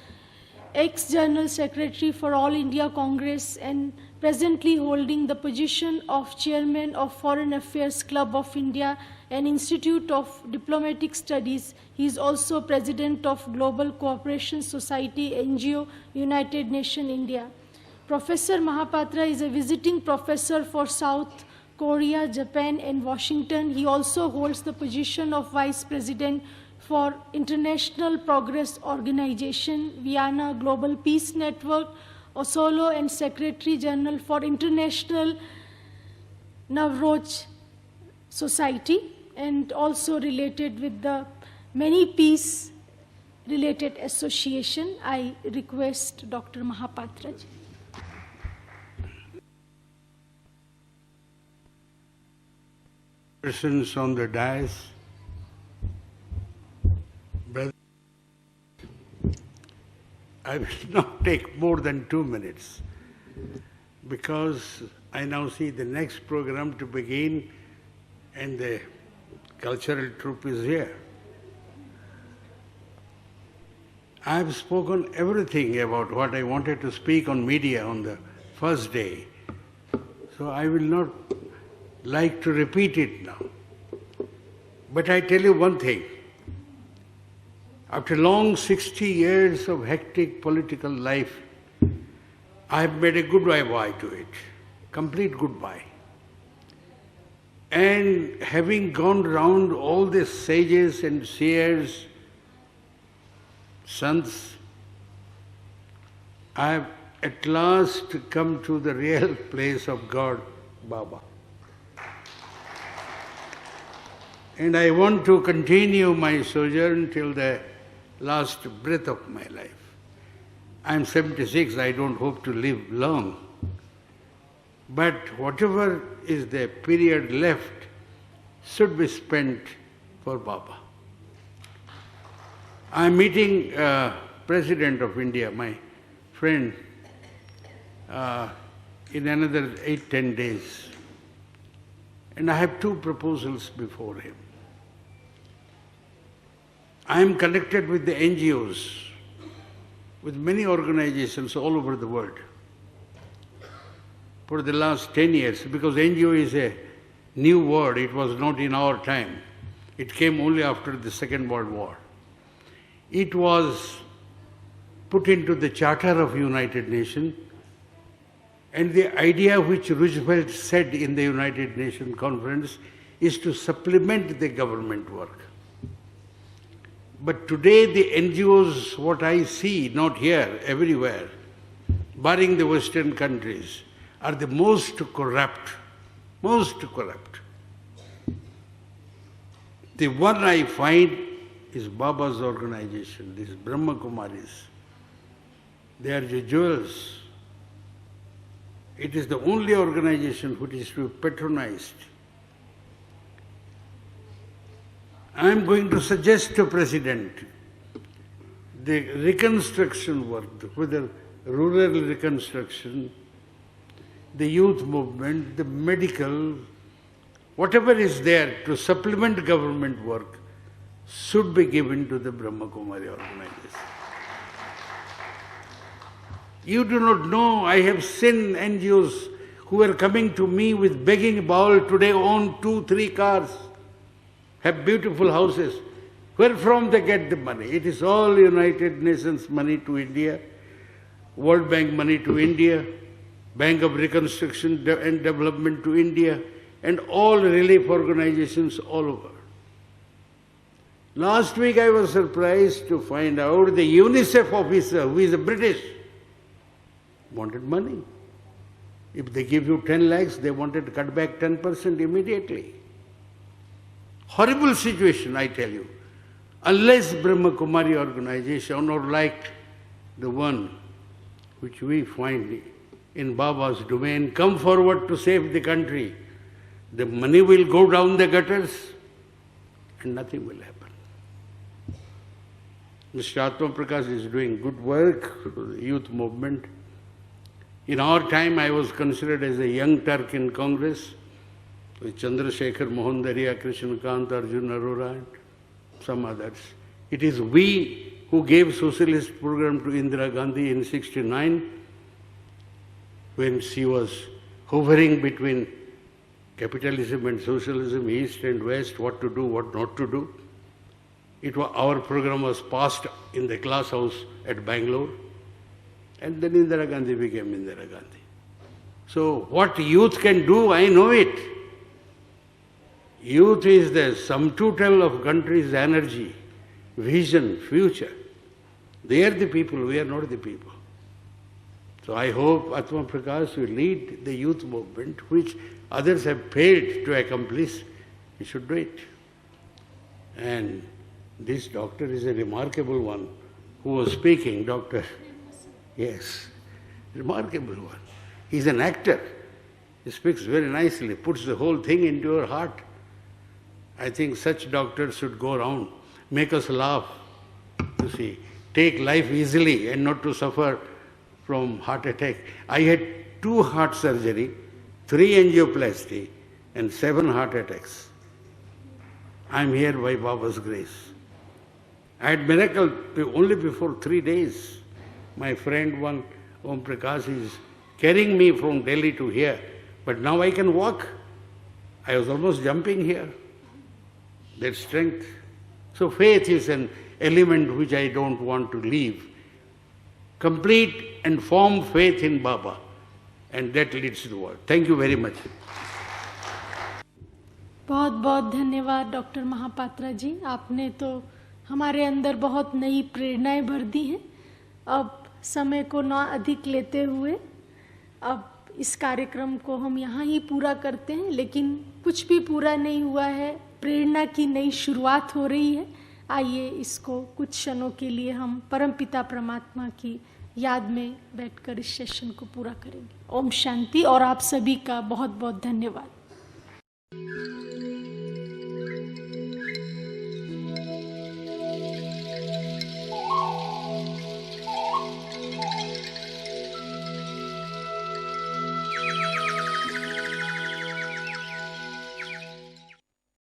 ex-General Secretary for All India Congress and presently holding the position of Chairman of Foreign Affairs Club of India and Institute of Diplomatic Studies. He is also President of Global Cooperation Society, NGO, United Nations, India. Professor Mahapatra is a visiting professor for South Korea, Japan, and Washington. He also holds the position of Vice President for International Progress Organization, Vienna Global Peace Network, Oslo, and Secretary General for International Navroz Society, and also related with the many peace-related association. I request Dr. Mahapatra ji. Persons on the dais, brother, I will not take more than 2 minutes because I now see the next program to begin and the cultural troupe is here. I have spoken everything about what I wanted to speak on media on the first day, so I will not like to repeat it now. But I tell you one thing. After long 60 years of hectic political life, I have made a goodbye to it, complete goodbye. And having gone round all the sages and seers, sants, I have at last come to the real place of God, Baba. And I want to continue my sojourn till the last breath of my life. I am 76, I don't hope to live long. But whatever is the period left should be spent for Baba. I am meeting President of India, my friend, in another 8-10 days. And I have 2 proposals before him. I am connected with the NGOs, with many organizations all over the world for the last 10 years, because NGO is a new word, it was not in our time. It came only after the Second World War. It was put into the Charter of United Nations, and the idea which Roosevelt said in the United Nations Conference is to supplement the government work. But today the NGOs, what I see, not here, everywhere, barring the Western countries, are the most corrupt, most corrupt. The one I find is Baba's organization, these Brahma Kumaris. They are the jewels. It is the only organization which is to be patronized. I am going to suggest to President the reconstruction work, whether rural reconstruction, the youth movement, the medical, whatever is there to supplement government work should be given to the Brahma Kumari organization. You do not know, I have seen NGOs who are coming to me with begging bowl, today own 2-3 cars, have beautiful houses. Where from they get the money? It is all United Nations money to India, World Bank money to India, Bank of Reconstruction and Development to India, and all relief organizations all over. Last week I was surprised to find out the UNICEF officer, who is a British, wanted money. If they give you 10 lakhs, they wanted to cut back 10% immediately. Horrible situation, I tell you. Unless Brahma Kumari organization, or like the one which we find in Baba's domain, come forward to save the country, the money will go down the gutters and nothing will happen. Mr. Atma Prakash is doing good work for the youth movement. In our time, I was considered as a young Turk in Congress, with Chandrasekhar, Mohan Daria, Krishnakant, Arjun Arora, and some others. It is we who gave socialist program to Indira Gandhi in '69, when she was hovering between capitalism and socialism, east and west, what to do, what not to do. Our program was passed in the glass house at Bangalore, and then Indira Gandhi became Indira Gandhi. So what youth can do, I know it. Youth is the sum total of country's energy, vision, future. They are the people, we are not the people. So I hope Atma Prakash will lead the youth movement, which others have failed to accomplish. He should do it. And this doctor is a remarkable one who was speaking, doctor. Yes, remarkable one. He's an actor. He speaks very nicely, puts the whole thing into your heart. I think such doctors should go around, make us laugh, you see, take life easily and not to suffer from heart attack. I had 2 heart surgery, 3 angioplasty, and 7 heart attacks. I am here by Baba's grace. I had miracle only before 3 days. My friend one, Om Prakash, is carrying me from Delhi to here, but now I can walk. I was almost jumping here. That strength. So faith is an element which I don't want to leave. complete and firm faith in Baba, and that leads the world. Thank you very much. बहुत बहुत धन्यवाद डॉक्टर महापात्रा जी, आपने तो हमारे अंदर बहुत नई प्रेरणाएं भर दी हैं। अब समय को ना अधिक लेते हुए अब इस कार्यक्रम को हम यहाँ ही पूरा करते हैं, लेकिन कुछ भी पूरा नहीं हुआ है, प्रेरणा की नई शुरुआत हो रही है। आइए इसको कुछ क्षणों के लिए हम परमपिता परमात्मा की याद में बैठकर इस सेशन को पूरा करेंगे। ओम शांति और आप सभी का बहुत बहुत धन्यवाद।